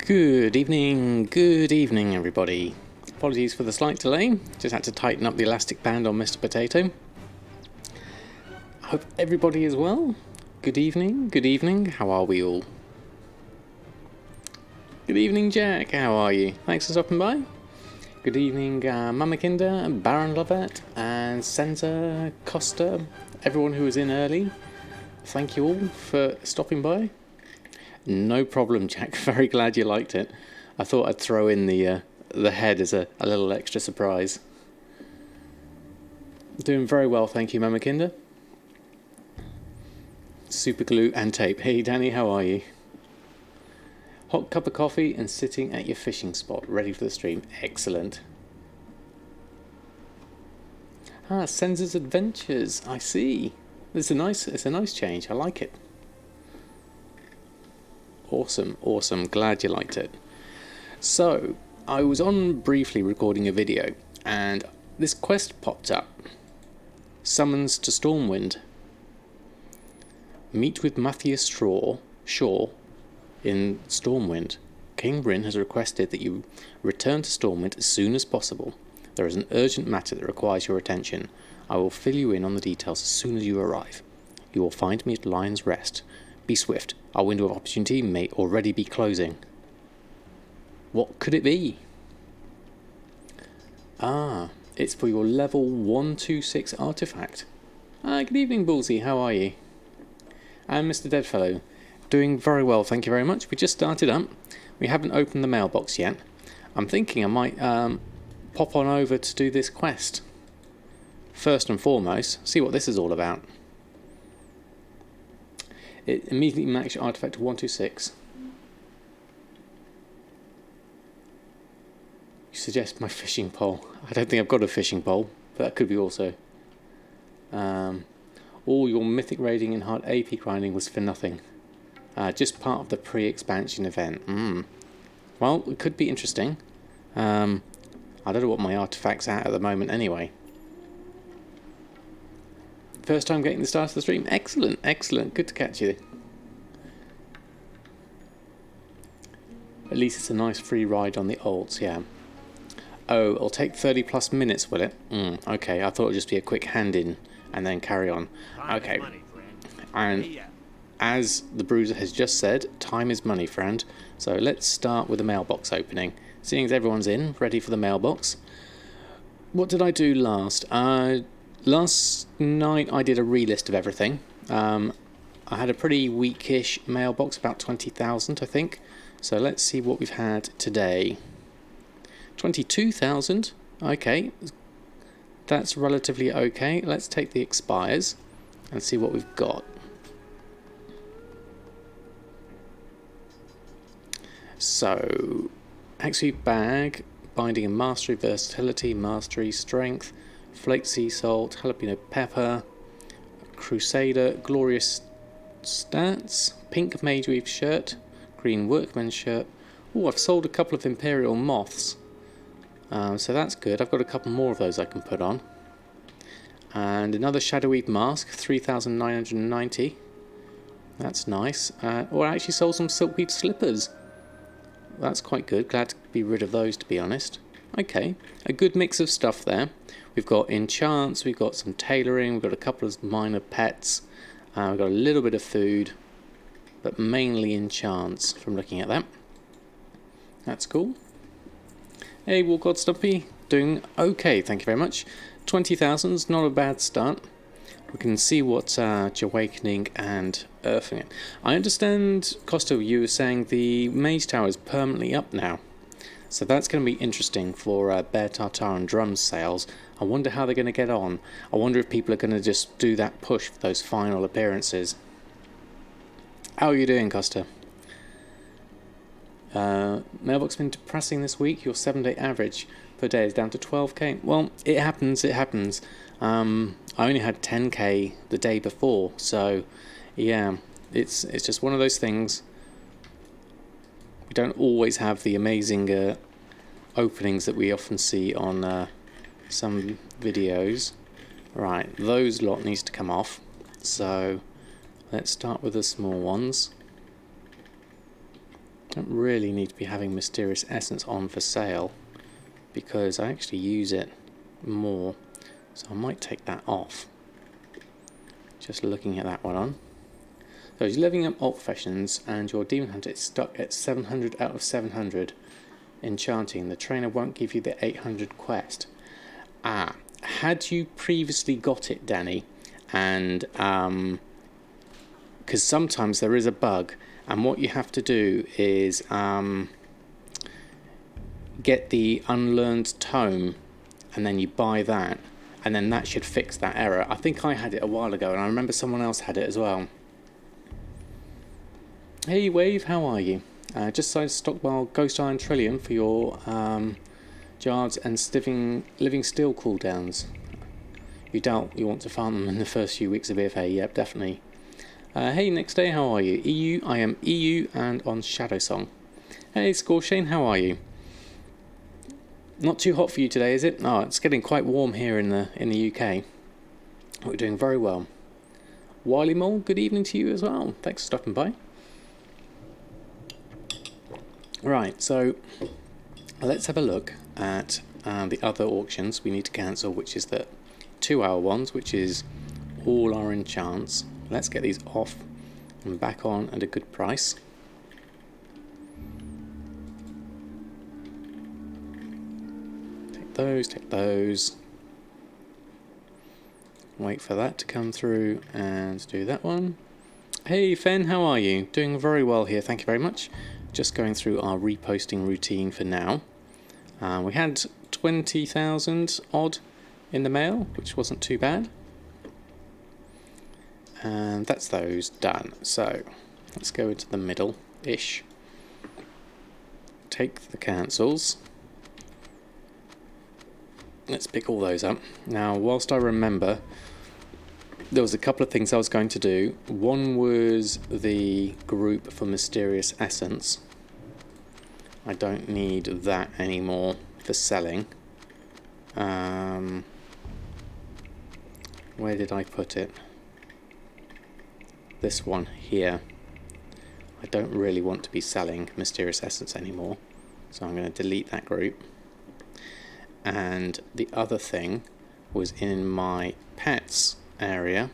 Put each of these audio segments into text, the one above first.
Good evening everybody. Apologies for the slight delay, just had to tighten up the elastic band on Mr. Potato. I hope everybody is well. Good evening, how are we all? Good evening Jack, how are you? Thanks for stopping by. Good evening Mama Kinder, Baron Lovett and Senza Costa, everyone who was in early. Thank you all for stopping by. No problem, Jack. Very glad you liked it. I thought I'd throw in the head as a little extra surprise. Doing very well, thank you, Mama Kinder. Super glue and tape. Hey, Danny, how are you? Hot cup of coffee and sitting at your fishing spot, ready for the stream. Excellent. Senza's Adventures. I see. It's a nice change. I like it. Awesome. Glad you liked it. So, I was on briefly recording a video, and this quest popped up. Summons to Stormwind. Meet with Matthias Shaw in Stormwind. King Bryn has requested that you return to Stormwind as soon as possible. There is an urgent matter that requires your attention. I will fill you in on the details as soon as you arrive. You will find me at Lion's Rest. Be swift. Our window of opportunity may already be closing. What could it be? It's for your level 126 artifact. Good evening, Ballsy. How are you? And Mr. Deadfellow. Doing very well, thank you very much. We just started up. We haven't opened the mailbox yet. I'm thinking I might pop on over to do this quest. First and foremost, see what this is all about. It immediately maxes your artifact to 126. You suggest my fishing pole. I don't think I've got a fishing pole, but that could be also. All your mythic raiding and hard AP grinding was for nothing. Just part of the pre-expansion event. Well, it could be interesting. I don't know what my artifact's at the moment anyway. First time getting the start of the stream. Excellent. Good to catch you. At least it's a nice free ride on the alts, yeah. Oh, it'll take 30 plus minutes, will it? Okay, I thought it would just be a quick hand in and then carry on. Okay. And as the Bruiser has just said, time is money, friend. So let's start with the mailbox opening. Seeing as everyone's in, ready for the mailbox. What did I do last? Last night I did a relist of everything. I had a pretty weakish mailbox, about 20,000 I think. So let's see what we've had today. 22,000. Okay, that's relatively okay. Let's take the expires and see what we've got. So, Axie Bag, Binding and Mastery, Versatility, Mastery, Strength, Flake Sea Salt, Jalapeno Pepper, Crusader, Glorious Stats, Pink Mage Weave Shirt, Green Workman Shirt. Oh, I've sold a couple of Imperial Moths, so that's good. I've got a couple more of those I can put on. And another Shadow Weave Mask, 3,990. That's nice. Or I actually sold some Silkweave Slippers. That's quite good. Glad to be rid of those, to be honest. Okay, a good mix of stuff there. We've got enchants, we've got some tailoring, we've got a couple of minor pets, we've got a little bit of food, but mainly enchants from looking at that. That's cool. Hey, War God Stumpy, doing okay, thank you very much. 20,000's not a bad start. We can see what Awakening and Earthing it. I understand, Costo, you were saying the Mage Tower is permanently up now. So that's going to be interesting for Bear Tartar and Drums sales. I wonder how they're going to get on. I wonder if people are going to just do that push for those final appearances. How are you doing, Costa? Mailbox been depressing this week. Your 7-day average per day is down to 12k. Well, it happens. I only had 10k the day before, so yeah, it's just one of those things. We don't always have the amazing openings that we often see on some videos. Right, those lot needs to come off. So let's start with the small ones. Don't really need to be having Mysterious Essence on for sale because I actually use it more, so I might take that off. Just looking at that one on. So he's leveling up alt professions and your Demon Hunter is stuck at 700 out of 700 enchanting. The trainer won't give you the 800 quest. Had you previously got it, Danny, and because sometimes there is a bug, and what you have to do is get the Unlearned Tome, and then you buy that, and then that should fix that error. I think I had it a while ago, and I remember someone else had it as well. Hey Wave, how are you? Just decided to stockpile Ghost Iron Trillium for your Jards and Living Steel cooldowns. You doubt you want to farm them in the first few weeks of BFA? Yep, definitely. Hey Next Day, how are you? EU, I am EU and on Shadowsong. Hey Scorshane, how are you? Not too hot for you today, is it? Oh, it's getting quite warm here in the UK. We're doing very well. Wiley Mole, good evening to you as well. Thanks for stopping by. Right, so let's have a look at the other auctions we need to cancel, which is the 2-hour ones, which is all our enchants. Let's get these off and back on at a good price. Take those. Wait for that to come through and do that one. Hey Fen, how are you? Doing very well here, thank you very much. Just going through our reposting routine for now. We had 20,000 odd in the mail, which wasn't too bad. And that's those done. So let's go into the middle-ish. Take the cancels. Let's pick all those up. Now, whilst I remember, there was a couple of things I was going to do. One was the group for Mysterious Essence. I don't need that anymore for selling. Where did I put it? This one here. I don't really want to be selling Mysterious Essence anymore, so I'm going to delete that group. And the other thing was in my pets area,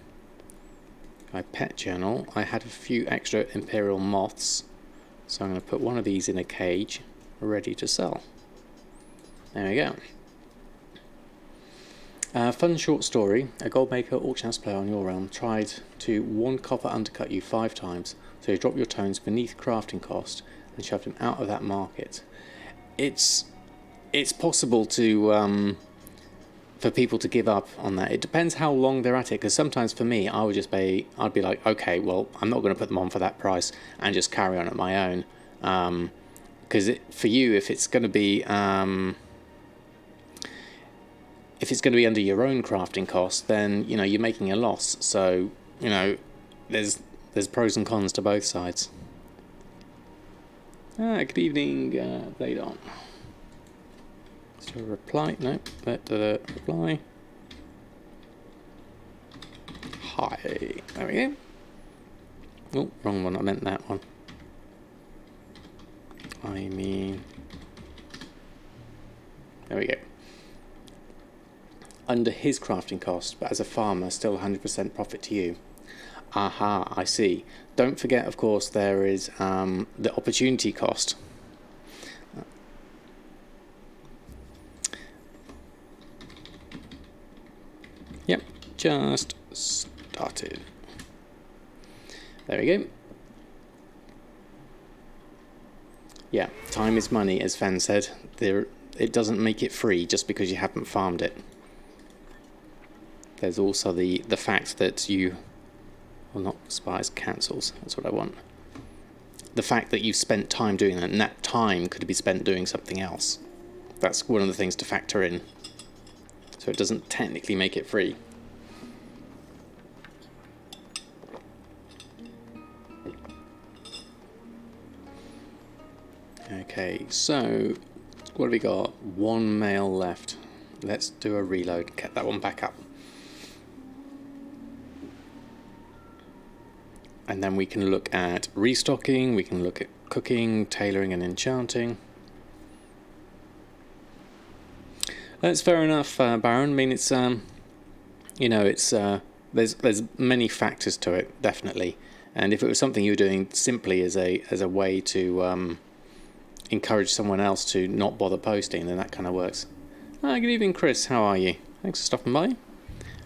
my pet journal. I had a few extra Imperial Moths, so I'm going to put one of these in a cage ready to sell. There we go. Fun short story. A Goldmaker auction house player on your realm tried to 1 copper undercut you 5 times, so you drop your tones beneath crafting cost and shoved him out of that market. It's possible to for people to give up on that. It depends how long they're at it, because sometimes for me, I'd be like, okay, well, I'm not going to put them on for that price and just carry on at my own. Because for you, if it's going to be under your own crafting cost, then you're making a loss. So there's pros and cons to both sides. Good evening, Blade On. So reply, no, reply. Hi, there we go. Oh, wrong one, I meant that one. I mean, there we go. Under his crafting cost, but as a farmer, still 100% profit to you. Aha, I see. Don't forget, of course, there is the opportunity cost. Yep, just started. There we go. Yeah, time is money, as Fan said. It doesn't make it free just because you haven't farmed it. There's also the fact that not spies, cancels, that's what I want. The fact that you've spent time doing that, and that time could be spent doing something else. That's one of the things to factor in. So it doesn't technically make it free. Okay, so what have we got? 1 mail left. Let's do a reload, get that one back up. And then we can look at restocking, we can look at cooking, tailoring and enchanting. That's fair enough, Baron. I mean, it's you know, it's there's many factors to it, definitely. And if it was something you were doing simply as a way to encourage someone else to not bother posting, then that kind of works. Good evening, Chris. How are you? Thanks for stopping by.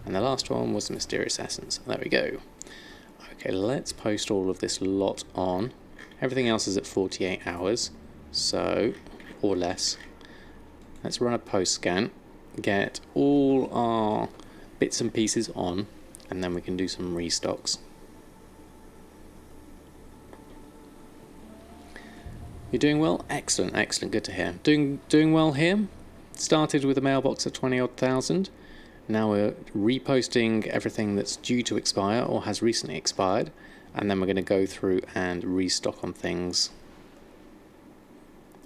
And the last one was the Mysterious Essence. There we go. Okay, let's post all of this lot on. Everything else is at 48 hours, so, or less. Let's run a post scan, get all our bits and pieces on, and then we can do some restocks. You're doing well? Excellent, excellent, good to hear. Doing well here. Started with a mailbox of 20-odd thousand. Now we're reposting everything that's due to expire or has recently expired, and then we're going to go through and restock on things.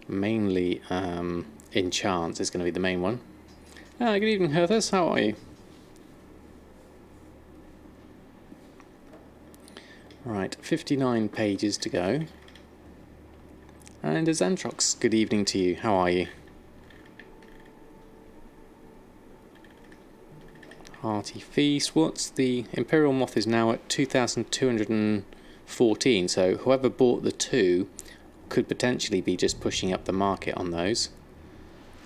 Mainly enchants is going to be the main one. Good evening, Herthus. How are you? Right, 59 pages to go. And Xantrox, good evening to you. How are you? Hearty Feast. What's the Imperial Moth is now at 2,214, so whoever bought the two could potentially be just pushing up the market on those.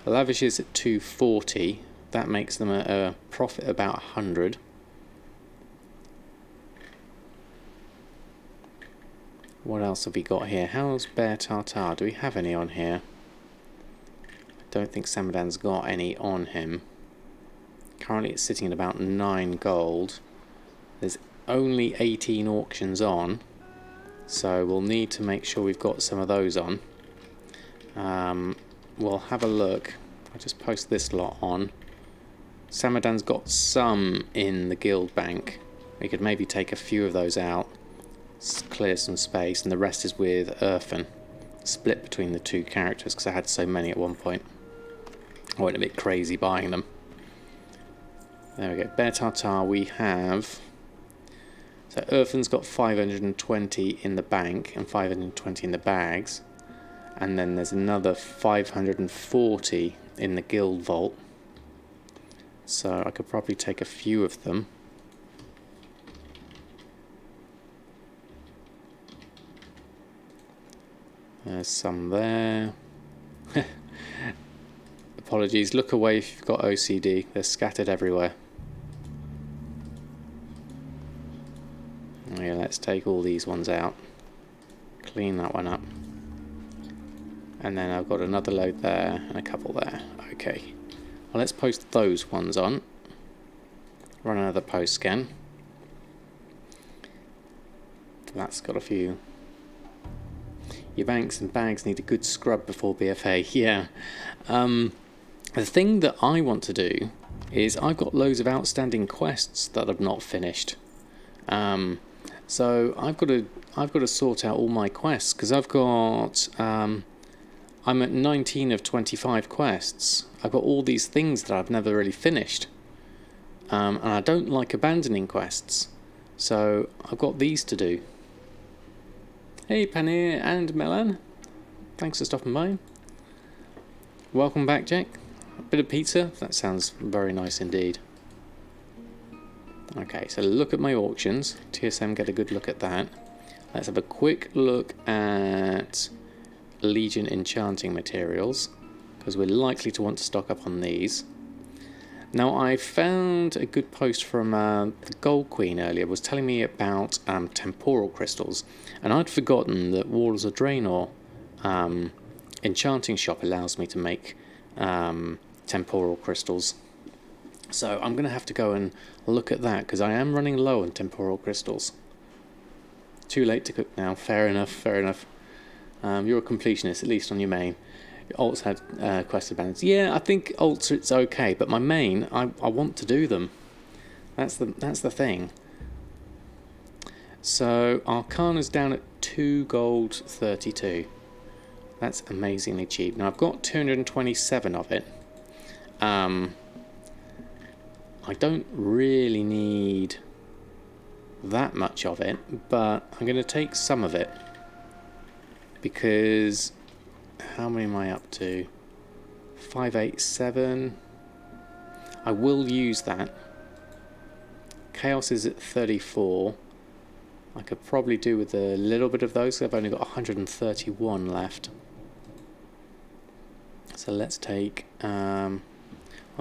Lavish is at 240. That makes them a profit about 100. What else have we got here? How's Bear Tartar? Do we have any on here? I don't think Samadan's got any on him. Currently it's sitting at about 9 gold. There's only 18 auctions on, so we'll need to make sure we've got some of those on. We'll have a look. I'll just post this lot on. Samadan's got some in the guild bank. We could maybe take a few of those out, clear some space, and the rest is with Earthen. Split between the two characters because I had so many at one point. I went a bit crazy buying them. There we go. Bear Tartar we have. So Earthen's got 520 in the bank and 520 in the bags. And then there's another 540 in the guild vault. So I could probably take a few of them. There's some there. Apologies, look away if you've got OCD. They're scattered everywhere. Yeah, let's take all these ones out. Clean that one up. And then I've got another load there and a couple there. Okay. Well, let's post those ones on. Run another post scan. That's got a few. Your banks and bags need a good scrub before BFA. Yeah. The thing that I want to do is I've got loads of outstanding quests that I've not finished. So I've got to sort out all my quests because I've got I'm at 19 of 25 quests. I've got all these things that I've never really finished, and I don't like abandoning quests, so I've got these to do. Hey Panir and Melan, thanks for stopping by. Welcome back, Jack. A bit of pizza? That sounds very nice indeed. Okay, so look at my auctions. TSM, get a good look at that. Let's have a quick look at Legion enchanting materials, because we're likely to want to stock up on these. Now, I found a good post from the Gold Queen earlier, was telling me about temporal crystals, and I'd forgotten that Walls of Draenor enchanting shop allows me to make temporal crystals. So I'm going to have to go and look at that, because I am running low on temporal crystals. Too late to cook now. Fair enough, fair enough. You're a completionist, at least on your main. Alts had quest abandons. Yeah, I think alts it's okay, but my main, I want to do them. That's the thing. So Arcana's down at 2 gold 32. That's amazingly cheap. Now I've got 227 of it. I don't really need that much of it, but I'm going to take some of it because how many am I up to? 587. I will use that. Chaos is at 34. I could probably do with a little bit of those. I've only got 131 left. So let's take, well,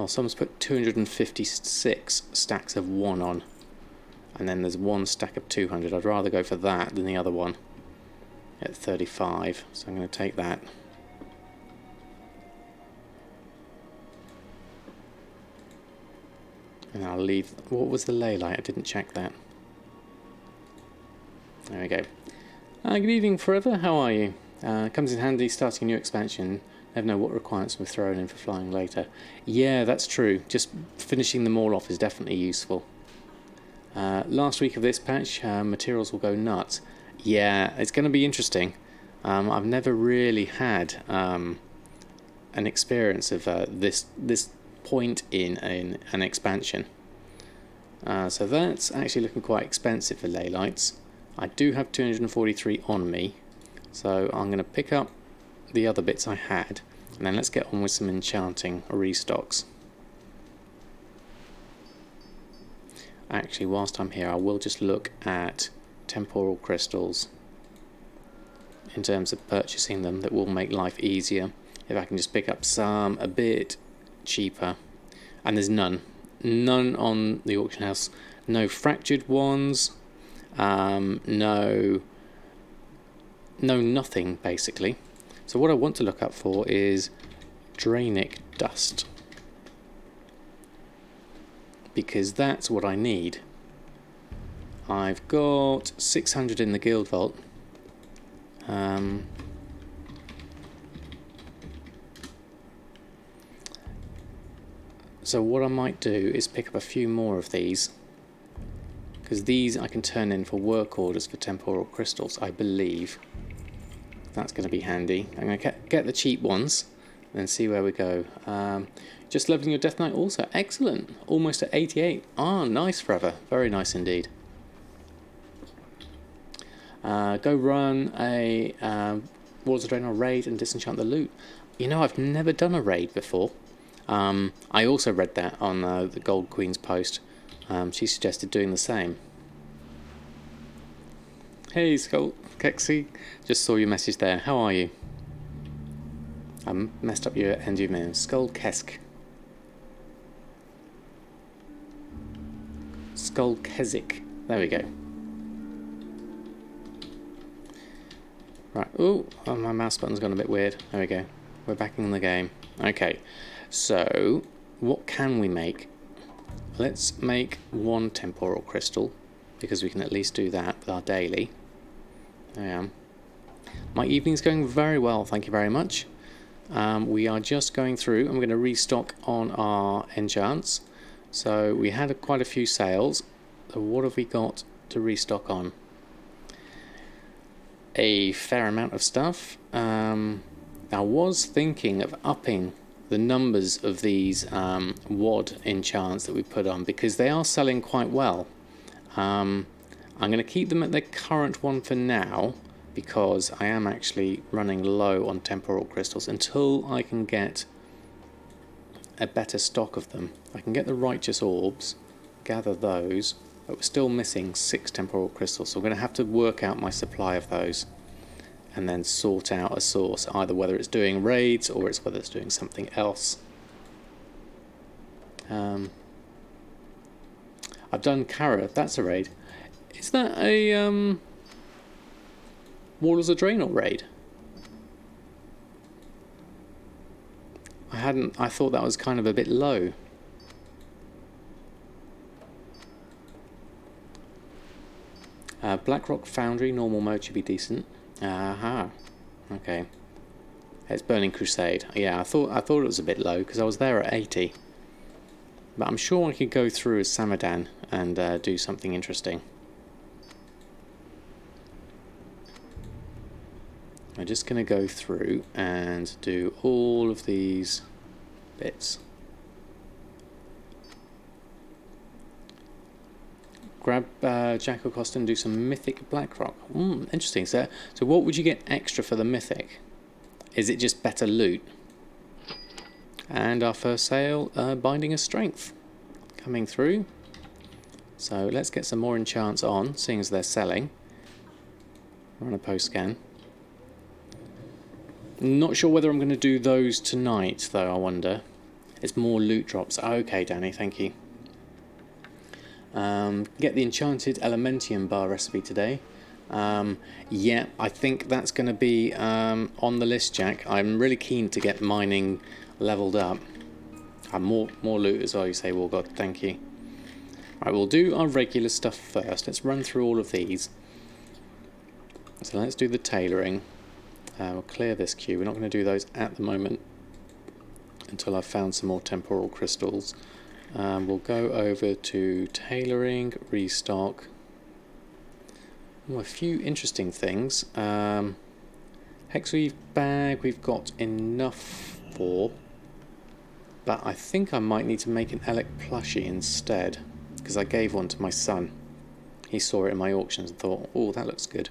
someone's put 256 stacks of 1 on. And then there's 1 stack of 200. I'd rather go for that than the other one at 35. So I'm going to take that. And I'll leave. What was the ley light? I didn't check that. There we go. Good evening, Forever. How are you? Comes in handy starting a new expansion. Never know what requirements were thrown in for flying later. Yeah, that's true. Just finishing them all off is definitely useful. Last week of this patch, materials will go nuts. Yeah, it's going to be interesting. I've never really had an experience of this point in an expansion. So that's actually looking quite expensive for ley lights. I do have 243 on me, so I'm going to pick up the other bits I had, and then let's get on with some enchanting restocks. Actually, whilst I'm here, I will just look at temporal crystals in terms of purchasing them. That will make life easier if I can just pick up some a bit cheaper. And there's none on the auction house. No fractured ones, no nothing basically. So what I want to look up for is Drainic dust, because that's what I need. I've got 600 in the guild vault. So what I might do is pick up a few more of these, because these I can turn in for work orders for temporal crystals, I believe. That's going to be handy. I'm going to get the cheap ones and then see where we go. Just leveling your Death Knight also. Excellent. Almost at 88. Ah, nice, Forever. Very nice indeed. Go run a Wards of Draenor raid and disenchant the loot. You know, I've never done a raid before. I also read that on the Gold Queen's post. She suggested doing the same. Hey, Skull Kexi. Just saw your message there. How are you? I messed up your end of your name. Skull Kesk. Skull Kesik. There we go. Right. Oh, my mouse button's gone a bit weird. There we go. We're back in the game. Okay. So, what can we make? Let's make 1 temporal crystal, because we can at least do that with our daily. There I am. My evening's going very well, thank you very much. We are just going through. I'm going to restock on our enchants. So we had quite a few sales. So what have we got to restock on? A fair amount of stuff. I was thinking of upping the numbers of these WOD enchants that we put on, because they are selling quite well. I'm going to keep them at their current one for now, because I am actually running low on temporal crystals until I can get a better stock of them. I can get the righteous orbs, gather those, but we're still missing 6 temporal crystals, so I'm going to have to work out my supply of those and then sort out a source, either whether it's doing raids or whether it's doing something else. I've done Kara, that's a raid. Is that a Warlords of Draenor raid? I thought that was kind of a bit low. Blackrock Foundry, normal mode should be decent. Aha. Okay. It's Burning Crusade. Yeah, I thought it was a bit low because I was there at 80. But I'm sure I could go through as Samadan and do something interesting. I'm just going to go through and do all of these bits. Grab Jack O'Costa and do some Mythic Blackrock. Interesting. So what would you get extra for the Mythic? Is it just better loot? And our first sale, Binding of Strength, coming through. So let's get some more enchants on, seeing as they're selling. Run a post scan. Not sure whether I'm going to do those tonight, though, I wonder. It's more loot drops. Okay, Danny, thank you. Get the Enchanted Elementium bar recipe today. Yeah, I think that's going to be on the list, Jack. I'm really keen to get mining leveled up. More loot as well, you say, well, God, thank you. Right, we'll do our regular stuff first. Let's run through all of these. So let's do the tailoring. We'll clear this queue. We're not going to do those at the moment until I've found some more temporal crystals. We'll go over to tailoring, restock. A few interesting things. Hexweave bag we've got enough for, but I think I might need to make an Elec plushie instead, because I gave one to my son. He saw it in my auctions and thought, oh, that looks good.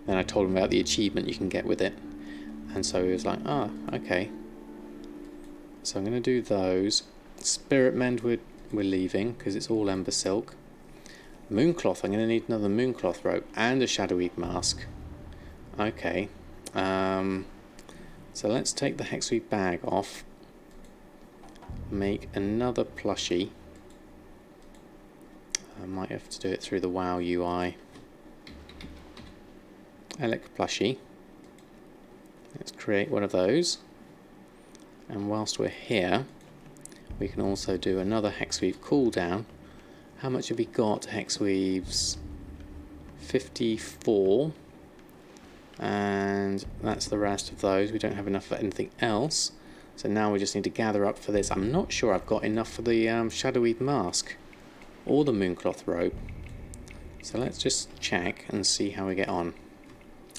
Then I told him about the achievement you can get with it, and so he was like, ah, okay. So I'm going to do those. Spirit Mend we're leaving because it's all Ember Silk. Mooncloth, I'm going to need another Mooncloth rope and a Shadowy mask. Okay. So let's take the Hexweave bag off. Make another plushie. I might have to do it through the WoW UI. Elec plushie. Let's create one of those. And whilst we're here, we can also do another Hexweave cooldown. How much have we got? Hexweaves 54. And that's the rest of those. We don't have enough for anything else. So now we just need to gather up for this. I'm not sure I've got enough for the Shadowy mask or the Mooncloth robe. So let's just check and see how we get on.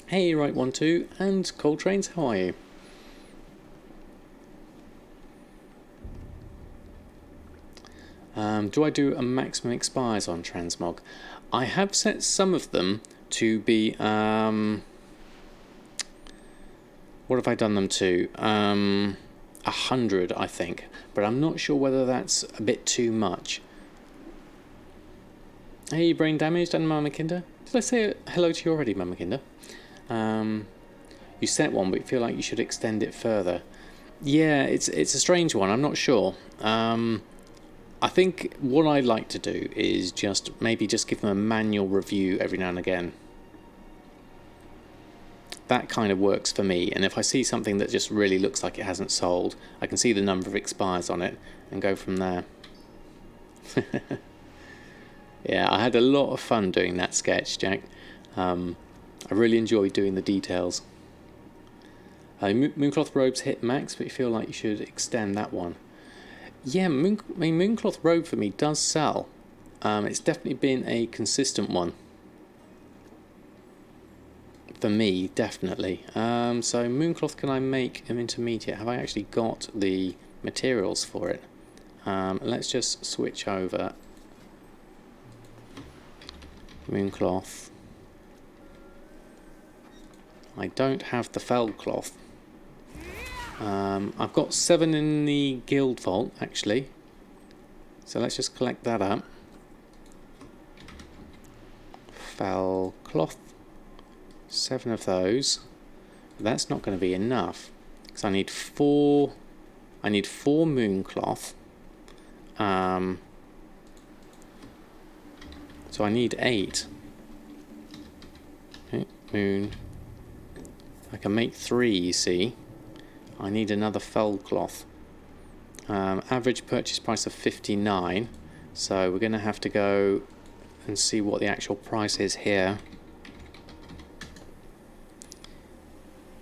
Hey, Right 1 2 and Coltrane's, how are you? Do I do a maximum expires on transmog? I have set some of them to be, what have I done them to? 100, I think, but I'm not sure whether that's a bit too much. Hey, brain damaged and Mama Kinder. Did I say hello to you already, Mama Kinder? You set one, but you feel like you should extend it further. Yeah, it's a strange one. I'm not sure. I think what I like to do is maybe just give them a manual review every now and again. That kind of works for me, and if I see something that just really looks like it hasn't sold, I can see the number of expires on it and go from there. Yeah, I had a lot of fun doing that sketch, Jack. I really enjoyed doing the details. Mooncloth robes hit max, but you feel like you should extend that one. Yeah, Mooncloth robe for me does sell. It's definitely been a consistent one. For me, definitely. So Mooncloth, can I make an intermediate? Have I actually got the materials for it? Let's just switch over. Mooncloth. I don't have the fell cloth. I've got 7 in the guild vault, actually. So let's just collect that up. Fell cloth. 7 of those. But that's not going to be enough, because I need 4. I need 4 mooncloth. So I need 8. Okay, moon. I can make 3, you see. I need another fell cloth. Average purchase price of 59. So we're going to have to go and see what the actual price is here.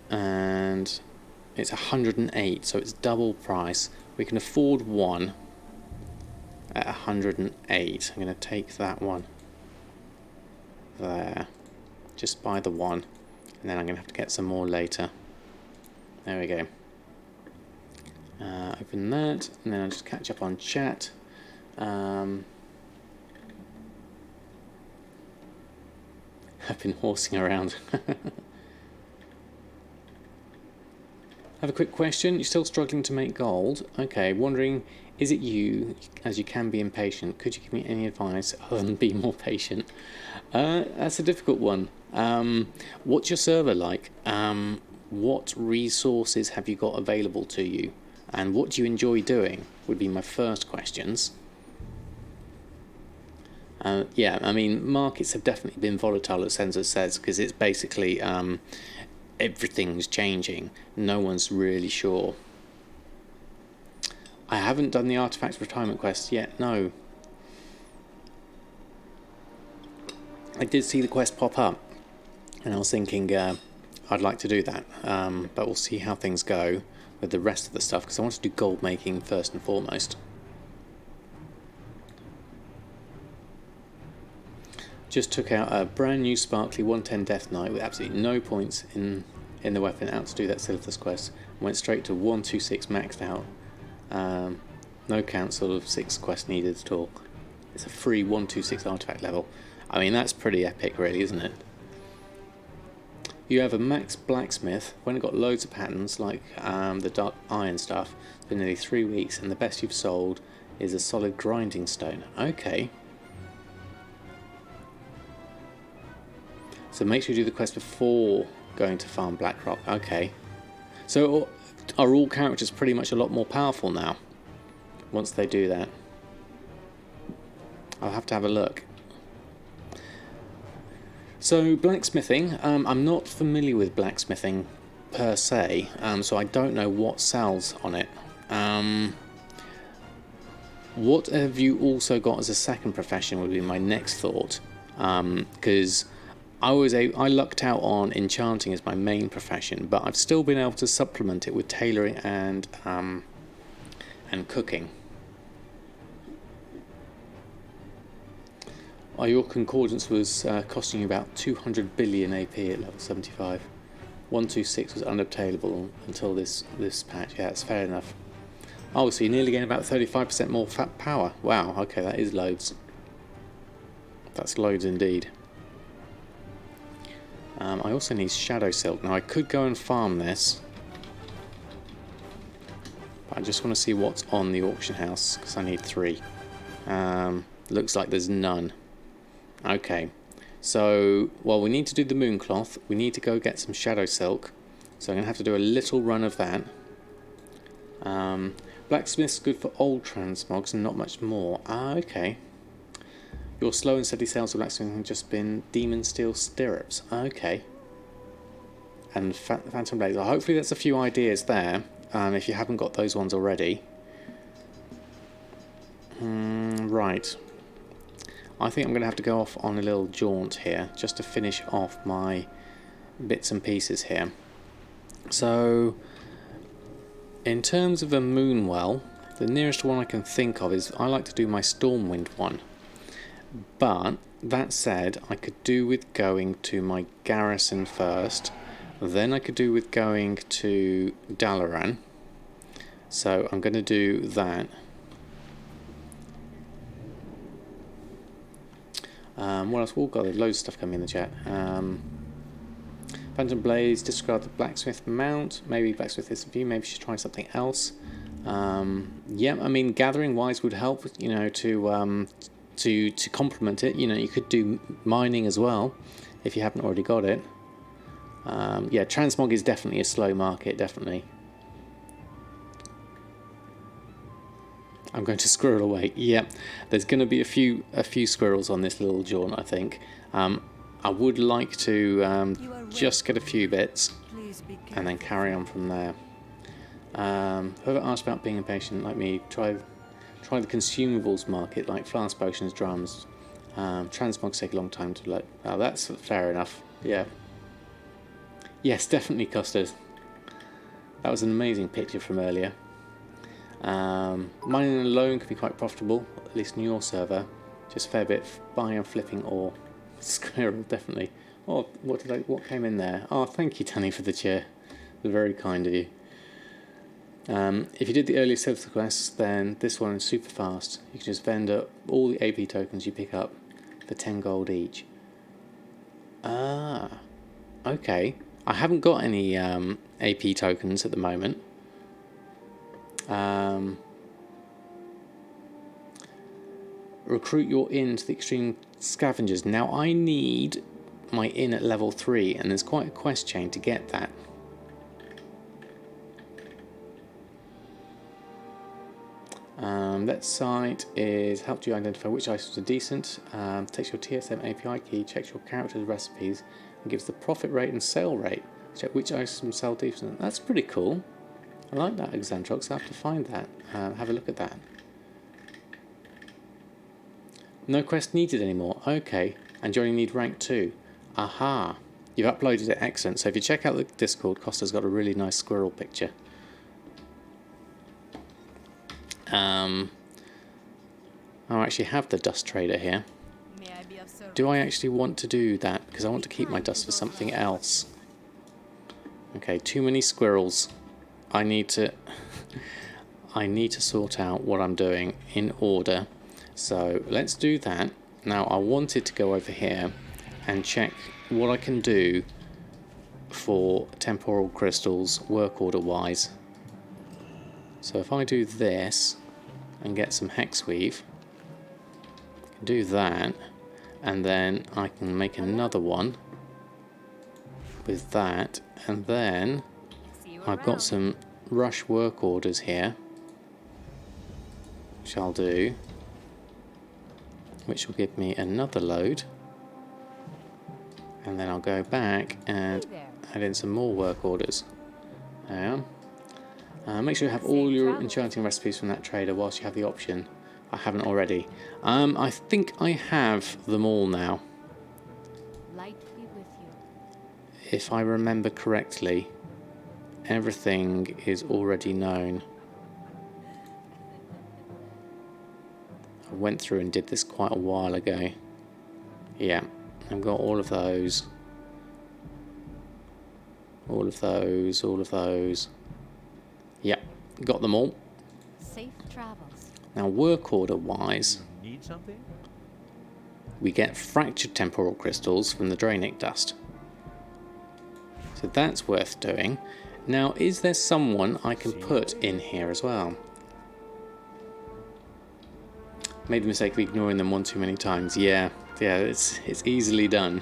And it's 108, so it's double price. We can afford one at 108. I'm going to take that one there. Just buy the one, and then I'm going to have to get some more later. There we go. Open that, and then I'll just catch up on chat. I've been horsing around. I have a quick question. You're still struggling to make gold? Okay, wondering, is it you, as you can be impatient? Could you give me any advice other than be more patient? That's a difficult one. What's your server like? What resources have you got available to you? And what do you enjoy doing? Would be my first questions. Yeah, I mean, markets have definitely been volatile, as Senza says, because it's basically everything's changing. No one's really sure. I haven't done the Artifacts Retirement Quest yet, no. I did see the quest pop up, and I was thinking I'd like to do that, but we'll see how things go with the rest of the stuff, because I want to do gold making first and foremost. Just took out a brand new sparkly 110 Death Knight with absolutely no points in the weapon out to do that Silithus quest. Went straight to 126 maxed out. No cancel of 6 quests needed at all. It's a free 126 artifact level. I mean, that's pretty epic really, isn't it? You have a max blacksmith. When it got loads of patterns like the dark iron stuff. It's been nearly 3 weeks, and the best you've sold is a solid grinding stone. Okay. So make sure you do the quest before going to farm Blackrock. Okay. So are all characters pretty much a lot more powerful now once they do that? I'll have to have a look. So blacksmithing, I'm not familiar with blacksmithing per se, so I don't know what sells on it. What have you also got as a second profession would be my next thought, because I lucked out on enchanting as my main profession, but I've still been able to supplement it with tailoring and cooking. Your concordance was costing you about 200 billion AP at level 75. 126 was unobtainable until this patch. Yeah, that's fair enough. Oh, so you nearly gain about 35% more fat power. Wow, okay, that is loads. That's loads indeed. I also need Shadowsilk. Now I could go and farm this, but I just want to see what's on the auction house because I need 3. Looks like there's none. Okay, so while we need to do the mooncloth, we need to go get some Shadowsilk. So I'm going to have to do a little run of that. Blacksmith's good for old transmogs and not much more. Okay. Your slow and steady sales of blacksmithing have just been Demon Steel Stirrups. Okay. And Phantom Blades. Well, hopefully that's a few ideas there, if you haven't got those ones already. Right. I think I'm going to have to go off on a little jaunt here, just to finish off my bits and pieces here. So, in terms of a Moonwell, the nearest one I can think of is, I like to do my Stormwind one. But, that said, I could do with going to my garrison first, then I could do with going to Dalaran. So I'm going to do that. What else? Oh god, there's loads of stuff coming in the chat. Phantom Blades, discard the blacksmith mount. Maybe blacksmith is a view, maybe she's trying something else. Yeah, I mean, gathering wise would help, you know, to complement it. You know, you could do mining as well if you haven't already got it. Yeah, transmog is definitely a slow market, definitely. I'm going to squirrel away. Yeah, there's going to be a few squirrels on this little jaunt, I think. I would like to just get a few bits and then carry on from there. Whoever asked about being impatient, like me, try the consumables market, like flask potions, drums. Transmogs take a long time to load. Oh, that's fair enough. Yeah. Yes, definitely custard. That was an amazing picture from earlier. Mining alone can be quite profitable, at least in your server. Just a fair bit buying and flipping ore. Squirrel, definitely. Oh, what came in there? Oh, thank you, Tanny, for the chair. It was very kind of you. If you did the earlier Silver quests, then this one is super fast. You can just vend up all the AP tokens you pick up for 10 gold each. Ah, okay. I haven't got any AP tokens at the moment. Recruit your inn to the extreme scavengers. Now I need my inn at level 3, and there's quite a quest chain to get that. That site is helped you identify which items are decent, takes your TSM API key, checks your character's recipes, and gives the profit rate and sale rate. Check which items sell decent. That's pretty cool. I like that, Xantrox. I have to find that. Have a look at that. No quest needed anymore. Okay, and you only need rank 2. Aha. You've uploaded it. Excellent. So if you check out the Discord, Costa's got a really nice squirrel picture. I actually have the dust trader here. Do I actually want to do that? Because I want to keep my dust for something else. Okay, too many squirrels. I need to I need to sort out what I'm doing in order. So let's do that. Now I wanted to go over here and check what I can do for temporal crystals work order wise. So if I do this and get some hexweave, do that, and then I can make another one with that, and then I've got some rush work orders here, which I'll do, which will give me another load, and then I'll go back and add in some more work orders. There. Make sure you have all your enchanting recipes from that trader whilst you have the option. I haven't already. I think I have them all now. Light be with you. If I remember correctly, everything is already known. I went through and did this quite a while ago. Yeah, I've got all of those. All of those, all of those. Yeah, got them all. Safe travels. Now, work order wise, Need something? we get fractured temporal crystals from the Draenic dust. So that's worth doing. Now, is there someone I can put in here as well? Made the mistake of ignoring them one too many times. Yeah, it's easily done.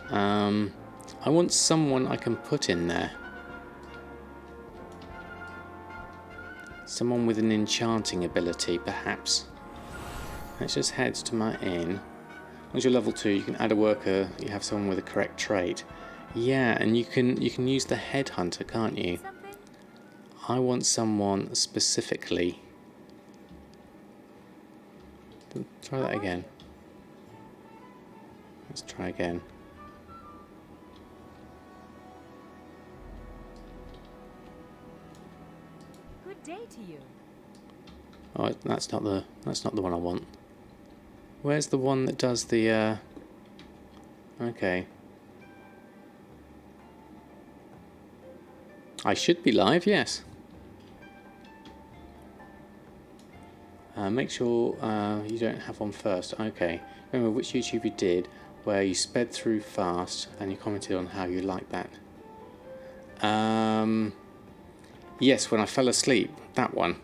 I want someone I can put in there. Someone with an enchanting ability, perhaps. Let's just head to my inn. Once you're level 2, you can add a worker. You have someone with a correct trait. Yeah, and you can use the headhunter, can't you? I want someone specifically. Try that again. Let's try again. Good day to you. Oh, that's not the one I want. Where's the one that does the okay. I should be live, yes. Make sure you don't have one first. Okay. Remember which YouTube you did where you sped through fast and you commented on how you liked that. Yes, when I fell asleep. That one.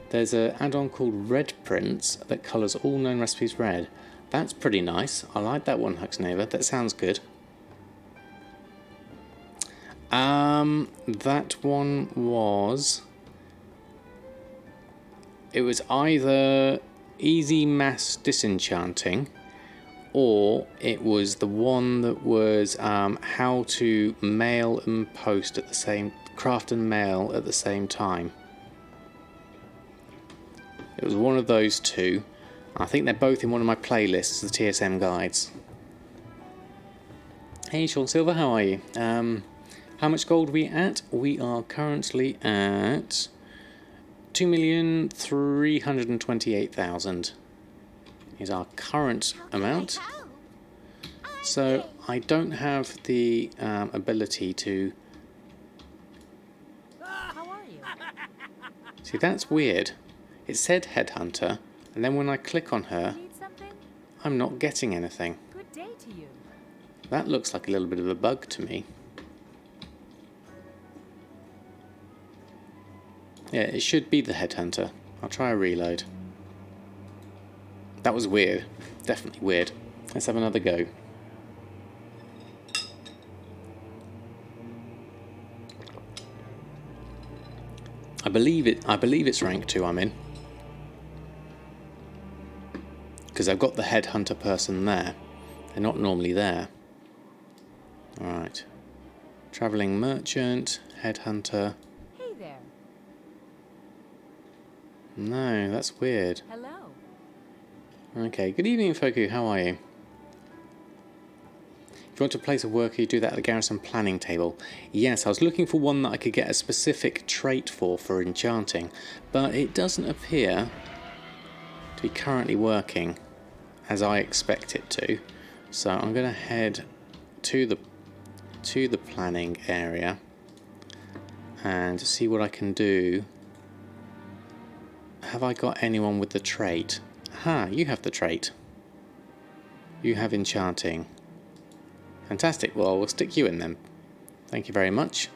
There's an add-on called Red Prints that colours all known recipes red. That's pretty nice. I like that one, Huxneighbour. That sounds good. That one was... It was either Easy Mass Disenchanting, or it was the one that was how to mail and post at the same... Craft and mail at the same time. It was one of those two. I think they're both in one of my playlists, the TSM guides. Hey Sean Silver, how are you? How much gold are we at? We are currently at 2,328,000 is our current amount. So I don't have the ability to... How are you? See, that's weird. It said Headhunter, and then when I click on her, Need something? I'm not getting anything. Good day to you. That looks like a little bit of a bug to me. Yeah, it should be the headhunter. I'll try a reload. That was weird. Definitely weird. Let's have another go. I believe it's rank 2 I'm in. Because I've got the headhunter person there. They're not normally there. Alright. Travelling merchant, headhunter. Hey there. No, that's weird. Hello. Okay, good evening, Foku. How are you? If you want to place a worker, you do that at the garrison planning table. Yes, I was looking for one that I could get a specific trait for enchanting, but it doesn't appear to be currently working as I expect it to. So I'm going to head to the planning area and see what I can do. Have I got anyone with the trait? Aha, you have the trait. You have enchanting. Fantastic, well we'll stick you in then. Thank you very much.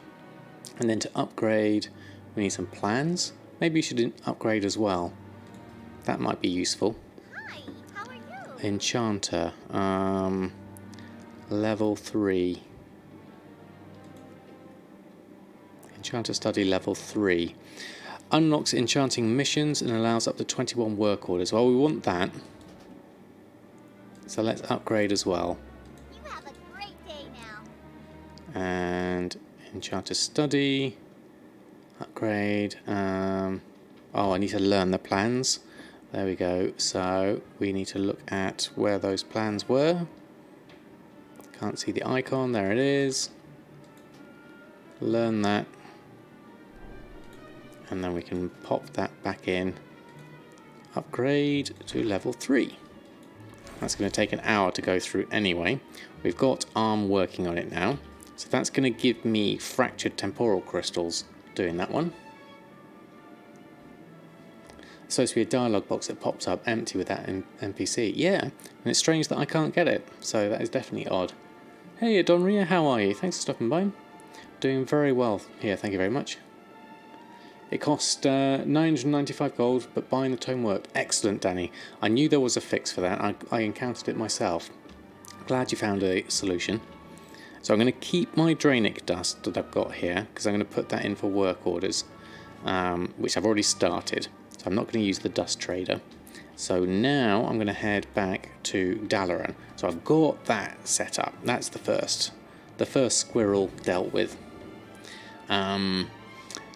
And then to upgrade, we need some plans. Maybe you should upgrade as well. That might be useful. Hi, how are you? Enchanter, level 3. Enchanter study level 3. Unlocks enchanting missions and allows up to 21 work orders. Well, we want that. So let's upgrade as well. You have a great day now. And Enchanter study. Upgrade. Oh, I need to learn the plans. There we go. So we need to look at where those plans were. Can't see the icon. There it is. Learn that. And then we can pop that back in. Upgrade to level 3. That's going to take an hour to go through anyway. We've got ARM working on it now. So that's going to give me fractured temporal crystals doing that one. Supposed to be a dialogue box that pops up empty with that NPC. Yeah, and it's strange that I can't get it. So that is definitely odd. Hey Adonria, how are you? Thanks for stopping by. Doing very well here, thank you very much. It cost 995 gold, but buying the tome worked. Excellent, Danny. I knew there was a fix for that. I encountered it myself. Glad you found a solution. So I'm going to keep my Drainic dust that I've got here, because I'm going to put that in for work orders, which I've already started. So I'm not going to use the dust trader. So now I'm going to head back to Dalaran. So I've got that set up. That's the first squirrel dealt with.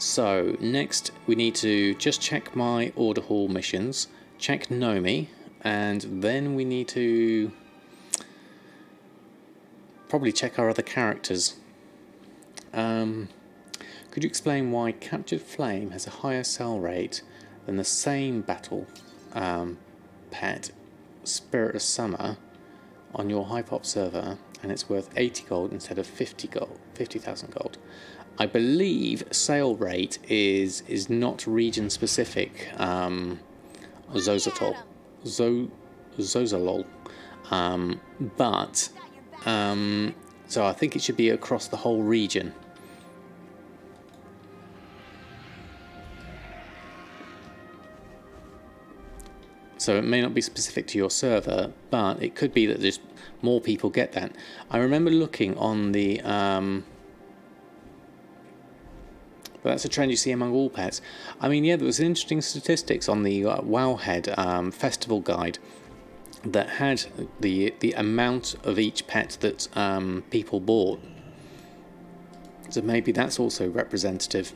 So next we need to just check my order hall missions, check Nomi, and then we need to probably check our other characters. Could you explain why Captured Flame has a higher sell rate than the same battle pet, Spirit of Summer, on your Hypop server, and it's worth 80 gold instead of 50,000 gold? I believe sale rate is not region specific. Zozatol, Zozalol, but so I think it should be across the whole region. So it may not be specific to your server, but it could be that just more people get that. I remember looking on the but that's a trend you see among all pets. I mean, yeah, there was interesting statistics on the Wowhead festival guide that had the amount of each pet that people bought. So maybe that's also representative.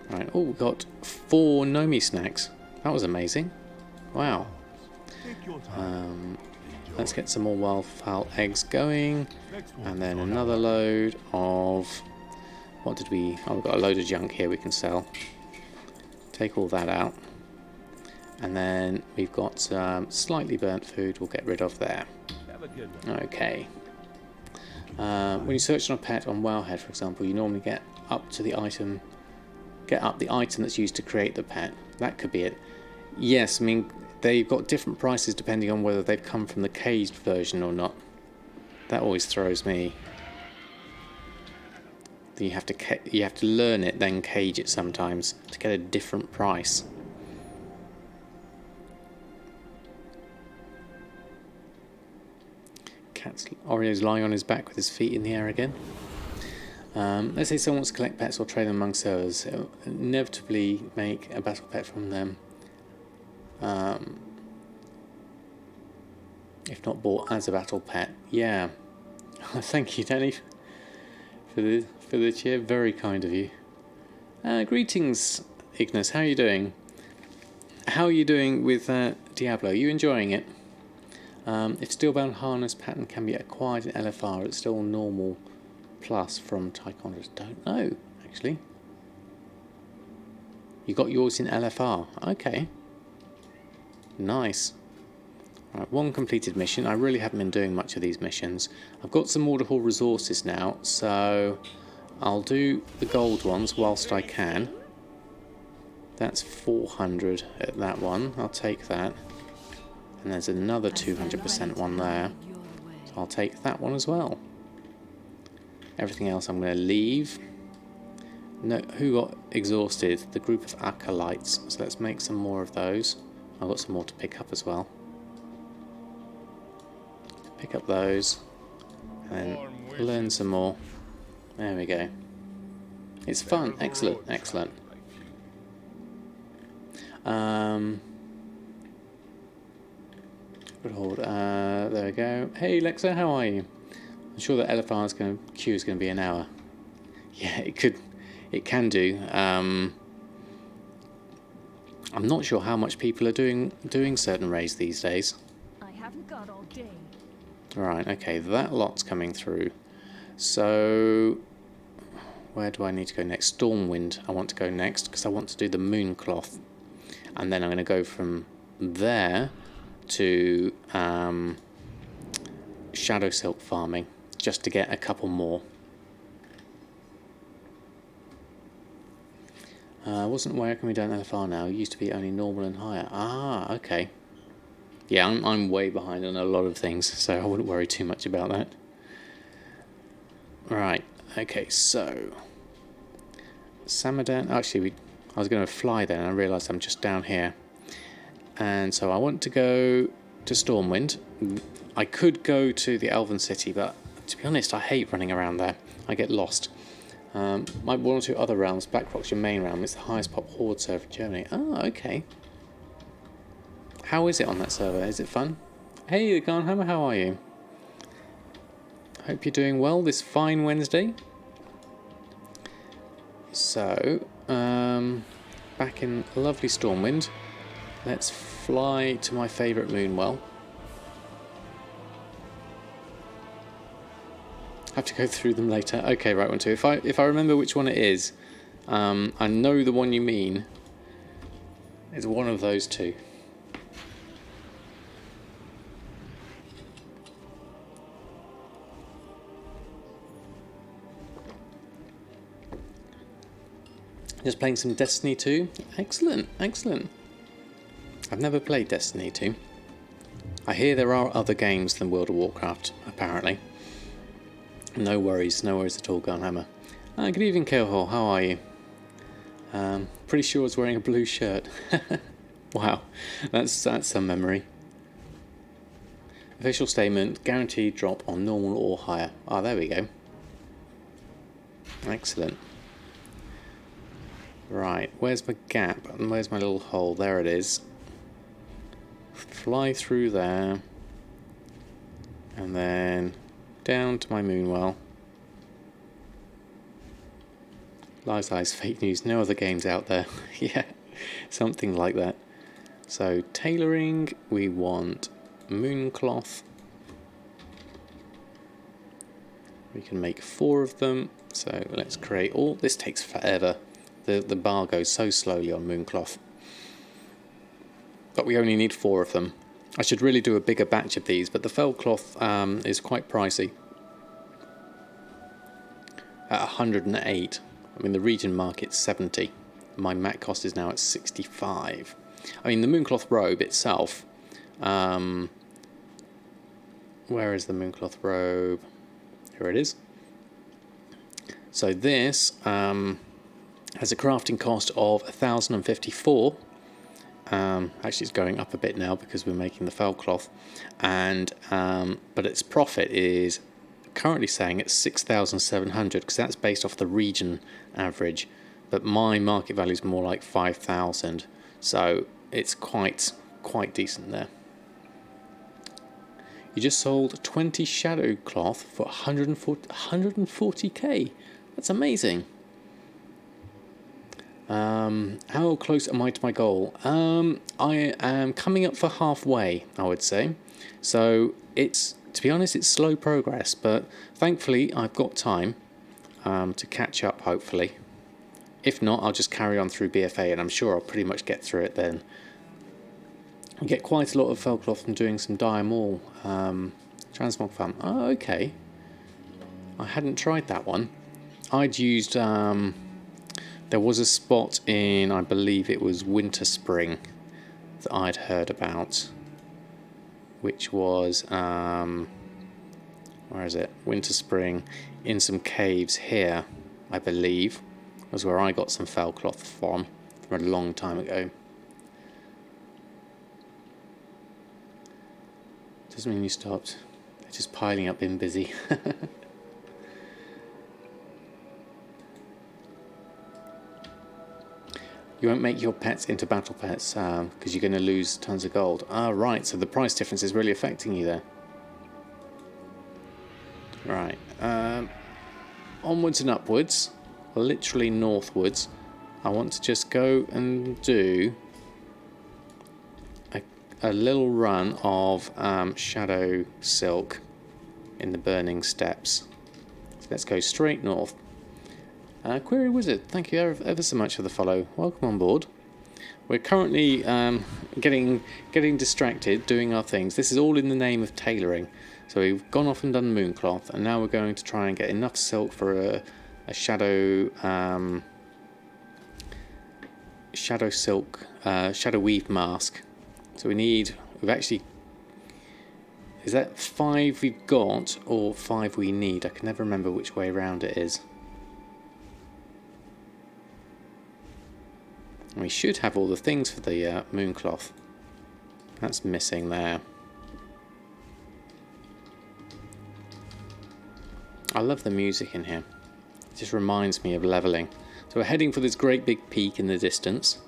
Right. Oh, we got 4 Nomi snacks. That was amazing. Wow. Let's get some more wildfowl eggs going, and then another load of. What did we... Oh, we've got a load of junk here we can sell. Take all that out. And then we've got some slightly burnt food we'll get rid of there. Okay. When you search on a pet on Wowhead, for example, you normally get up to the item... Get up the item that's used to create the pet. That could be it. Yes, I mean, they've got different prices depending on whether they've come from the caged version or not. That always throws me. You have to learn it, then cage it sometimes to get a different price. Oreo's lying on his back with his feet in the air again. Let's say someone wants to collect pets or trade them among servers. It'll inevitably make a battle pet from them. If not bought as a battle pet. Yeah. Thank you, Danny, for the cheer. Very kind of you. Greetings, Ignis. How are you doing? How are you doing with Diablo? Are you enjoying it? If Steelbound Harness pattern can be acquired in LFR, it's still normal plus from Taekwondo's. Don't know, actually. You got yours in LFR. Okay. Nice. Right, one completed mission. I really haven't been doing much of these missions. I've got some Waterhall resources now, so I'll do the gold ones whilst I can. That's 400 at that one. I'll take that. And there's another 200% one there. So I'll take that one as well. Everything else I'm going to leave. No, who got exhausted? The group of acolytes. So let's make some more of those. I've got some more to pick up as well. Pick up those. And learn some more. There we go. It's fun. Excellent. Excellent. There we go. Hey Lexa, how are you? I'm sure that LFR's queue is going to be an hour. Yeah, it can do. I'm not sure how much people are doing certain raids these days. I haven't got all day. Right, okay, that lot's coming through. So where do I need to go next? Stormwind I want to go next because I want to do the Mooncloth. And then I'm going to go from there to Shadowsilk farming just to get a couple more. Wasn't where can we do an LFR now? It used to be only normal and higher. Ah, okay. Yeah, I'm way behind on a lot of things, so I wouldn't worry too much about that. Right, okay, so Samadan. Actually, I was going to fly there and I realised I'm just down here. And so I want to go to Stormwind. I could go to the Elven City, but to be honest, I hate running around there. I get lost. My one or two other realms. Blackrock's your main realm. It's the highest pop horde server in Germany. Oh, okay. How is it on that server? Is it fun? Hey, Garnhammer, how are you? Hope you're doing well this fine Wednesday. So, back in lovely Stormwind. Let's fly to my favourite Moonwell. Have to go through them later. Okay, right one, two. If I remember which one it is, I know the one you mean. It's one of those two. Just playing some Destiny 2. Excellent, excellent. I've never played Destiny 2. I hear there are other games than World of Warcraft, apparently. No worries at all, Gunhammer. Good evening, Kelhor. How are you? Pretty sure I was wearing a blue shirt. Wow, that's some memory. Official statement: guaranteed drop on normal or higher. Ah, there we go. Excellent. Right, where's my gap? And where's my little hole? There it is. Fly through there. And then down to my Moonwell. Lies, fake news. No other games out there. Yeah, something like that. So, tailoring. We want Mooncloth. We can make 4 of them. So, let's create all. This takes forever. The bar goes so slowly on Mooncloth. But we only need 4 of them. I should really do a bigger batch of these, but the fell cloth is quite pricey. At 108. I mean, the region market's 70. My mat cost is now at 65. I mean, the mooncloth robe itself. Where is the mooncloth robe? Here it is. So this has a crafting cost of 1,054. Actually, it's going up a bit now because we're making the fell cloth, and but its profit is currently saying it's 6,700 because that's based off the region average, but my market value is more like 5,000, so it's quite decent there. You just sold 20 shadow cloth for 140k. That's amazing. How close am I to my goal? I am coming up for halfway, I would say. So it's, to be honest, it's slow progress, but thankfully I've got time to catch up, hopefully. If not, I'll just carry on through BFA, and I'm sure I'll pretty much get through it then. I get quite a lot of fell cloth from doing some dye maul transmog farm. Oh, okay. I hadn't tried that one. I'd used... there was a spot in, I believe it was Winter Spring, that I'd heard about, which was, where is it? Winter Spring, in some caves here, I believe, was where I got some fell cloth from a long time ago. Doesn't mean you stopped. They're just piling up, being busy. You won't make your pets into battle pets because you're going to lose tons of gold. Ah, right, so the price difference is really affecting you there. Right, onwards and upwards, literally northwards. I want to just go and do a little run of Shadowsilk in the Burning Steppes. So let's go straight north. Query Wizard, thank you ever so much for the follow. Welcome on board. We're currently getting distracted doing our things. This is all in the name of tailoring. So we've gone off and done mooncloth, and now we're going to try and get enough silk for a shadow silk shadow weave mask. So we've actually, is that 5 we've got or 5 we need? I can never remember which way around it is. We should have all the things for the mooncloth. That's missing there. I love the music in here. It just reminds me of leveling. So we're heading for this great big peak in the distance.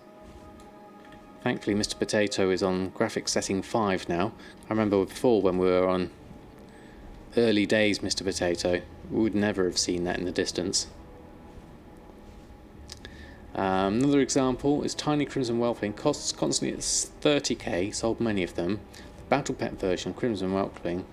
Thankfully Mr. Potato is on graphics setting 5 now. I remember before when we were on early days Mr. Potato, we would never have seen that in the distance. Another example is Tiny Crimson Whelpling, costs constantly at 30k, sold many of them. The Battle Pet version, Crimson Whelpling,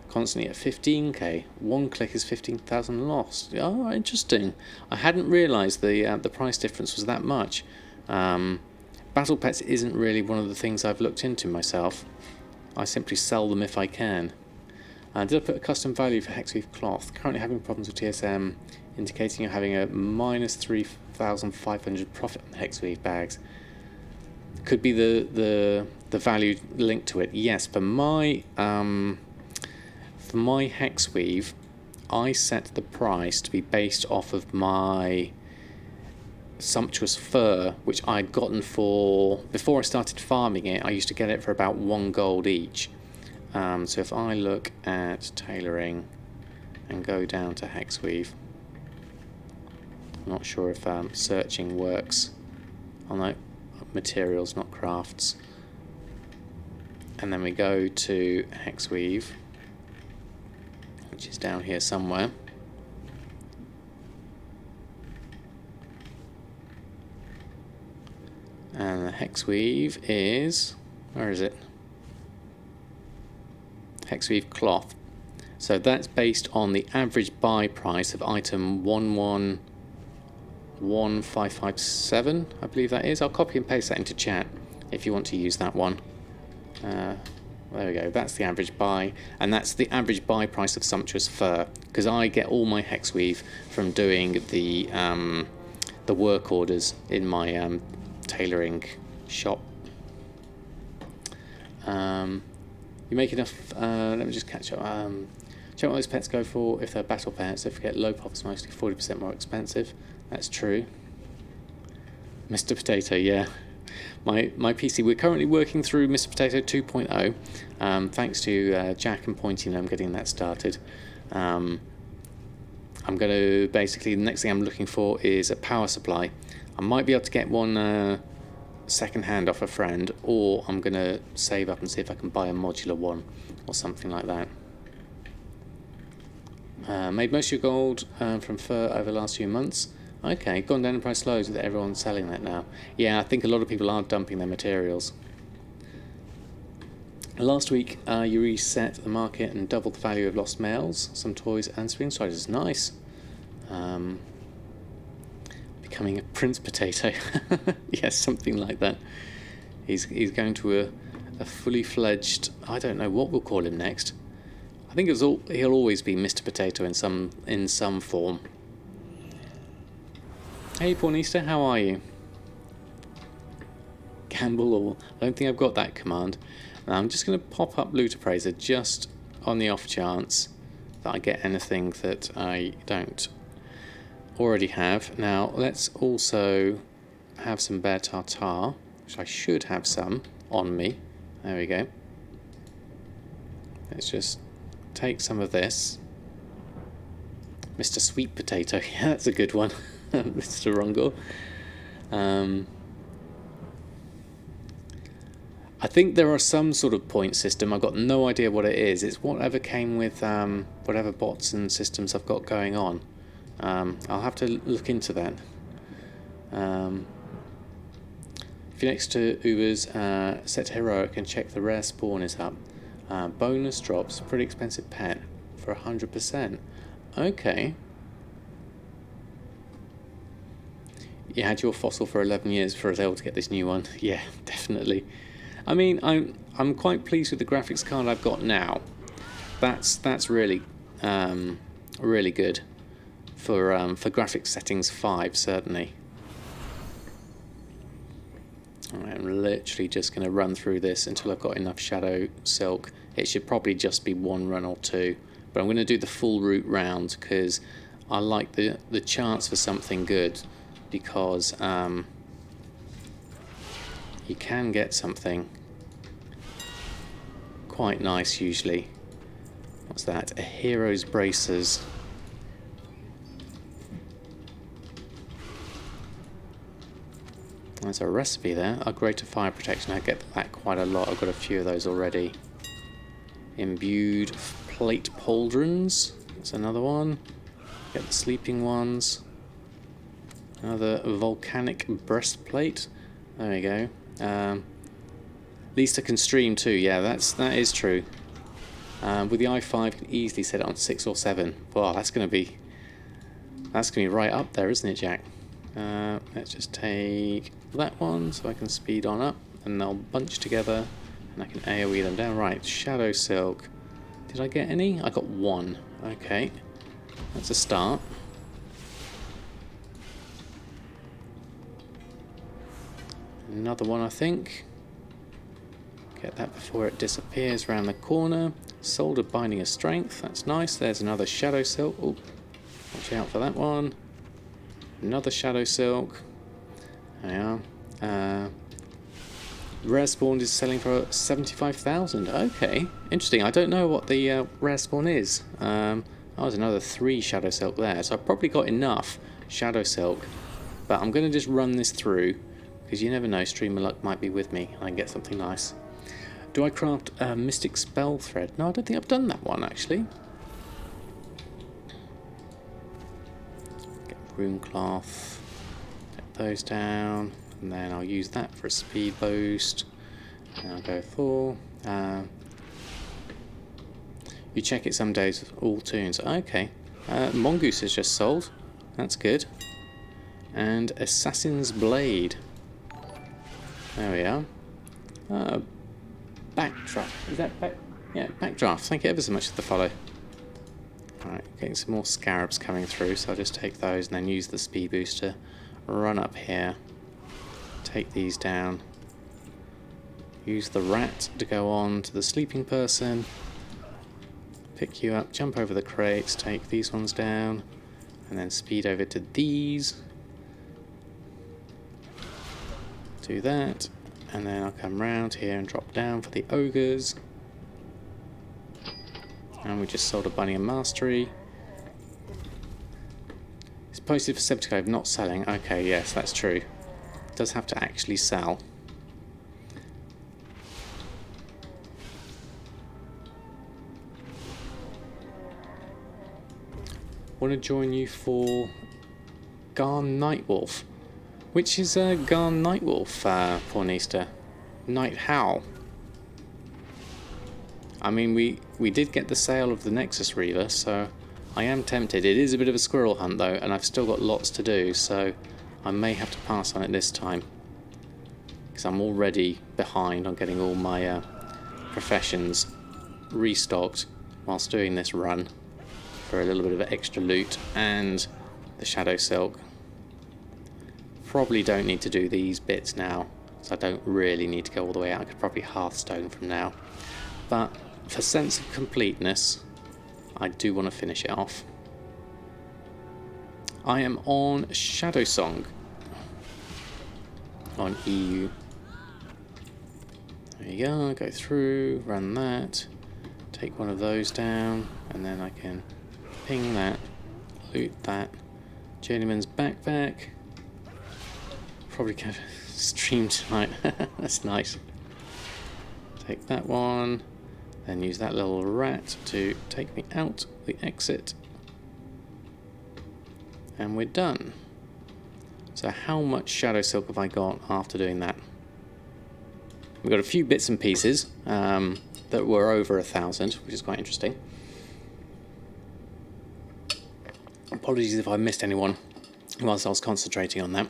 constantly at 15k. One click is 15,000 lost. Oh, interesting. I hadn't realised the price difference was that much. Battle Pets isn't really one of the things I've looked into myself. I simply sell them if I can. Did I put a custom value for Hexweave cloth? Currently having problems with TSM, indicating you're having a minus 3,500 profit on the Hexweave bags. Could be the value linked to it. Yes, for my Hexweave, I set the price to be based off of my sumptuous fur, which I'd gotten for, before I started farming it, I used to get it for about 1 gold each. So if I look at tailoring and go down to Hexweave, I'm not sure if searching works. Oh no, materials, not crafts. And then we go to Hexweave, which is down here somewhere. And the Hexweave is, where is it? Hexweave cloth. So that's based on the average buy price of item 111557, I believe that is. I'll copy and paste that into chat if you want to use that one. There we go, that's the average buy, and that's the average buy price of sumptuous fur, because I get all my Hexweave from doing the work orders in my tailoring shop. You make enough. Let me just catch up. Check what those pets go for. If they're battle pets, don't forget low pop is mostly 40% more expensive. That's true. Mr. Potato, yeah. My PC, we're currently working through Mr. Potato 2.0. Thanks to Jack and Pointy, I'm getting that started. I'm going to basically, the next thing I'm looking for is a power supply. I might be able to get one second hand off a friend, or I'm going to save up and see if I can buy a modular one or something like that. Made most of your gold from fur over the last few months. Okay, gone down in price loads with everyone selling that now. Yeah, I think a lot of people are dumping their materials. Last week you reset the market and doubled the value of lost mails, some toys and swing striders. Nice. Becoming a Prince Potato. Yes, something like that. He's going to a fully fledged, I don't know what we'll call him next. I think he'll always be Mr. Potato in some form. Hey Pornista, how are you? Gamble all. I don't think I've got that command. Now I'm just going to pop up Loot Appraiser just on the off chance that I get anything that I don't already have. Now let's also have some bear tartare, which I should have some on me. There we go. Let's just take some of this. Mr. Sweet Potato, yeah, that's a good one. Mr. Rongor. I think there are some sort of point system. I've got no idea what it is. It's whatever came with whatever bots and systems I've got going on. I'll have to look into that. If you're next to Ubers, set to heroic and check the rare spawn is up. Bonus drops, pretty expensive pet for 100%. Okay. You had your fossil for 11 years for us able to get this new one. Yeah, definitely. I mean, I'm quite pleased with the graphics card I've got now. That's really really good for graphics settings 5 certainly. I'm literally just going to run through this until I've got enough Shadowsilk. It should probably just be one run or two, but I'm going to do the full route round because I like the chance for something good. Because you can get something quite nice usually. What's that? A hero's braces. There's a recipe there. A greater fire protection. I get that quite a lot. I've got a few of those already. Imbued plate pauldrons. That's another one. Get the sleeping ones. Another volcanic breastplate. There we go. At least I can stream too. Yeah, that is true. With the i5, you can easily set it on 6 or 7. Wow, that's gonna be right up there, isn't it, Jack? Let's just take that one so I can speed on up, and they'll bunch together, and I can AOE them down. Right, Shadowsilk. Did I get any? I got one. Okay, that's a start. Another one, I think. Get that before it disappears around the corner. Solder Binding of Strength, that's nice. There's another Shadowsilk. Oh, watch out for that one. Another Shadowsilk. There we are. Rare Spawn is selling for 75,000. Okay, interesting. I don't know what the Rare Spawn is. That was another 3 Shadowsilk there. So I've probably got enough Shadowsilk. But I'm going to just run this through. Because you never know, Streamer Luck might be with me and I can get something nice. Do I craft a Mystic Spell Thread? No, I don't think I've done that one actually. Get Rune Cloth. Get those down. And then I'll use that for a speed boost. And I'll go full. You check it some days with all tunes. Okay. Mongoose has just sold. That's good. And Assassin's Blade. There we are. Backdraft. Is that back? Yeah, backdraft. Thank you ever so much for the follow. Alright, getting some more scarabs coming through, so I'll just take those and then use the speed booster. Run up here. Take these down. Use the rat to go on to the sleeping person. Pick you up, jump over the crates, take these ones down, and then speed over to these. Do that, and then I'll come round here and drop down for the ogres. And we just sold a bunny and mastery. It's posted for 75, not selling. Okay, yes, that's true. It does have to actually sell. Want to join you for Garn Nightwolf. Which is Garn Nightwolf, Pornista? Night Howl. I mean, we did get the sale of the Nexus Reaver, so I am tempted. It is a bit of a squirrel hunt though, and I've still got lots to do, so I may have to pass on it this time. Because I'm already behind on getting all my professions restocked whilst doing this run. For a little bit of extra loot and the Shadowsilk. Probably don't need to do these bits now, so I don't really need to go all the way out. I could probably Hearthstone from now. But for sense of completeness, I do want to finish it off. I am on Shadowsong on EU. There you go, go through, run that, take one of those down, and then I can ping that, loot that. Journeyman's backpack. Probably can stream tonight. That's nice. Take that one, then use that little rat to take me out the exit. And we're done. So how much Shadowsilk have I got after doing that? We've got a few bits and pieces that were over 1,000, which is quite interesting. Apologies if I missed anyone whilst I was concentrating on that.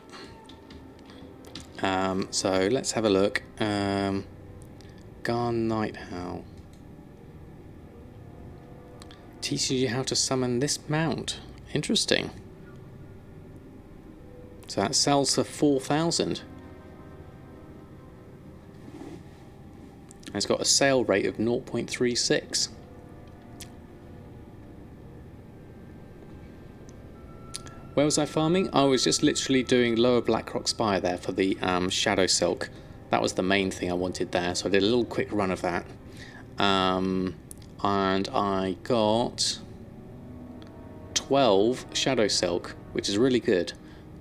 So let's have a look. Garn Night Howl teaches you how to summon this mount. Interesting. So that sells for 4,000. And it's got a sale rate of 0.36. Where was I farming? I was just literally doing Lower Blackrock Spire there for the Shadowsilk. That was the main thing I wanted there, so I did a little quick run of that. And I got 12 Shadowsilk, which is really good.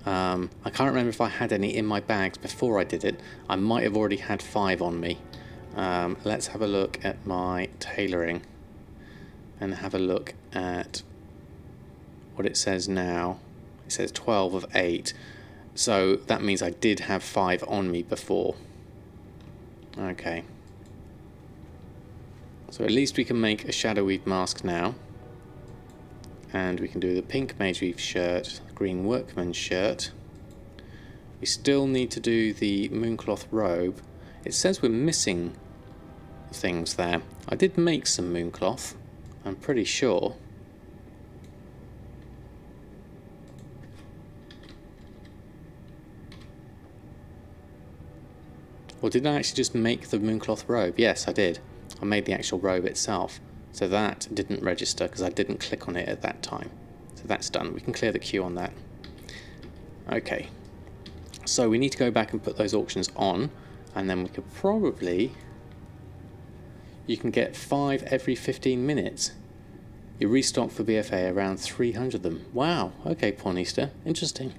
I can't remember if I had any in my bags before I did it. I might have already had 5 on me. Let's have a look at my tailoring and have a look at what it says now. It says 12 of 8, so that means I did have 5 on me before. Okay. So at least we can make a Shadow Weave mask now. And we can do the pink Mage Weave shirt, green Workman shirt. We still need to do the Mooncloth robe. It says we're missing things there. I did make some Mooncloth, I'm pretty sure. Or did I actually just make the Mooncloth robe? Yes, I did. I made the actual robe itself. So that didn't register because I didn't click on it at that time. So that's done. We can clear the queue on that. Okay. So we need to go back and put those auctions on. And then we could probably... You can get 5 every 15 minutes. You restock for BFA around 300 of them. Wow. Okay, Pornista. Interesting.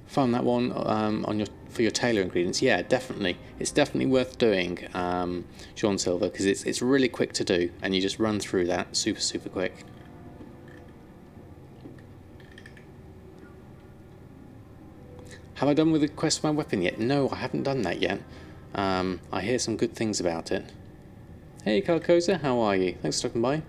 Found that one for your tailor ingredients. Yeah, definitely. It's definitely worth doing, Sean Silver, because it's really quick to do, and you just run through that super quick. Have I done with the quest for my weapon yet? No, I haven't done that yet. I hear some good things about it. Hey Carcosa, how are you? Thanks for stopping by.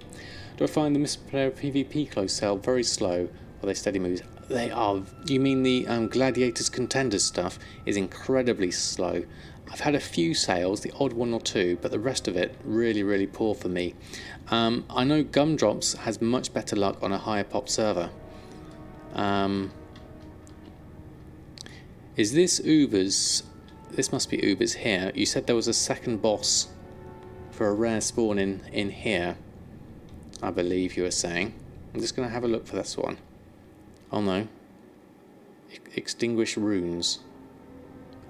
Do I find the Misplayer PvP close sale very slow, or are they steady moves? They are. You mean the Gladiators Contenders stuff is incredibly slow. I've had a few sales, the odd one or two, but the rest of it really poor for me. I know Gumdrops has much better luck on a higher pop server. Is this Uber's? This must be Uber's here. You said there was a second boss for a rare spawn in here, I believe you were saying. I'm just going to have a look for this one. Oh no. Extinguish runes.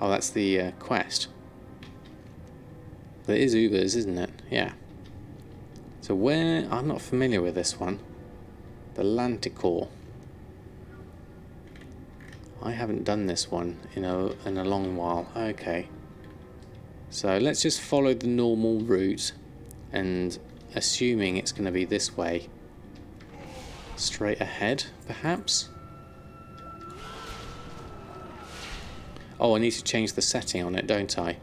Oh, that's the quest. That is Uber's, isn't it? Yeah. So where... I'm not familiar with this one. The Lanticore. I haven't done this one in a long while. Okay. So let's just follow the normal route, and assuming it's going to be this way, straight ahead, perhaps? Oh, I need to change the setting on it, don't I?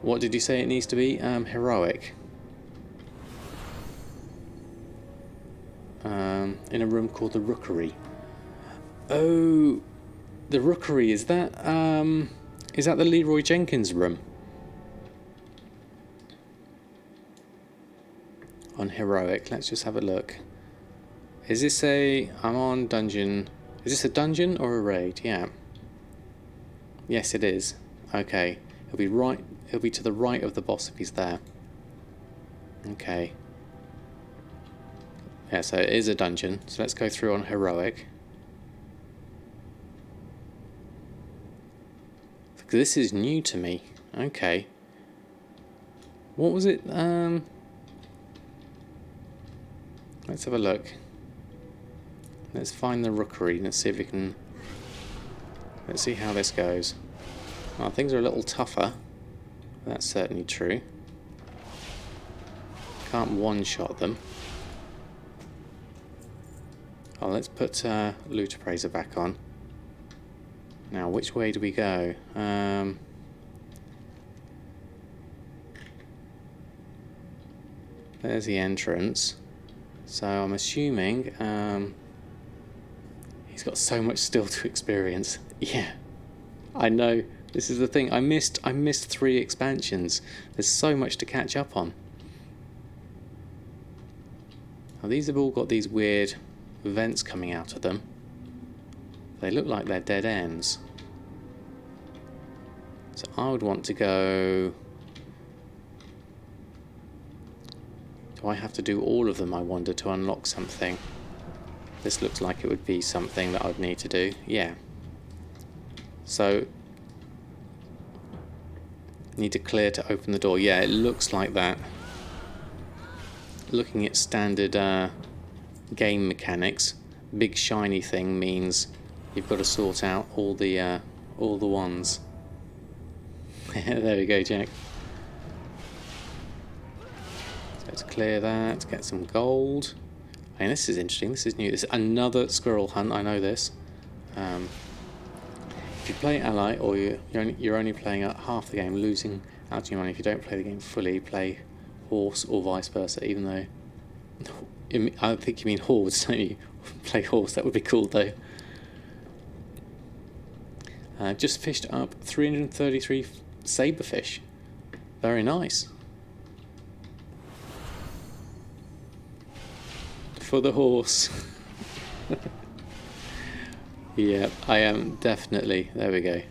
What did you say it needs to be? Heroic. In a room called the Rookery. Oh, the Rookery, is that the Leroy Jenkins room? On heroic, let's just have a look. Is this I'm on dungeon. Is this a dungeon or a raid? Yeah. Yes, it is. Okay. He'll be to the right of the boss if he's there. Okay. Yeah, so it is a dungeon. So let's go through on heroic. This is new to me. Okay. What was it? Let's have a look. Let's find the Rookery. Let's see if we can... Let's see how this goes. Well, things are a little tougher. That's certainly true. Can't one-shot them. Oh, let's put Loot Appraiser back on. Now, which way do we go? There's the entrance. So I'm assuming he's got so much still to experience. Yeah, I know. This is the thing. I missed 3 expansions. There's so much to catch up on. Now, these have all got these weird vents coming out of them. They look like they're dead ends. So I would want to go... Do I have to do all of them, I wonder, to unlock something? This looks like it would be something that I'd need to do. Yeah. So... Need to clear to open the door. Yeah, it looks like that. Looking at standard game mechanics, big shiny thing means you've got to sort out all the ones. There we go, Jack. So let's clear that, get some gold. I mean, this is interesting, this is new. This is another squirrel hunt, I know this. If you play ally, or you're only playing half the game, losing out on your money. If you don't play the game fully, play horse or vice versa, even though... I think you mean hordes, don't you? Play horse, that would be cool though. Just fished up 333 saberfish. Very nice. For the horse. Yeah, I am definitely. There we go.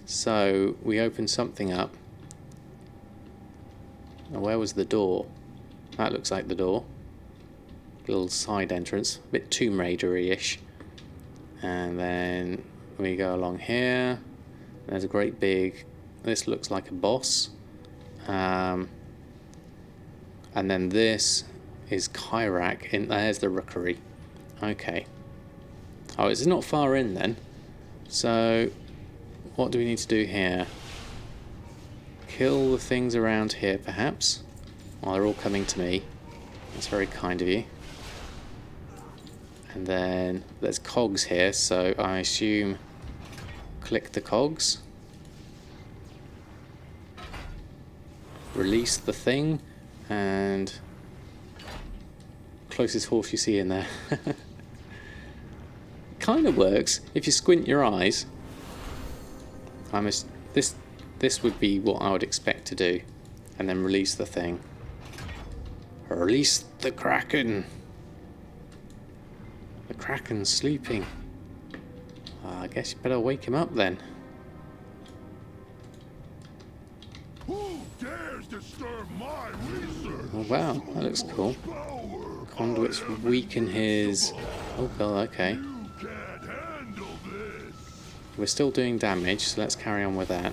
So we opened something up. Now, where was the door? That looks like the door. Little side entrance, a bit Tomb Raider-ish. And then we go along here. There's a great big... This looks like a boss. And then this is Kyrak. There's the Rookery. Okay. Oh, it's not far in then. So, what do we need to do here? Kill the things around here, perhaps. Oh, they're all coming to me. That's very kind of you. And then there's cogs here, so I assume click the cogs. Release the thing, and closest horse you see in there. Kind of works if you squint your eyes. This would be what I would expect to do, and then release the thing. Release the Kraken. The Kraken's sleeping. I guess you better wake him up then. Who dares disturb my research? Oh wow, that looks cool. Conduits weaken his... Oh god, okay. You can't handle this. We're still doing damage, so let's carry on with that.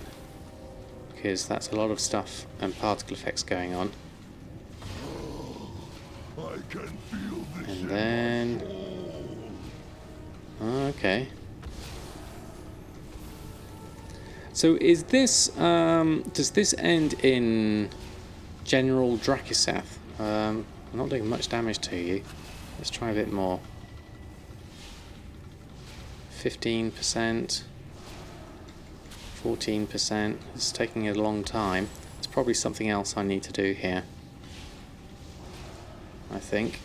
Because that's a lot of stuff and particle effects going on. I can feel this. And then... Oh, okay. So is this... does this end in General Drakiseth? I'm not doing much damage to you. Let's try a bit more. 15%. 14%. It's taking a long time. There's probably something else I need to do here. I think.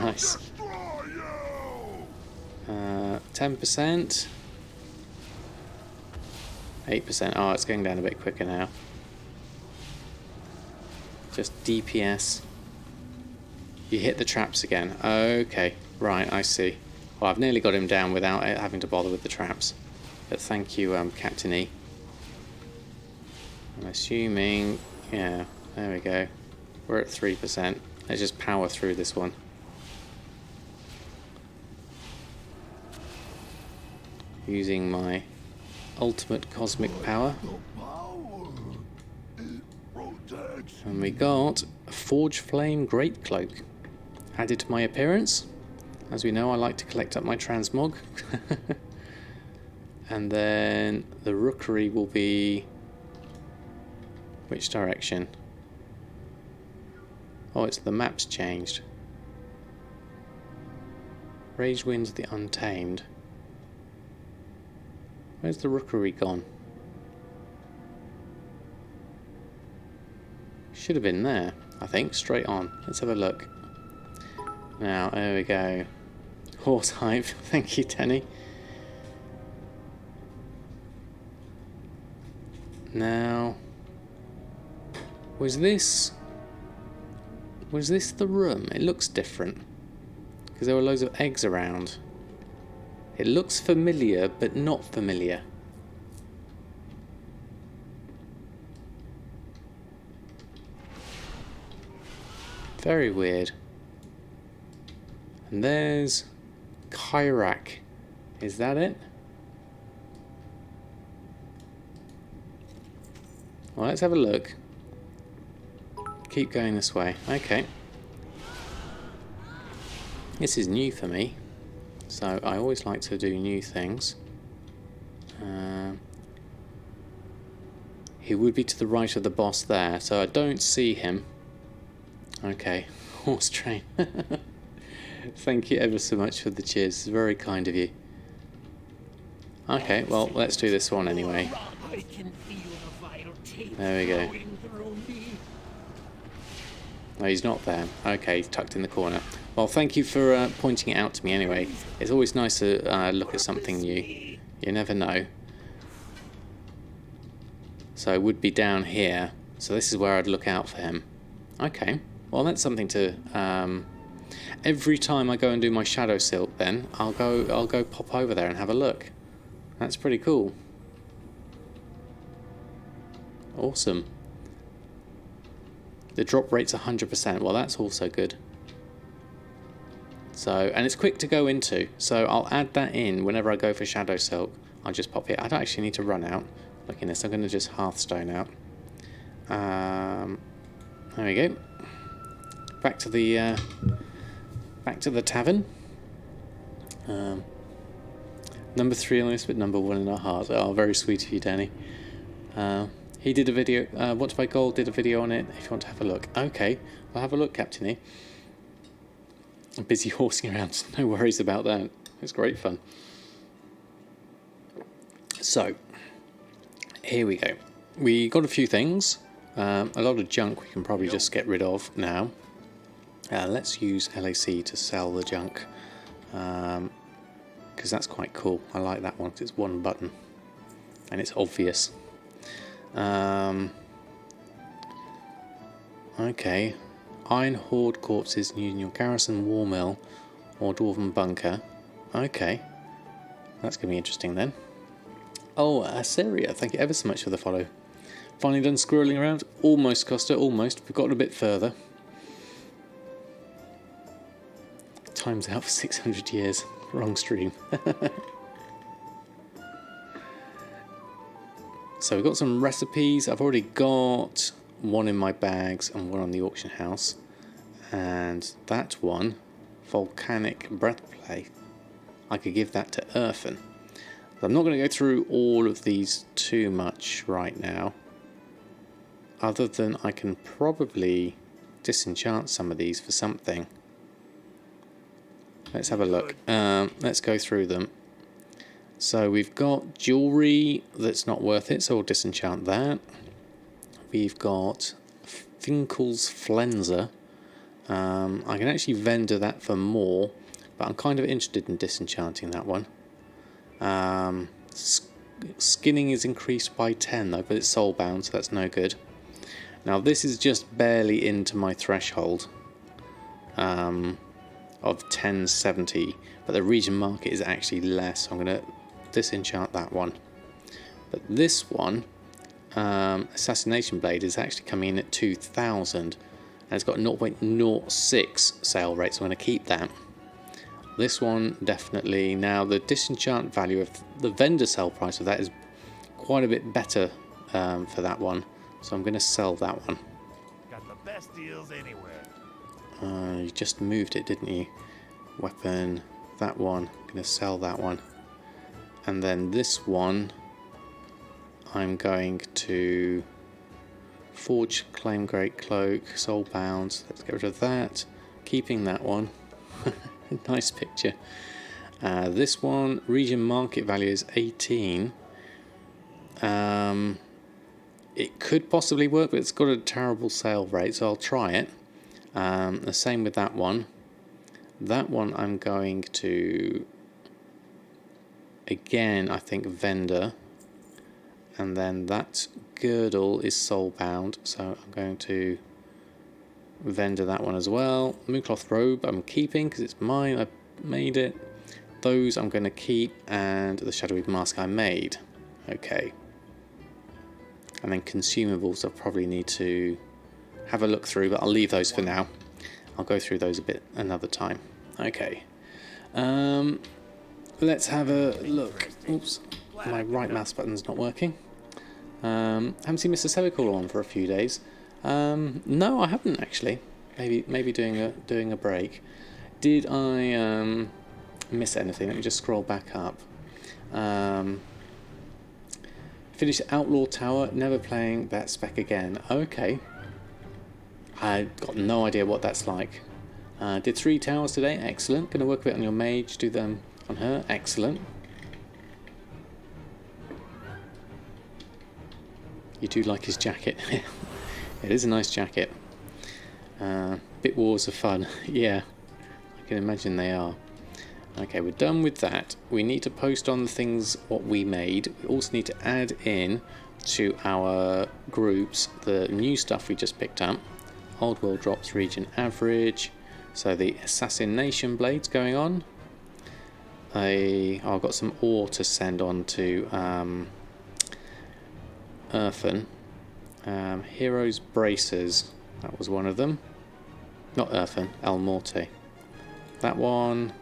Nice. 10%. 8%. Oh, it's going down a bit quicker now. Just DPS. You hit the traps again. Okay. Right, I see. Well, I've nearly got him down without having to bother with the traps. But thank you, Captain E. I'm assuming... Yeah, there we go. We're at 3%. Let's just power through this one. Using my ultimate cosmic power. And we got a Forge Flame Greatcloak. Added to my appearance. As we know, I like to collect up my transmog. And then the Rookery will be... Which direction? Oh, it's the map's changed. Rage Winds the Untamed. Where's the Rookery gone? Should have been there, I think. Straight on. Let's have a look. Now, there we go. Horse Hive. Thank you, Tenny. Now, was this the room? It looks different because there were loads of eggs around. It looks familiar, but not familiar. Very weird. And there's Kyrak. Is that it? Well, let's have a look. Keep going this way. Okay. This is new for me. So I always like to do new things. He would be to the right of the boss there, so I don't see him. Okay, horse train. Thank you ever so much for the cheers. It's very kind of you. Okay, well, let's do this one anyway. There we go. No, he's not there. Okay, he's tucked in the corner. Well, thank you for pointing it out to me anyway. It's always nice to look at something new. You never know. So it would be down here. So this is where I'd look out for him. Okay. Well, that's something to... every time I go and do my Shadowsilk, then I'll go pop over there and have a look. That's pretty cool. Awesome. The drop rate's 100%. Well, that's also good. So, and it's quick to go into. So I'll add that in whenever I go for Shadowsilk. I'll just pop it. I don't actually need to run out. Look at this. I'm going to just Hearthstone out. There we go. Back to the tavern. Number 3 on this, but number 1 in our hearts. Oh, very sweet of you, Danny. He did a video. What If I Gold did a video on it. If you want to have a look, okay, we'll have a look, Captain E. I'm busy horsing around. No worries about that. It's great fun. So here we go. We got a few things. A lot of junk we can probably just get rid of now. Let's use LAC to sell the junk, because that's quite cool. I like that one because it's one button and it's obvious. Okay, Iron Horde corpses using your garrison war mill or dwarven bunker. Okay, that's going to be interesting then. Oh, Assyria, thank you ever so much for the follow. Finally done squirreling around. Almost, Costa, almost. We've gotten a bit further. Time's out for 600 years. Wrong stream. So we've got some recipes. I've already got one in my bags and one on the auction house. And that one, volcanic breastplate, I could give that to Earthen. I'm not going to go through all of these too much right now. Other than I can probably disenchant some of these for something. Let's have a look. Let's go through them. So we've got jewellery that's not worth it, so we'll disenchant that. We've got Finkel's Flenser. I can actually vendor that for more, but I'm kind of interested in disenchanting that one. Skinning is increased by 10 though, but it's soulbound, so that's no good. Now this is just barely into my threshold of 1070, but the region market is actually less, so I'm going to disenchant that one. But this one, Assassination Blade, is actually coming in at 2000, and it's got 0.06 sale rate, so I'm going to keep that. This one definitely. Now the disenchant value of the vendor sell price of that is quite a bit better for that one, so I'm going to sell that one. Got the best deals anywhere. You just moved it, didn't you? Weapon, that one. I'm going to sell that one, and then this one I'm going to forge, claim great cloak, soulbound. Let's get rid of that. Keeping that one. Nice picture. This one, region market value is 18. It could possibly work, but it's got a terrible sale rate, so I'll try it. The same with that one. That one I'm going to, again, I think vendor. And then that girdle is soulbound, so I'm going to vendor that one as well. Mooncloth robe I'm keeping because it's mine, I made it. Those I'm going to keep, and the shadowy mask I made. Okay. And then consumables I probably need to have a look through, but I'll leave those for now. I'll go through those a bit another time. Okay. Let's have a look. Oops, my right mouse button's not working. Haven't seen Mr. Selical on for a few days. No, I haven't actually. Maybe doing a break. Did I miss anything? Let me just scroll back up. Finished Outlaw Tower. Never playing that spec again. Okay. I got no idea what that's like. Did 3 towers today. Excellent. Going to work a bit on your mage. Do them on her. Excellent. You do like his jacket. It is a nice jacket. Bit wars of fun. Yeah, I can imagine they are. Okay, we're done with that. We need to post on the things what we made. We also need to add in to our groups the new stuff we just picked up. Old World drops region average. So the Assassination Blades going on. I've got some ore to send on to Earthen. Heroes Bracers, that was one of them. Not Earthen, El Morte. That one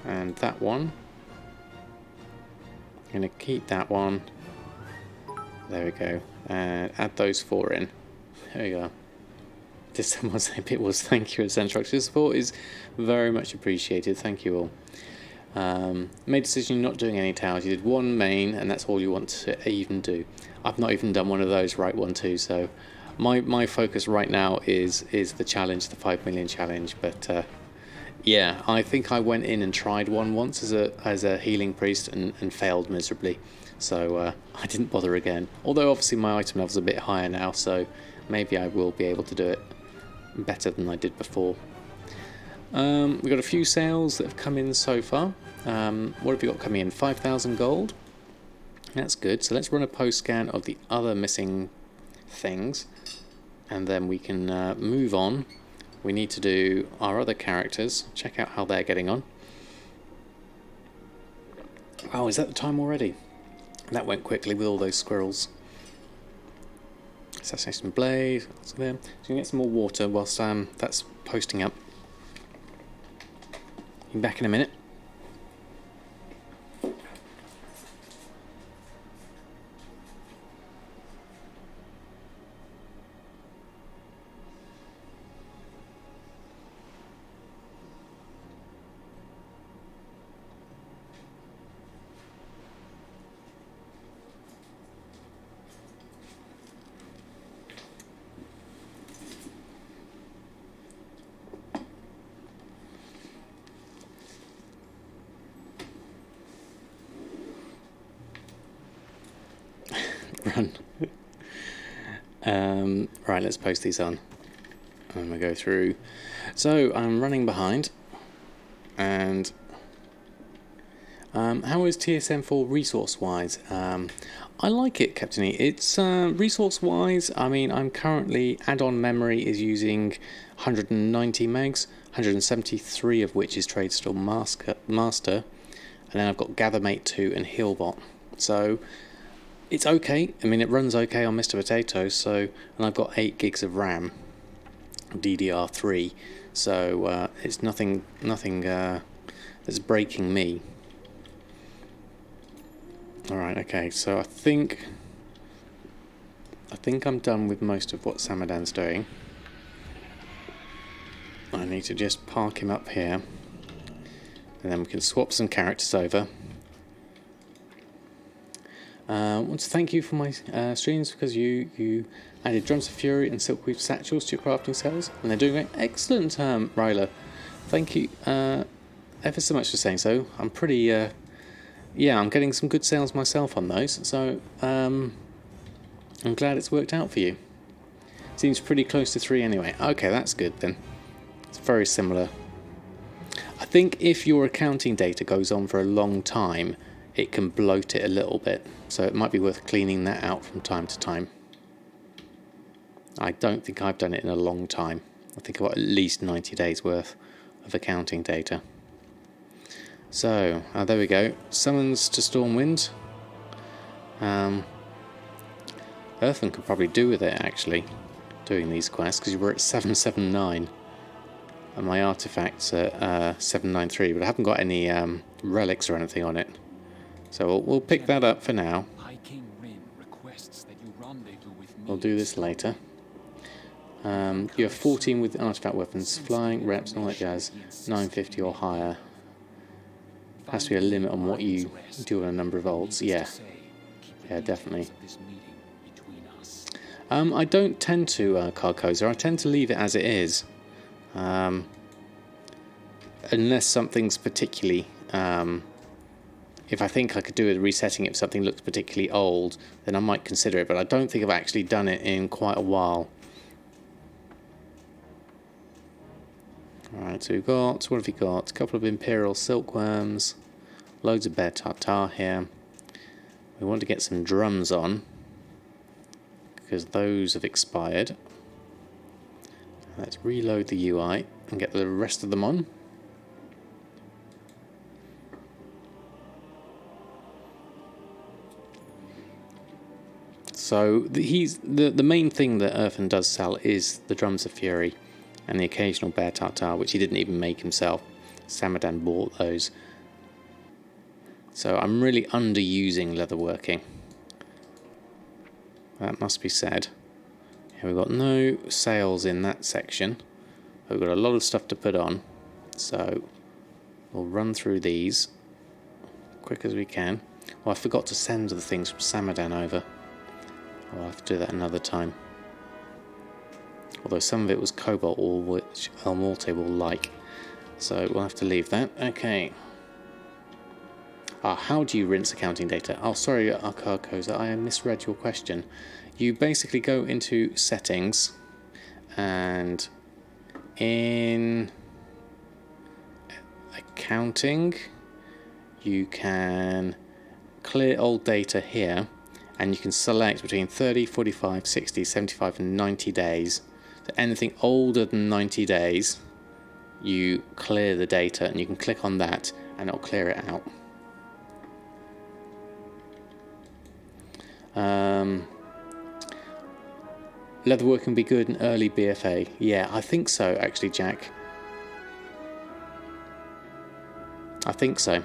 and that one. I'm going to keep that one. There we go. And add those 4 in. There we go. Did someone say it was thank you, Essential support is very much appreciated. Thank you all. Made a decision not doing any towers. You did 1 main, and that's all you want to even do. I've not even done one of those, right 1, 2. So my focus right now is the challenge, the 5 million challenge. But yeah, I think I went in and tried one once as a healing priest and failed miserably. So I didn't bother again. Although obviously my item level's a bit higher now, so maybe I will be able to do it better than I did before. We've got a few sales that have come in so far. What have we got coming in? 5,000 gold. That's good. So let's run a post scan of the other missing things, and then we can move on we need to do our other characters, check out how they're getting on. Oh, is that the time already? That went quickly with all those squirrels. Assassination Blade, lots of them. So you can get some more water whilst that's posting up. Be back in a minute. Run. Right, let's post these on. I'm going to go through. So, I'm running behind. And how is TSM4 resource-wise? I like it, Captain E. It's resource-wise, I mean, I'm currently, add-on memory is using 190 megs, 173 of which is Tradestore Master. And then I've got Gathermate 2 and Healbot. So it's okay. I mean, it runs okay on Mr. Potato. So, and I've got 8 gigs of RAM, DDR3. So it's nothing that's breaking me. All right. Okay. So I think I'm done with most of what Samadan's doing. I need to just park him up here, and then we can swap some characters over. I want to thank you for my streams because you added Drums of Fury and Silkweave Satchels to your crafting cells, and they're doing great. Excellent, Ryla. Thank you ever so much for saying so. I'm pretty, yeah, I'm getting some good sales myself on those, so I'm glad it's worked out for you. Seems pretty close to 3 anyway. Okay, that's good then. It's very similar. I think if your accounting data goes on for a long time, it can bloat it a little bit, so it might be worth cleaning that out from time to time. I don't think I've done it in a long time. I think I've got at least 90 days worth of accounting data. So, there we go. Summons to Stormwind. Earthen could probably do with it, actually, doing these quests, because we're at 779. And my artifact's at 793, but I haven't got any relics or anything on it. So we'll pick that up for now. We'll do this later. You have 14 with artifact weapons, flying, reps, and all that jazz. 950 or higher. Has to be a limit on what you do on a number of ults. Yeah. Yeah, definitely. I don't tend to Carcosa. I tend to leave it as it is. Unless something's particularly... if I think I could do with resetting it if something looks particularly old, then I might consider it, but I don't think I've actually done it in quite a while. Alright, so we've got, what have we got? A couple of Imperial Silkworms, loads of Bear Tartar here. We want to get some drums on, because those have expired. Let's reload the UI and get the rest of them on. So the main thing that Earthen does sell is the Drums of Fury and the occasional Bear Tartar, which he didn't even make himself. Samadan bought those. So I'm really underusing leatherworking. That must be said. Here we've got no sales in that section. We've got a lot of stuff to put on. So we'll run through these quick as we can. Well, I forgot to send the things from Samadan over. I'll have to do that another time. Although some of it was cobalt ore, which El Morte will like. So we'll have to leave that. Okay. How do you rinse accounting data? Oh, sorry, Carcosa, I misread your question. You basically go into settings, and in accounting, you can clear old data here. And you can select between 30, 45, 60, 75 and 90 days. anything older than 90 days, you clear the data, and you can click on that and it'll clear it out. Leatherwork can be good in early BFA. Yeah, I think so, actually, Jack. I think so.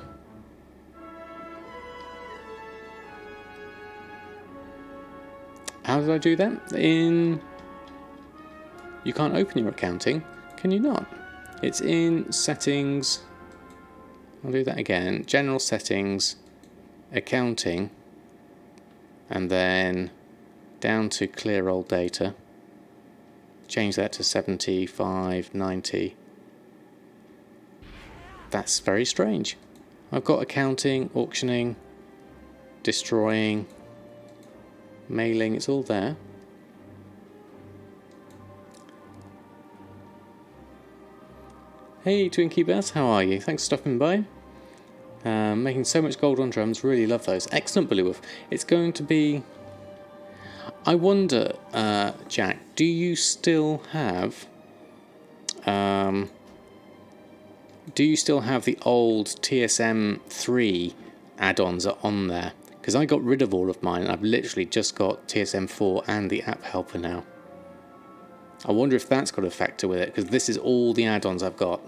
How did I do that? You can't open your accounting, can you not? It's in settings. I'll do that again. General settings, accounting, and then down to clear old data. Change that to 75, 90. That's very strange. I've got accounting, auctioning, destroying, mailing, it's all there. Hey Twinkie Bass, how are you? Thanks for stopping by. Making so much gold on drums, really love those. Excellent, Bullywolf. It's going to be... I wonder, Jack, do you still have... do you still have the old TSM 3 add-ons on there? Because I got rid of all of mine and I've literally just got TSM 4 and the app helper now. I wonder if that's got a factor with it, because this is all the add-ons I've got.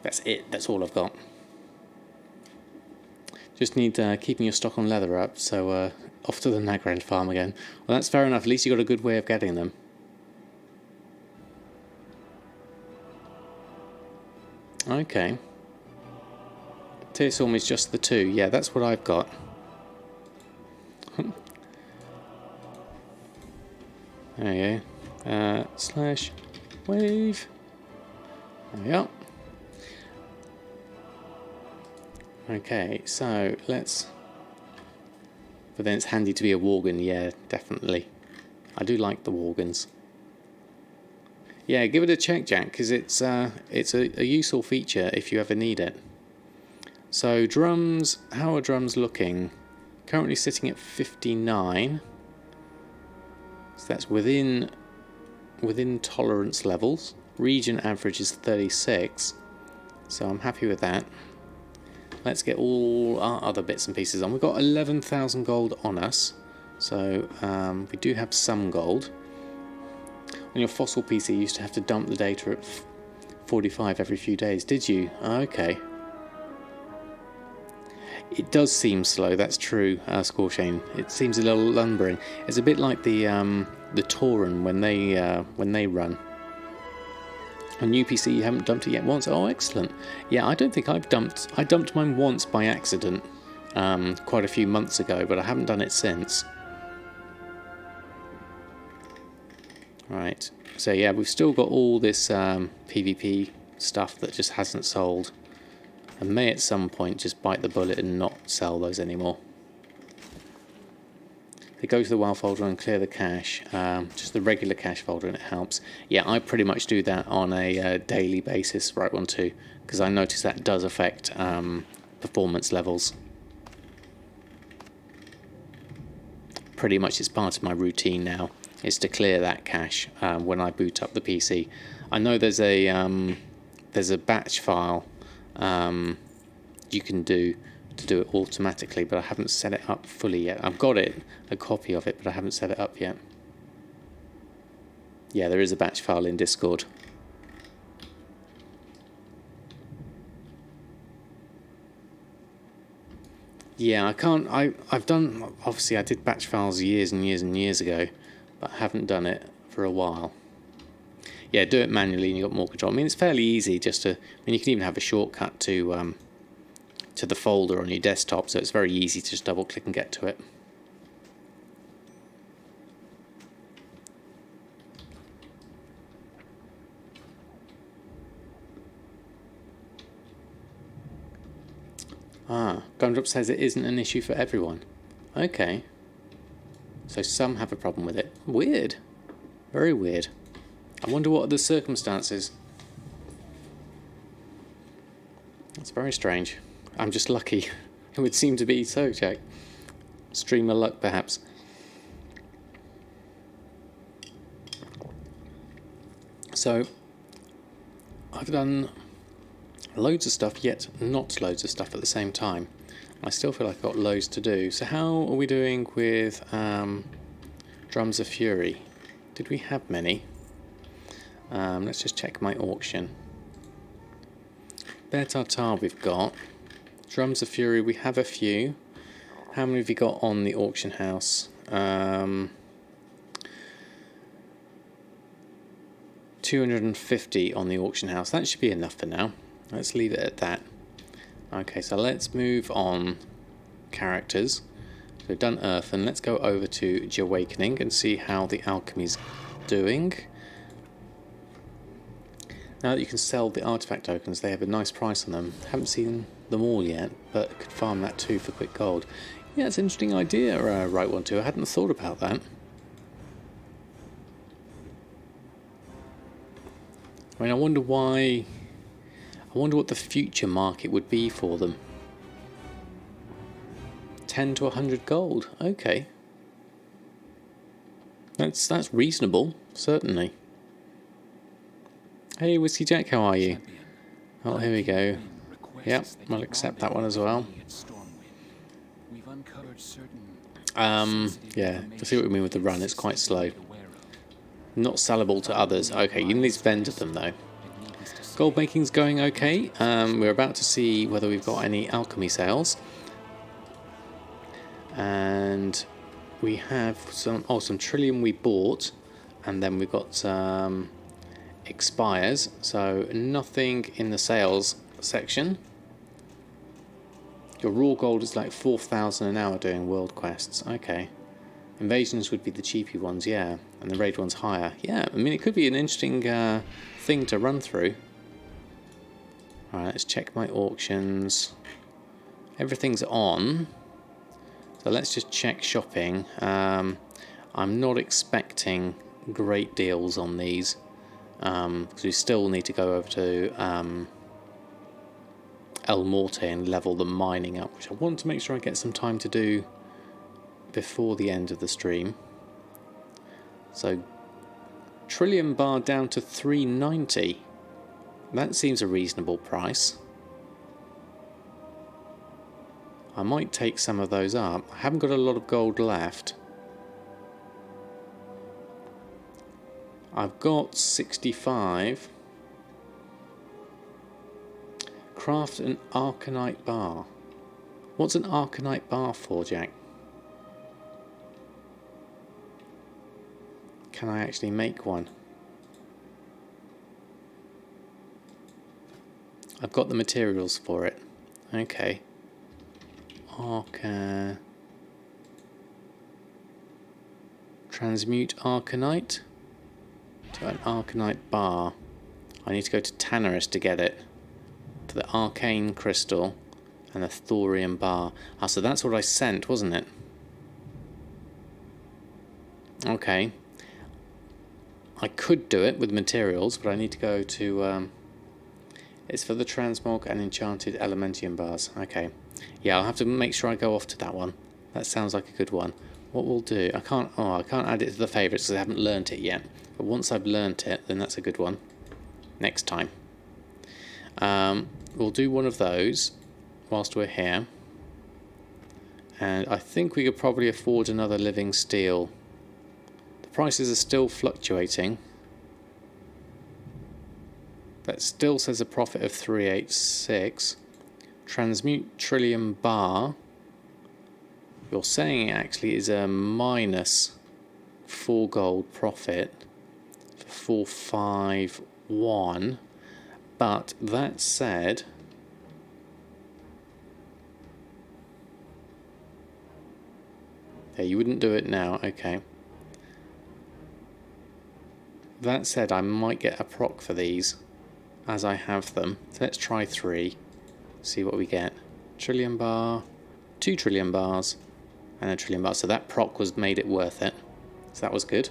That's it, that's all I've got. Just need keeping your stock on leather up, so off to the Nagrand farm again. Well, that's fair enough, at least you got a good way of getting them. Okay. Tearstorm is just the 2, yeah, that's what I've got. There you go. Slash wave. There we are. Okay, so let's... But then it's handy to be a Worgen, yeah, definitely. I do like the Worgens. Yeah, give it a check, Jack, because it's a useful feature if you ever need it. So drums, how are drums looking? Currently sitting at 59. So that's within tolerance levels. Region average is 36. So I'm happy with that. Let's get all our other bits and pieces on. We've got 11,000 gold on us. So we do have some gold. On your fossil PC, you used to have to dump the data at 45 every few days. Did you? Okay. It does seem slow, that's true, Scorchane. It seems a little lumbering. It's a bit like the Tauren when they run. On UPC, you haven't dumped it yet once. Oh, excellent. Yeah, I don't think I've dumped... I dumped mine once by accident quite a few months ago, but I haven't done it since. Right. So yeah, we've still got all this PvP stuff that just hasn't sold. And may at some point just bite the bullet and not sell those anymore. They go to the WoW folder and clear the cache, just the regular cache folder, and it helps. Yeah, I pretty much do that on a daily basis, right one too, because I notice that does affect performance levels. Pretty much it's part of my routine now, is to clear that cache when I boot up the PC. I know there's a batch file you can do to do it automatically, but I haven't set it up fully yet. I've got it, a copy of it, but I haven't set it up yet. Yeah, there is a batch file in Discord. Yeah, I can't... I've done... Obviously, I did batch files years and years and years ago, but I haven't done it for a while. Yeah, do it manually and you've got more control. I mean, it's fairly easy just to... I mean, you can even have a shortcut to the folder on your desktop, so it's very easy to just double-click and get to it. Ah, Gumdrop says it isn't an issue for everyone. Okay. So some have a problem with it. Weird. Very weird. I wonder what are the circumstances. That's very strange. I'm just lucky. It would seem to be so, Jack. Streamer luck, perhaps. So I've done loads of stuff, yet not loads of stuff at the same time. I still feel like I've got loads to do. So how are we doing with Drums of Fury? Did we have many? Let's just check my auction. Bear Tartar we've got. Drums of Fury we have a few. How many have you got on the auction house? 250 on the auction house. That should be enough for now. Let's leave it at that. Okay, so let's move on characters. So we've done Earthen. Let's go over to Awakening and see how the alchemy's doing. Now that you can sell the artifact tokens, they have a nice price on them. Haven't seen them all yet, but could farm that too for quick gold. Yeah, it's an interesting idea, Right One too. I hadn't thought about that. I mean, I wonder why. I wonder what the future market would be for them. 10 to 100 gold. Okay. That's reasonable, certainly. Hey, Whiskey Jack, how are you? Oh, here we go. Yep, I'll accept that one as well. Yeah, to see what we mean with the run, it's quite slow. Not sellable to others. Okay, you need to vendor them though. Gold making's going okay. We're about to see whether we've got any alchemy sales. And we have some Trillium we bought, and then we've got some expires, so nothing in the sales section. Your raw gold is like 4,000 an hour doing world quests. Okay. Invasions would be the cheapy ones, yeah, and the raid one's higher. Yeah, I mean it could be an interesting thing to run through. Alright, let's check my auctions. Everything's on. So let's just check shopping. I'm not expecting great deals on these. Because we still need to go over to El Morte and level the mining up, which I want to make sure I get some time to do before the end of the stream. So Trillium bar down to 390. That seems a reasonable price. I might take some of those up. I haven't got a lot of gold left. I've got 65. Craft an Arcanite bar. What's an Arcanite bar for, Jack? Can I actually make one? I've got the materials for it. Okay. Transmute Arcanite to an Arcanite bar. I need to go to Tannerus to get it. To the Arcane Crystal and the Thorium bar. Ah, so that's what I sent, wasn't it? Okay. I could do it with materials, but I need to go to... it's for the Transmog and Enchanted Elementium bars. Okay. Yeah, I'll have to make sure I go off to that one. That sounds like a good one. What we'll do... I can't add it to the favourites because I haven't learnt it yet. But once I've learnt it, then that's a good one. Next time. We'll do one of those whilst we're here. And I think we could probably afford another living steel. The prices are still fluctuating. That still says a profit of 386. Transmute Trillium bar. You're saying it actually is a minus 4 gold profit for 451. But that said, yeah, you wouldn't do it now, okay. That said, I might get a proc for these as I have them. So let's try 3, see what we get. Trillium bar, 2 trillium bars, and a trillium bar. So that proc made it worth it. So that was good.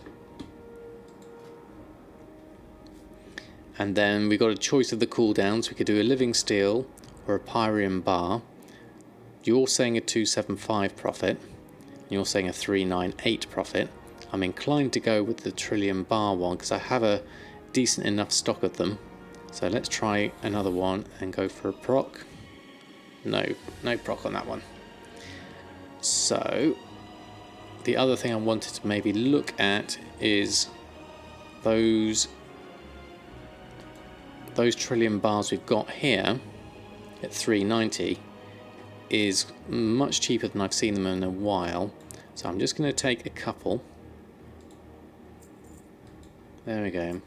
And then we got a choice of the cooldowns. We could do a living steel or a pyrium bar. You're saying a 275 profit. You're saying a 398 profit. I'm inclined to go with the trillium bar one because I have a decent enough stock of them. So let's try another one and go for a proc. No proc on that one. So the other thing I wanted to maybe look at is those trillion bars we've got here at 390 is much cheaper than I've seen them in a while. So I'm just going to take a couple. There we go.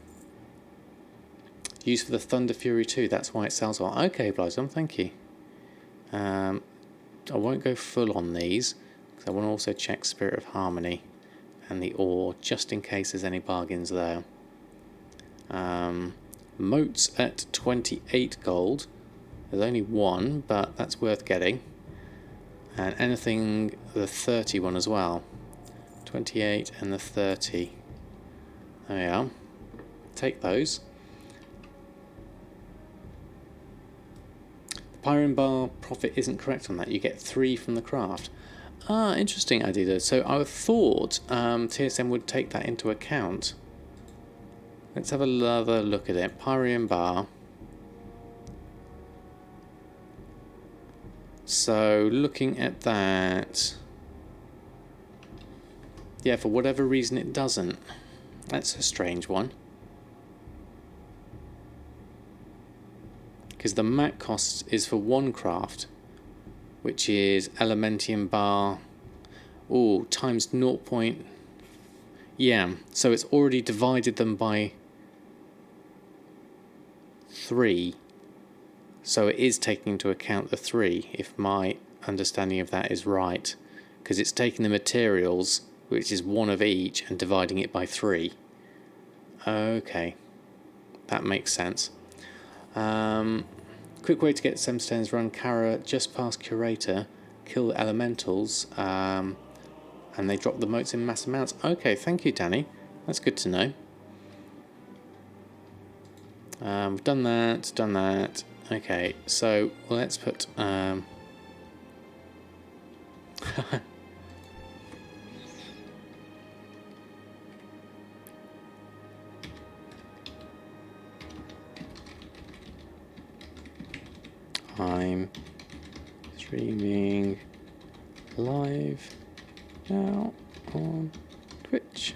Used for the Thunder Fury 2, that's why it sells well. Okay, Blizon, thank you. I won't go full on these, because I want to also check Spirit of Harmony and the ore, just in case there's any bargains there. Moats at 28 gold. There's only one, but that's worth getting. And anything, the 30 one as well. 28 and the 30. There we are. Take those. The Pyrian bar profit isn't correct on that. You get 3 from the craft. Ah, interesting, Adidas. So I thought TSM would take that into account. Let's have another look at it. Pyrian bar. So looking at that, yeah, for whatever reason it doesn't. That's a strange one. Because the mat cost is for one craft, which is Elementium bar. Oh, times 0. Yeah, so it's already divided them by 3. So it is taking into account the 3, if my understanding of that is right. Because it's taking the materials, which is 1 of each, and dividing it by 3. Okay, that makes sense. Quick way to get Semstones: run Kara just past Curator, kill the elementals, and they drop the motes in mass amounts. Okay, thank you, Danny. That's good to know. We've done that. Okay, so let's put I'm streaming live now on Twitch.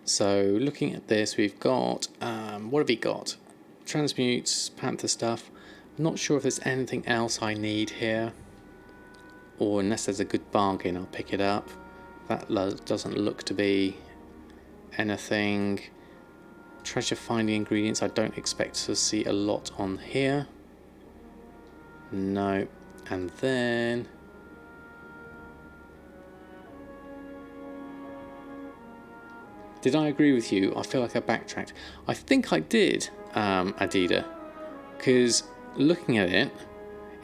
So looking at this, we've got, what have we got? Transmutes, Panther stuff. I'm not sure if there's anything else I need here. Or unless there's a good bargain, I'll pick it up. That doesn't look to be anything. Treasure finding ingredients, I don't expect to see a lot on here. No. And then did I agree with you? I feel like I backtracked. I think I did, Adida, because looking at it,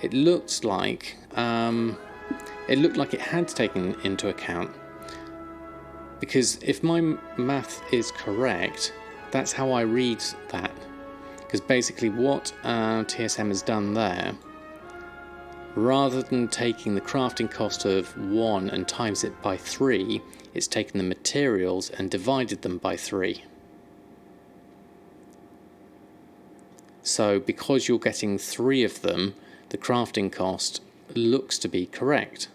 it looked like it had taken into account. Because if my math is correct, that's how I read that. Because basically what TSM has done there, rather than taking the crafting cost of 1 and times it by 3, it's taken the materials and divided them by 3. So because you're getting 3 of them, the crafting cost looks to be correct.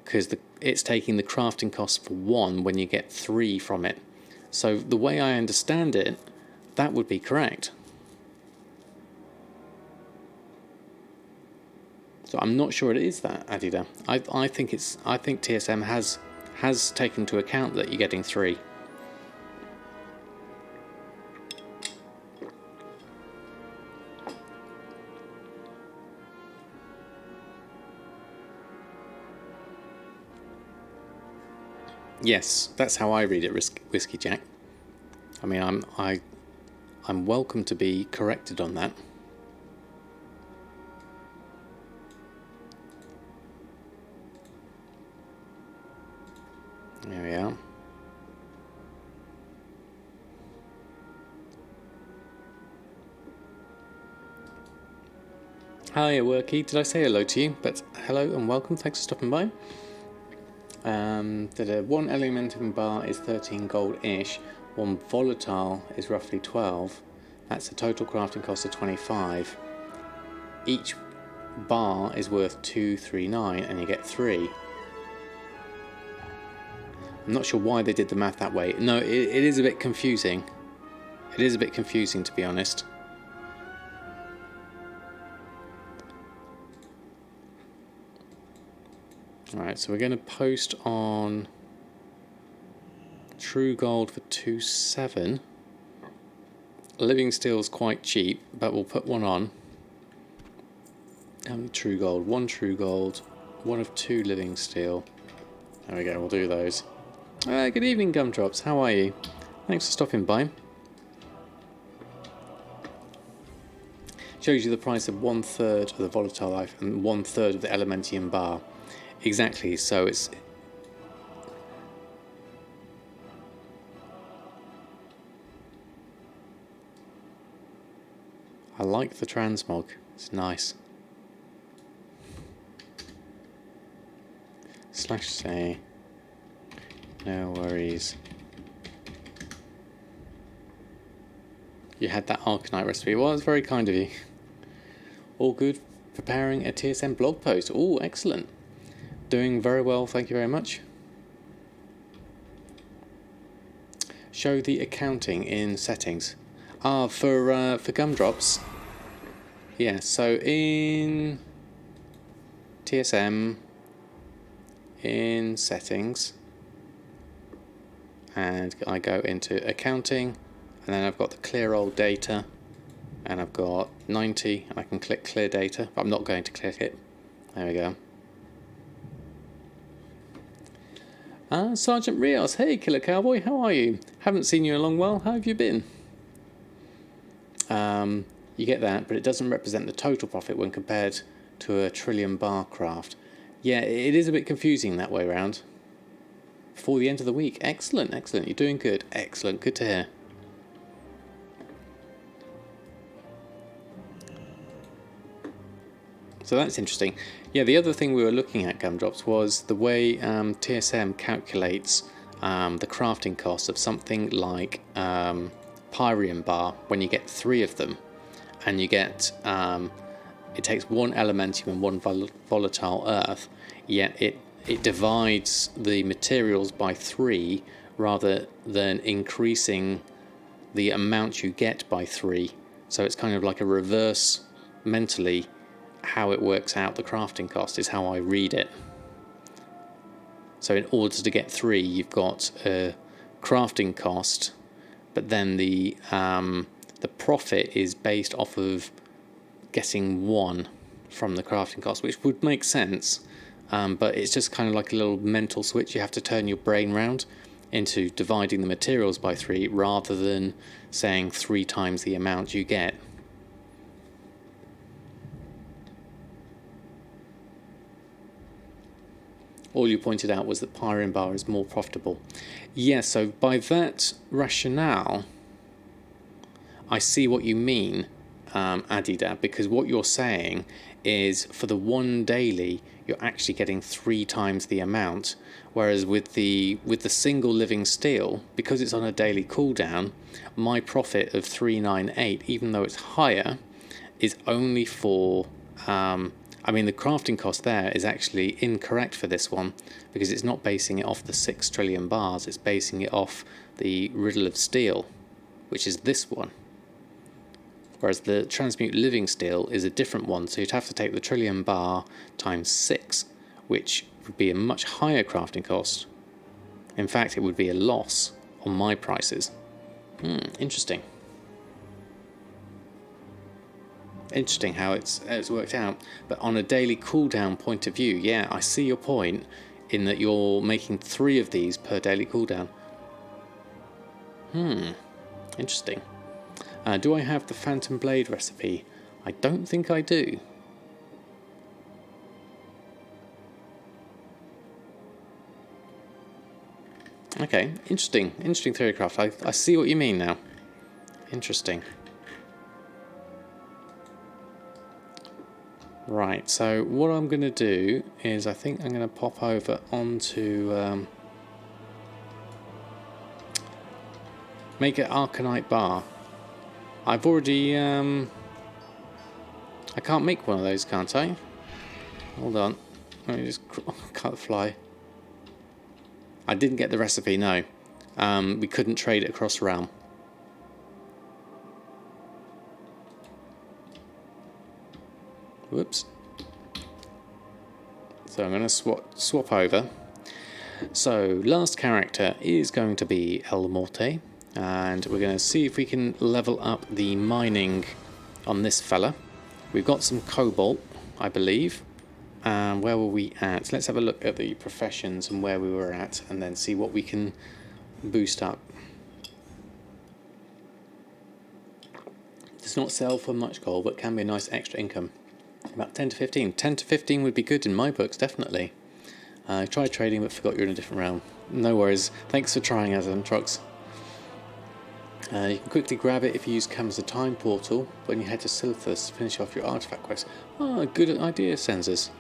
Because it's taking the crafting cost for 1 when you get 3 from it. So the way I understand it, that would be correct. So I'm not sure it is that, Adida. I think TSM has taken into account that you're getting 3. Yes, that's how I read it, Whiskey Jack. I mean, I'm welcome to be corrected on that. There we are. Hi, Worky. Did I say hello to you? But hello and welcome. Thanks for stopping by. The one elementum bar is 13 gold-ish. One volatile is roughly 12. That's a total crafting cost of 25. Each bar is worth 239 and you get 3. I'm not sure why they did the math that way. No, it is a bit confusing. It is a bit confusing, to be honest. Alright, so we're going to post on True Gold for 2.7. Living Steel's quite cheap, but we'll put one on. True Gold, 1 True Gold, 1 of 2 Living Steel. There we go, we'll do those. Good evening, Gumdrops, how are you? Thanks for stopping by. Shows you the price of 1/3 of the volatile life and 1/3 of the elementium bar. Exactly, so it's... I like the transmog, it's nice. Slash say, no worries. You had that Arcanite recipe, well, it's very kind of you. All good, preparing a TSM blog post, oh, excellent. Doing very well, thank you very much. Show the accounting in settings. For Gumdrops. Yeah, so in TSM, in settings, and I go into accounting, and then I've got the clear old data, and I've got 90, and I can click clear data, but I'm not going to click it. There we go. Sergeant Rios, hey Killer Cowboy, how are you? Haven't seen you in a long while, how have you been? You get that, but it doesn't represent the total profit when compared to a trillion bar craft. Yeah, it is a bit confusing that way around. Before the end of the week, excellent, excellent, you're doing good, excellent, good to hear. So that's interesting. Yeah, the other thing we were looking at, Gumdrops, was the way TSM calculates the crafting cost of something like Pyrium Bar when you get 3 of them. And you get, it takes 1 Elementium and 1 volatile earth, yet it divides the materials by 3 rather than increasing the amount you get by 3. So it's kind of like a reverse mentally. How it works out the crafting cost is how I read it. So in order to get 3, you've got a crafting cost, but then the profit is based off of getting 1 from the crafting cost, which would make sense, but it's just kind of like a little mental switch. You have to turn your brain round into dividing the materials by 3 rather than saying 3 times the amount you get. All you pointed out was that Pyrium Bar is more profitable. Yeah, so by that rationale, I see what you mean, Adidab, because what you're saying is for the 1 daily, you're actually getting 3 times the amount, whereas with the single living steel, because it's on a daily cooldown, my profit of 398, even though it's higher, is only for... I mean, the crafting cost there is actually incorrect for this one because it's not basing it off the 6 trillion bars, it's basing it off the riddle of steel, which is this one. Whereas the transmute living steel is a different one, so you'd have to take the trillion bar times 6, which would be a much higher crafting cost. In fact, it would be a loss on my prices. Interesting. Interesting how it's worked out, but on a daily cooldown point of view, yeah, I see your point in that you're making 3 of these per daily cooldown. Interesting. Do I have the Phantom Blade recipe? I don't think I do. Okay, interesting theorycraft. I see what you mean now. Interesting. Right, so what I'm going to do is I think I'm going to pop over onto make it Arcanite bar. I've already I can't make one of those, can't I? Hold on, let me just cut the fly. I didn't get the recipe, no. We couldn't trade it across realm. Whoops. So I'm going to swap over. So last character is going to be El Morte, and we're going to see if we can level up the mining on this fella. We've got some cobalt, I believe. Where were we at? Let's have a look at the professions and where we were at, and then see what we can boost up. Does not sell for much gold, but can be a nice extra income. About 10 to 15. 10 to 15 would be good in my books, definitely. I tried trading but forgot you're in a different realm. No worries. Thanks for trying, Azantrox. You can quickly grab it if you use Cam as a time portal when you head to Silithus to finish off your artifact quest. Oh, good idea, Sensors.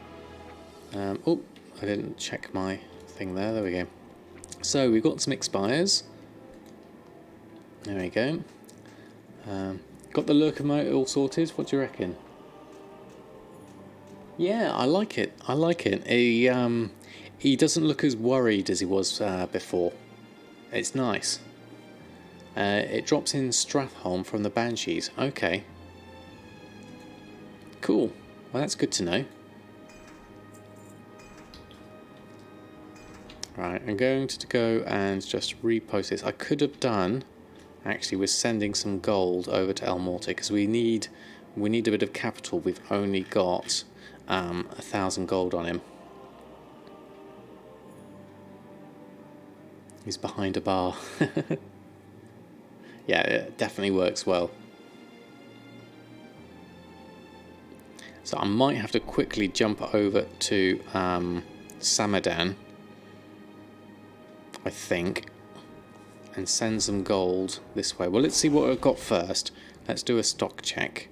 Oh, I didn't check my thing there. There we go. So we've got some expires. There we go. Got the lurker mode all sorted. What do you reckon? Yeah, I like it. I like it. He doesn't look as worried as he was before. It's nice. It drops in Strathholm from the Banshees. Okay. Cool. Well, that's good to know. Right, I'm going to go and just repost this. I could have done, actually, with sending some gold over to El Morte, because we need a bit of capital. We've only got 1,000 gold on him. He's behind a bar. Yeah, it definitely works well. So I might have to quickly jump over to Samadan, I think, and send some gold this way. Well, let's see what I've got first. Let's do a stock check.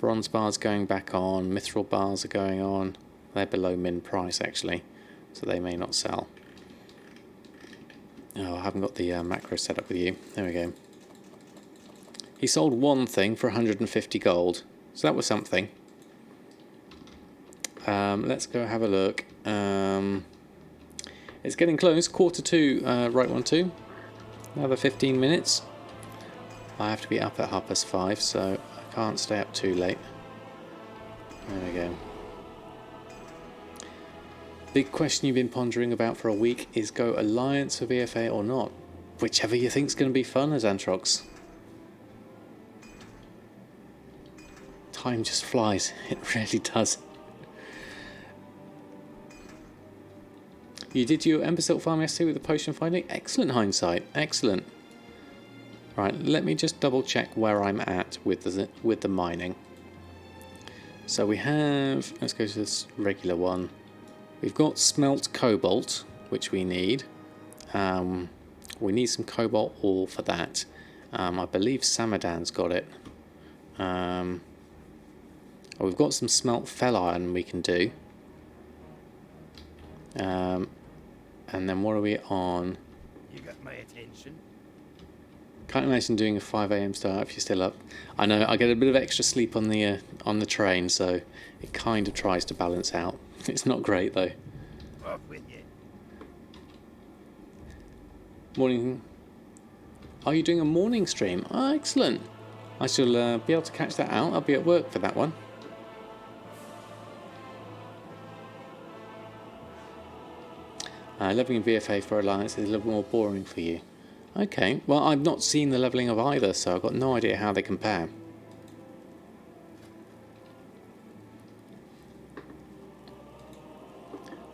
Bronze bars going back on, mithril bars are going on. They're below min price actually, so they may not sell. Oh, I haven't got the macro set up with you. There we go. He sold one thing for 150 gold, so that was something. Let's go have a look. It's getting close, 1:45, right one too. Another 15 minutes. I have to be up at 5:30, so I can't stay up too late. There we go. Big question you've been pondering about for a week is go Alliance or VFA or not. Whichever you think's going to be fun, Azantrox. Time just flies. It really does. You did your Embersilk farm yesterday with the potion finding? Excellent hindsight. Excellent. Right, let me just double check where I'm at with the mining. So we have, let's go to this regular one. We've got smelt cobalt, which we need. We need some cobalt ore for that. I believe Samadan's got it. We've got some smelt fell iron we can do. And then what are we on? You got my attention. Can't imagine doing a 5 AM start if you're still up. I know I get a bit of extra sleep on the train, so it kind of tries to balance out. It's not great though. Off with you. Morning. Are you doing a morning stream? Oh, excellent. I shall be able to catch that out. I'll be at work for that one. Leveling VFA for Alliance is a little more boring for you. Okay, well I've not seen the levelling of either, so I've got no idea how they compare.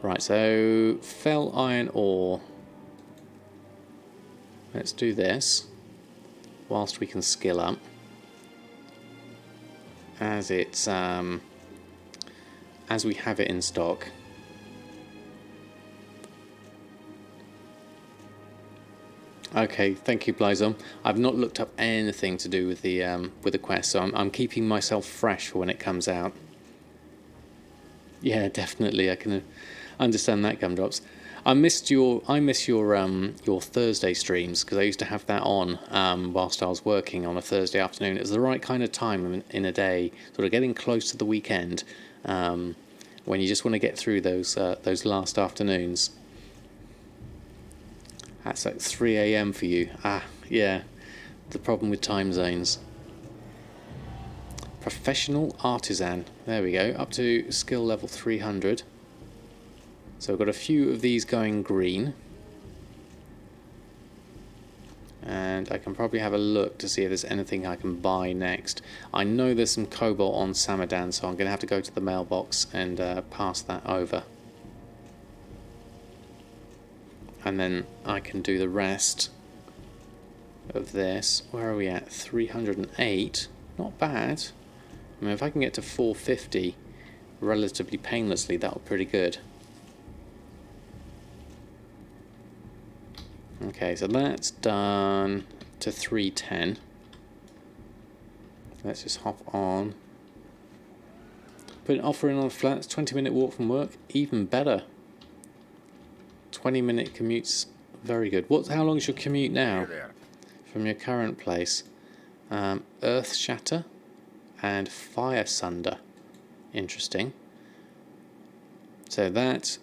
Right, so fell iron ore. Let's do this whilst we can skill up, as it's as we have it in stock. Okay, thank you, Blizon. I've not looked up anything to do with the quest, so I'm keeping myself fresh for when it comes out. Yeah, definitely. I can understand that, Gumdrops. I miss your Thursday streams because I used to have that on whilst I was working on a Thursday afternoon. It was the right kind of time in a day, sort of getting close to the weekend, when you just want to get through those last afternoons. That's like 3 a.m. for you. Ah, yeah. The problem with time zones. Professional artisan. There we go. Up to skill level 300. So I've got a few of these going green. And I can probably have a look to see if there's anything I can buy next. I know there's some cobalt on Samadan, so I'm going to have to go to the mailbox and pass that over. And then I can do the rest of this. Where are we at? 308. Not bad. I mean, if I can get to 450 relatively painlessly, that would be pretty good. Okay, so that's done to 310. Let's just hop on. Put an offer in on the flats, 20-minute walk from work, even better. 20-minute commutes, very good. How long is your commute now from your current place? Earth Shatter and Fire Sunder. Interesting. So that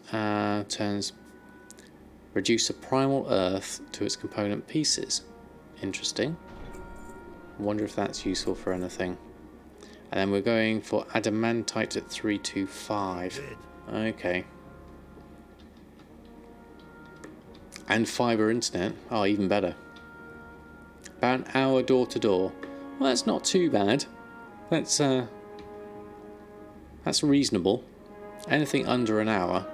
reduce a primal earth to its component pieces. Interesting. Wonder if that's useful for anything. And then we're going for adamantite at 325. Okay. And fibre internet. Oh, even better. About an hour door to door. Well, that's not too bad. That's reasonable. Anything under an hour.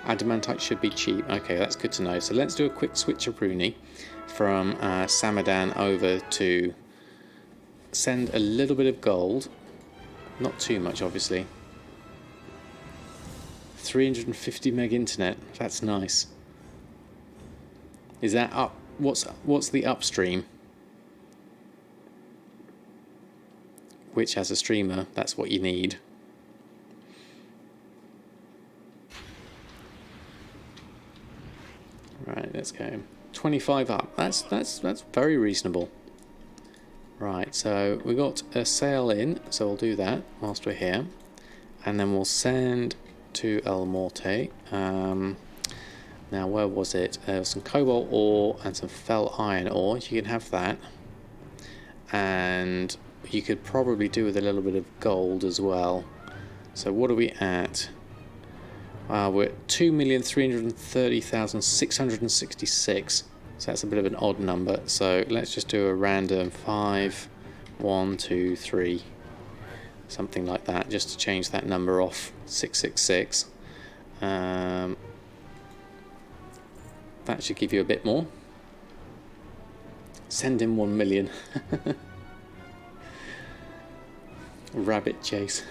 Adamantite should be cheap. Okay, that's good to know. So let's do a quick switcheroonie from Samadan over to send a little bit of gold. Not too much, obviously. 350 meg internet. That's nice. Is that up? What's the upstream? Which, as a streamer, that's what you need. Right, let's go. 25 up. That's very reasonable. Right, so we got a sale in, so we'll do that whilst we're here, and then we'll send to El Morte. Now, where was it? There was some cobalt ore and some fel iron ore. You can have that, and you could probably do with a little bit of gold as well. So what are we at? We're at 2,330,666. So that's a bit of an odd number. So let's just do a random 5, 1, 2, 3, something like that, just to change that number off 666. That should give you a bit more. Send in 1 million. Rabbit chase.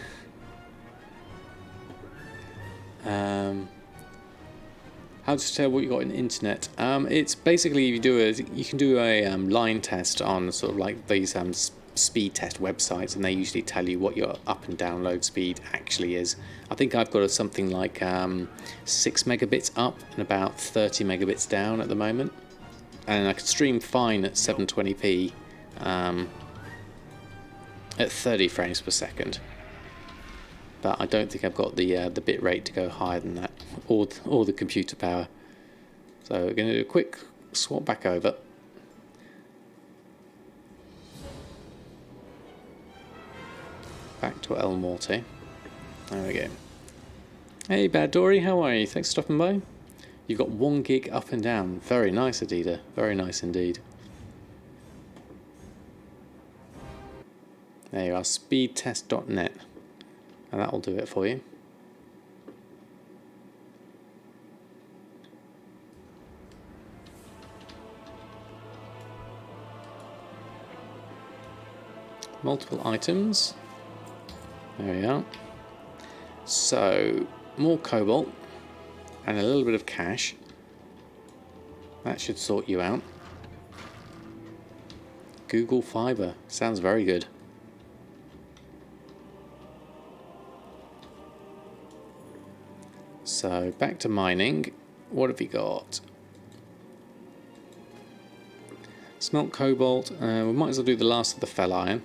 How to tell what you got in the internet? It's basically you can do a line test on sort of like these speed test websites, and they usually tell you what your up and download speed actually is. I think I've got something like 6 megabits up and about 30 megabits down at the moment, and I can stream fine at 720p at 30 frames per second. But I don't think I've got the bit rate to go higher than that, or the computer power. So we're going to do a quick swap back over. Back to El Morte. There we go. Hey Bad Dory, how are you? Thanks for stopping by. You've got 1 gig up and down. Very nice, Adida. Very nice indeed. There you are, speedtest.net. And that will do it for you. Multiple items. There we are. So, more cobalt and a little bit of cash. That should sort you out. Google Fiber. Sounds very good. So back to mining. What have we got? Smelt cobalt. We might as well do the last of the fell iron.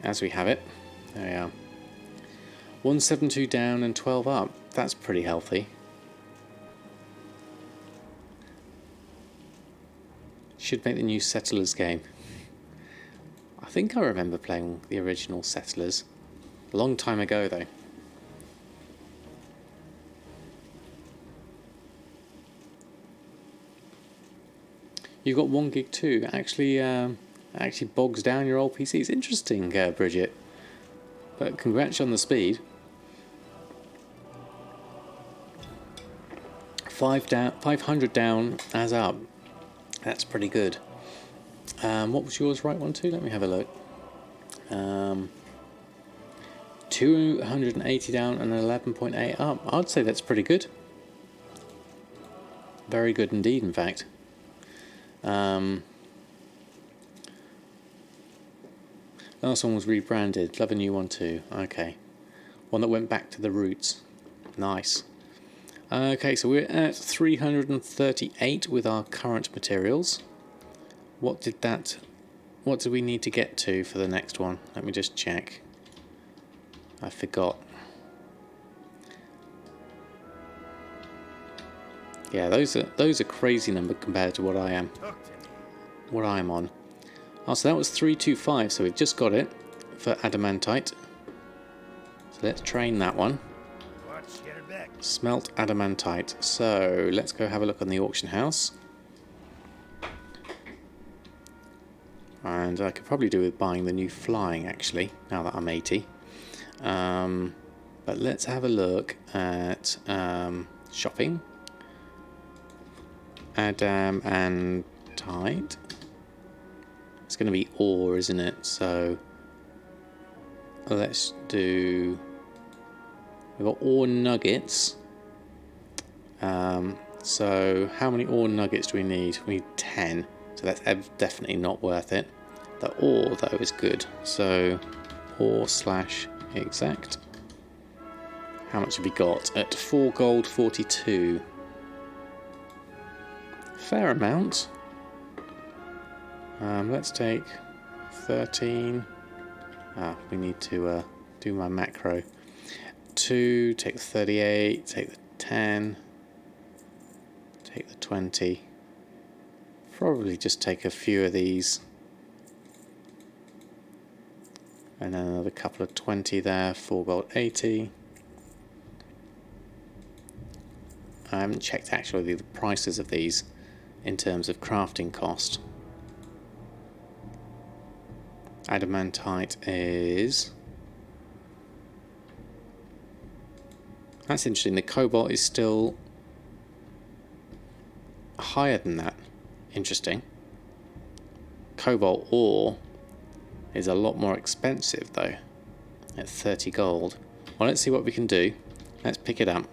As we have it. There we are. 172 down and 12 up. That's pretty healthy. Should make the new Settlers game. I think I remember playing the original Settlers. A long time ago though. You've got 1 gig too. Actually bogs down your old PCs. Interesting, Bridget. But congrats on the speed. 500 down as up. That's pretty good. What was yours right one to? Let me have a look. 280 down and 11.8 up. I'd say that's pretty good. Very good indeed, in fact. Last one was rebranded. Love a new one too. Okay. One that went back to the roots. Nice. Okay, so we're at 338 with our current materials. What did we need to get to for the next one? Let me just check. I forgot. Yeah, those are crazy number compared to what I am. What I am on. Oh, so that was 325, so we've just got it for adamantite. So let's train that one. Smelt adamantite. So let's go have a look on the auction house. And I could probably do with buying the new flying actually, now that I'm 80. But let's have a look at shopping. Adamantite. It's going to be ore, isn't it? So let's do. We've got ore nuggets. So how many ore nuggets do we need? We need 10. So that's definitely not worth it. The ore though is good. So ore/exact. How much have we got? At 4 gold 42. Fair amount. Let's take 13. We need to do my macro. 2, take the 38, take the 10, take the 20. Probably just take a few of these. And then another couple of 20 there, 4 gold 80. I haven't checked actually the prices of these in terms of crafting cost. Adamantite is... That's interesting, the cobalt is still higher than that. Interesting. Cobalt ore is a lot more expensive though, at 30 gold. Well, let's see what we can do. Let's pick it up.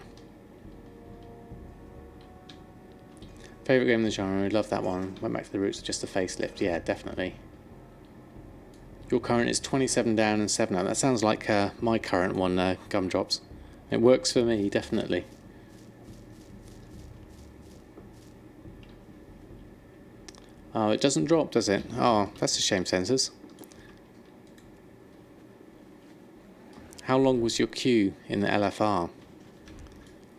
Favourite game in the genre, I love that one. Went back to the roots, just a facelift. Yeah, definitely. Your current is 27 down and 7 up. That sounds like my current one, Gumdrops. It works for me, definitely. Oh, it doesn't drop, does it? Oh, that's a shame, Sensors. How long was your queue in the LFR?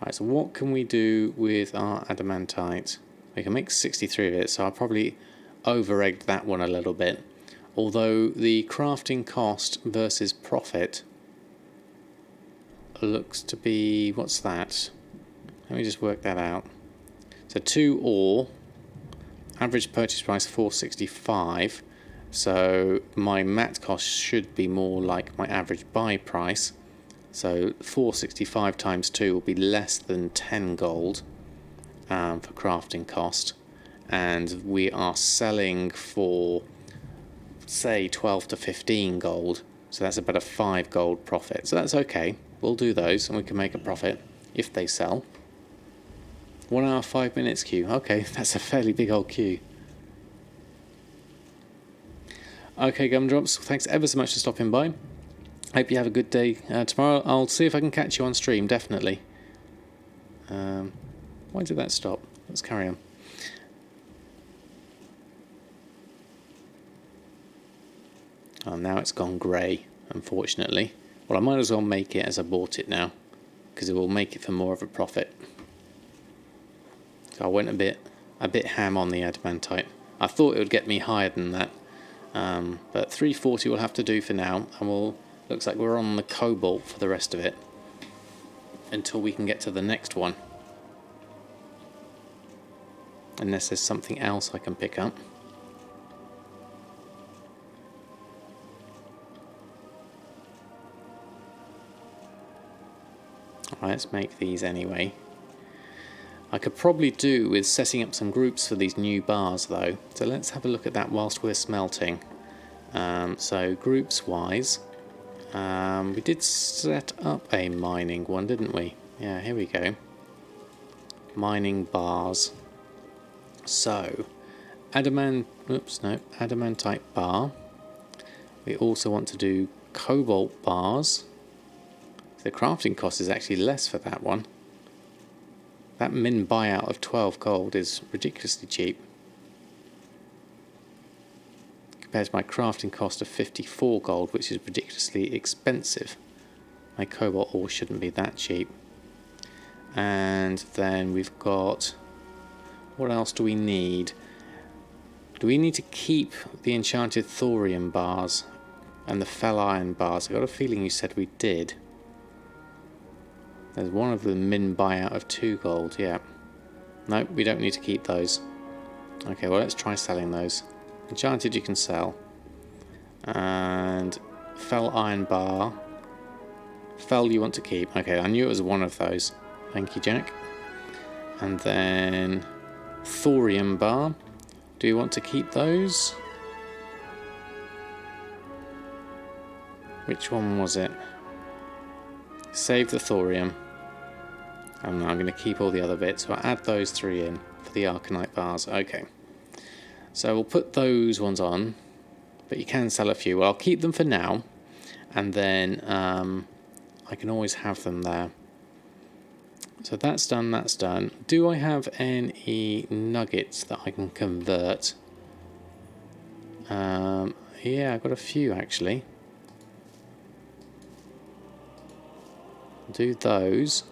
Right, so what can we do with our adamantite? We can make 63 of it, so I'll probably over-egged that one a little bit. Although the crafting cost versus profit looks to be... what's that? Let me just work that out. So 2 ore, average purchase price 465. So my mat cost should be more like my average buy price. So 465 times 2 will be less than 10 gold for crafting cost. And we are selling for, say, 12 to 15 gold. So that's about a 5 gold profit. So that's okay. We'll do those and we can make a profit if they sell. 1 hour 5 minutes queue. Okay, that's a fairly big old queue. Okay, Gumdrops, thanks ever so much for stopping by. Hope you have a good day. Tomorrow I'll see if I can catch you on stream, definitely. Why did that stop? Let's carry on. Oh, now it's gone grey, unfortunately. Well, I might as well make it as I bought it now, because it will make it for more of a profit. So I went a bit ham on the adamantite. I thought it would get me higher than that, but 340 will have to do for now, and looks like we're on the cobalt for the rest of it until we can get to the next one. Unless there's something else I can pick up. Alright, let's make these anyway. I could probably do with setting up some groups for these new bars though. So let's have a look at that whilst we're smelting. So groups wise, we did set up a mining one, didn't we? Yeah, here we go. Mining bars. So, adamantite bar. We also want to do cobalt bars. The crafting cost is actually less for that one. That min buyout of 12 gold is ridiculously cheap. Compared to my crafting cost of 54 gold, which is ridiculously expensive. My cobalt ore shouldn't be that cheap. And then we've got... what else do we need? Do we need to keep the enchanted thorium bars and the fell iron bars? I got a feeling you said we did. There's one of them min buyout of 2 gold, yeah. Nope, we don't need to keep those. Okay, well let's try selling those. Enchanted you can sell. And fell iron bar. Fell you want to keep. Okay, I knew it was one of those. Thank you, Jack. And then thorium bar. Do you want to keep those? Which one was it? Save the thorium. And I'm going to keep all the other bits. So I'll add those 3 in for the arcanite bars. Okay. So we'll put those ones on. But you can sell a few. Well, I'll keep them for now. And then I can always have them there. So that's done, that's done. Do I have any nuggets that I can convert? Yeah, I've got a few actually. Do those.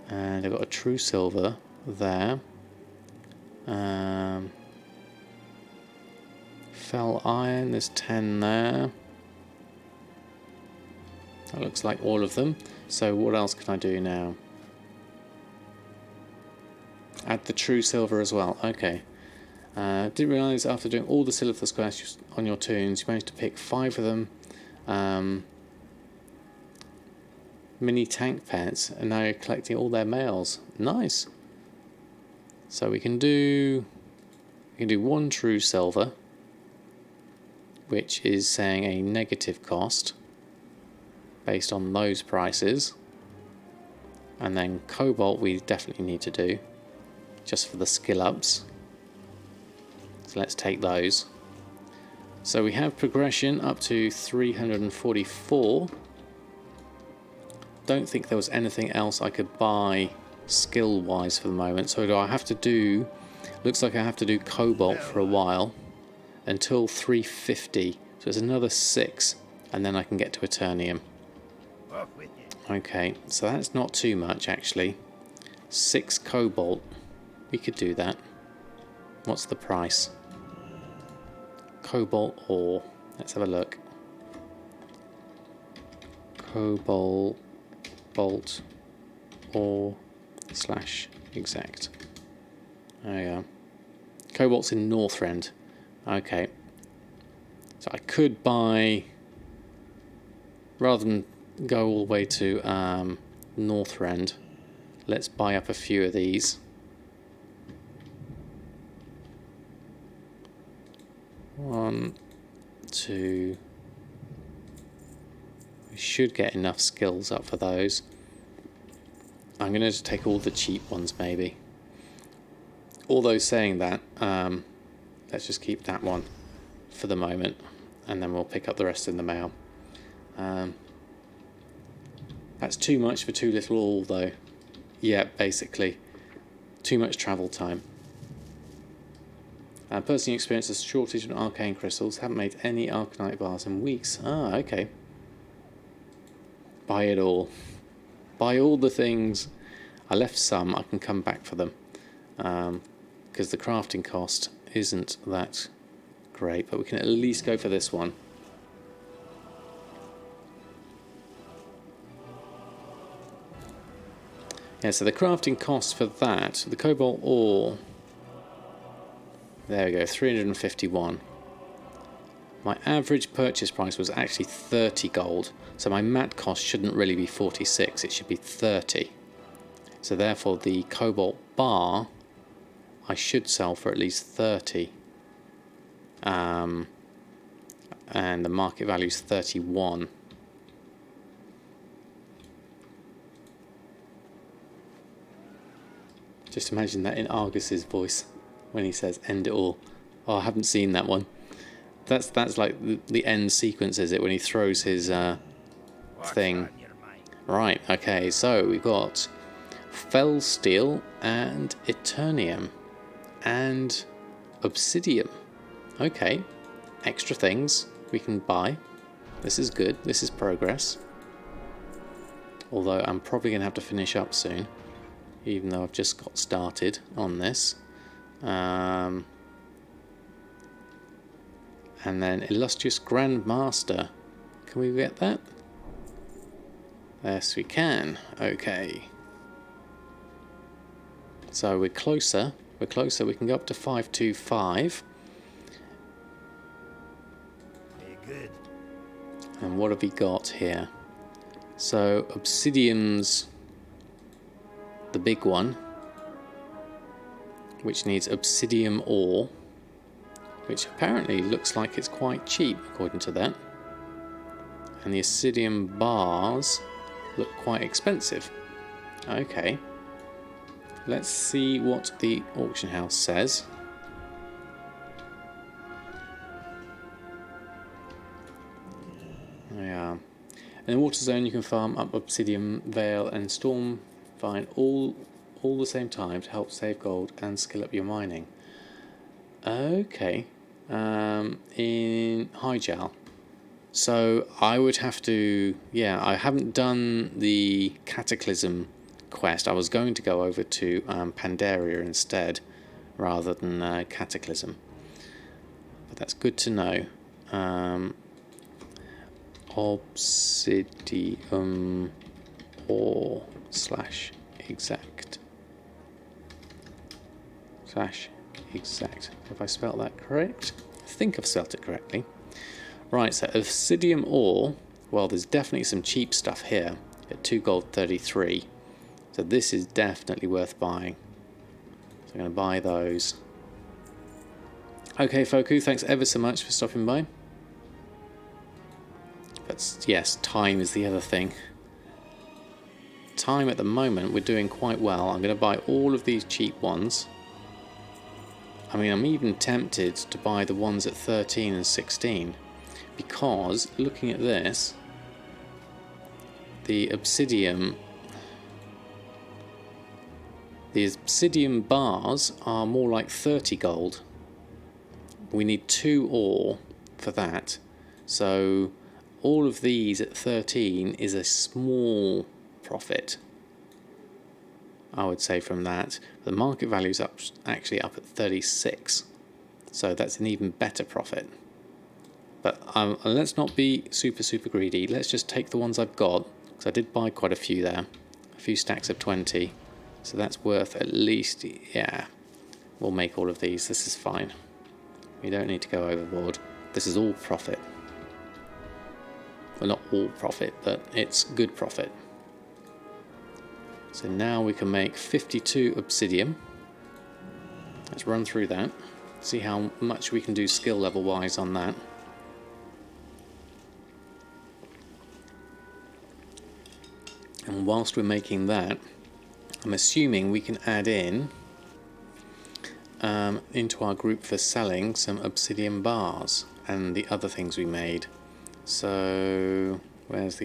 And I've got a true silver there. Fell iron, there's 10 there. That looks like all of them. So what else can I do now? Add the true silver as well. Okay. Didn't realise after doing all the silver quests on your tunes, you managed to pick 5 of them. Mini tank pets, and now you're collecting all their mails. Nice. So we can do 1 true silver, which is saying a negative cost based on those prices. And then cobalt we definitely need to do, just for the skill ups. So let's take those. So we have progression up to 344. Don't think there was anything else I could buy skill wise for the moment. So do I have to do, looks like I have to do cobalt for a while until 350. So it's another 6 and then I can get to Eternium. Okay, so that's not too much actually. 6 cobalt. We could do that. What's the price? Cobalt ore. Let's have a look. Cobalt bolt ore / exact. There we go. Cobalt's in Northrend. Okay. So I could buy, rather than go all the way to Northrend, let's buy up a few of these. 1, 2. We should get enough skills up for those. I'm going to just take all the cheap ones maybe. Although saying that, let's just keep that one for the moment, and then we'll pick up the rest in the mail. That's too much for too little ore, though. Yeah, basically. Too much travel time. Personally experienced a shortage of arcane crystals. Haven't made any arcanite bars in weeks. Ah, okay. Buy it all. Buy all the things. I left some. I can come back for them. Because the crafting cost isn't that great. But we can at least go for this one. Yeah, so the crafting cost for that, the cobalt ore, there we go, 351. My average purchase price was actually 30 gold, so my mat cost shouldn't really be 46, it should be 30. So therefore the cobalt bar, I should sell for at least 30. And the market value is 31. Just imagine that in Argus's voice when he says "end it all." Oh, I haven't seen that one. That's like the end sequence, is it? When he throws his thing. Right. Okay. So we've got fell steel and eternium and obsidian. Okay. Extra things we can buy. This is good. This is progress. Although I'm probably gonna have to finish up soon, even though I've just got started on this. And then Illustrious Grand Master. Can we get that? Yes, we can. Okay. So we're closer. We're closer. We can go up to 525. Very good. And what have we got here? So obsidian's the big one, which needs obsidian ore, which apparently looks like it's quite cheap according to that. And the obsidian bars look quite expensive. Okay. Let's see what the auction house says. Yeah. In the water zone you can farm up obsidian, veil and storm vine all the same time to help save gold and skill up your mining. Okay. In Hyjal. So I would have to, yeah, I haven't done the Cataclysm quest. I was going to go over to Pandaria instead rather than Cataclysm. But that's good to know. Obsidian ore / exact. Have I spelled that correct? I think I've spelled it correctly. Right, so obsidian ore, well, there's definitely some cheap stuff here at 2 gold 33. So this is definitely worth buying. So I'm going to buy those. Okay, Foku, thanks ever so much for stopping by. But yes, time is the other thing. Time at the moment, we're doing quite well. I'm going to buy all of these cheap ones. I mean, I'm even tempted to buy the ones at 13 and 16. Because, looking at this, the obsidian bars are more like 30 gold. We need 2 ore for that. So all of these at 13 is a small profit, I would say, from that. The market value is actually up at 36. So that's an even better profit. But let's not be super greedy. Let's just take the ones I've got, because I did buy quite a few there. A few stacks of 20. So that's worth at least, yeah, we'll make all of these. This is fine. We don't need to go overboard. This is all profit. Well, not all profit, but it's good profit. So now we can make 52 obsidian. Let's run through that. See how much we can do skill level wise on that. And whilst we're making that, I'm assuming we can add in into our group for selling some obsidian bars and the other things we made. So Where's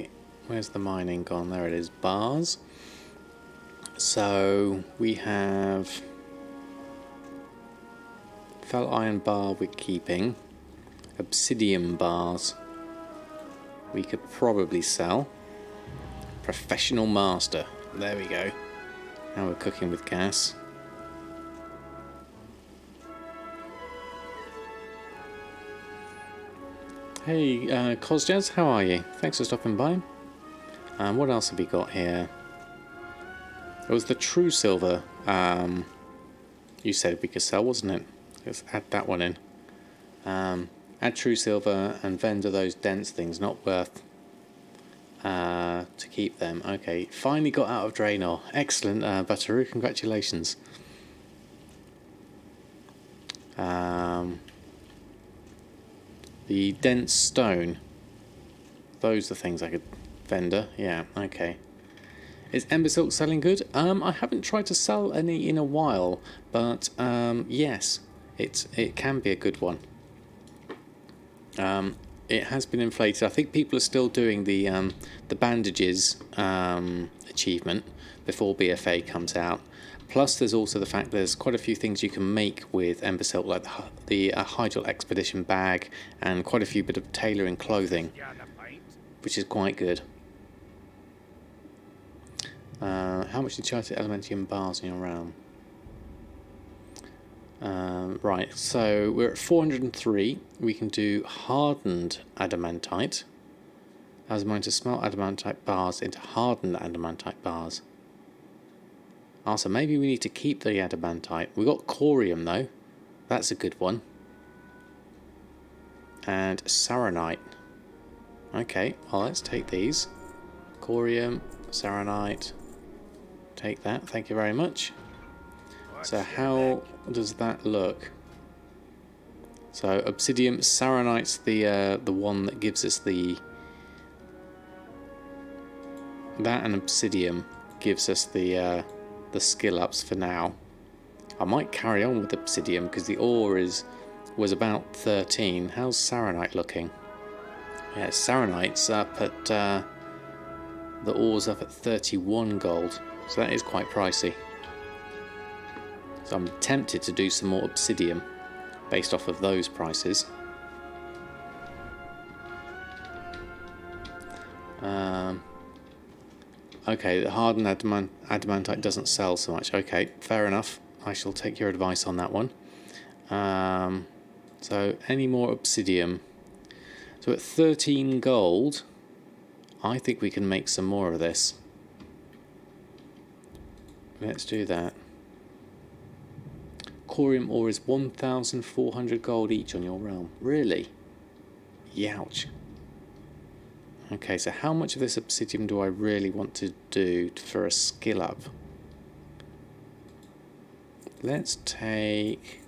the mining gone? There it is. Bars. So we have fel iron bar we're keeping. Obsidian bars we could probably sell. Professional master. There we go. Now we're cooking with gas. Hey, Cosjazz, how are you? Thanks for stopping by. What else have we got here? It was the true silver you said we could sell, wasn't it? Let's add that one in. Add true silver and vendor those dense things, not worth to keep them. Okay, finally got out of Draenor. Excellent, Bataru, congratulations. The dense stone. Those are things I could vendor. Yeah, okay. Is Embersilk selling good? I haven't tried to sell any in a while, but yes, it can be a good one. It has been inflated. I think people are still doing the bandages achievement before BFA comes out. Plus, there's also the fact there's quite a few things you can make with Embersilk, like the Hydral Expedition bag and quite a few bit of tailoring clothing, which is quite good. How much did you charge the Elementium bars in your realm? Right, so we're at 403. We can do hardened adamantite. I was going to smelt adamantite bars into hardened adamantite bars. So maybe we need to keep the adamantite. We got corium though. That's a good one. And saronite. Okay, well let's take these. Corium, saronite. Take that, thank you very much. So how does that look? So obsidian, saronite's the one that gives us that, and obsidian gives us the skill ups for now. I might carry on with obsidian because the ore was about 13. How's saronite looking? Yeah, saronite's up at the ore's up at 31 gold, so that is quite pricey. So I'm tempted to do some more obsidian based off of those prices. Okay, the hardened adamantite doesn't sell so much. Okay, fair enough. I shall take your advice on that one. So any more obsidian? So at 13 gold, I think we can make some more of this. Let's do that. Corium ore is 1,400 gold each on your realm. Really? Youch. Okay, so how much of this obsidian do I really want to do for a skill up? Let's take...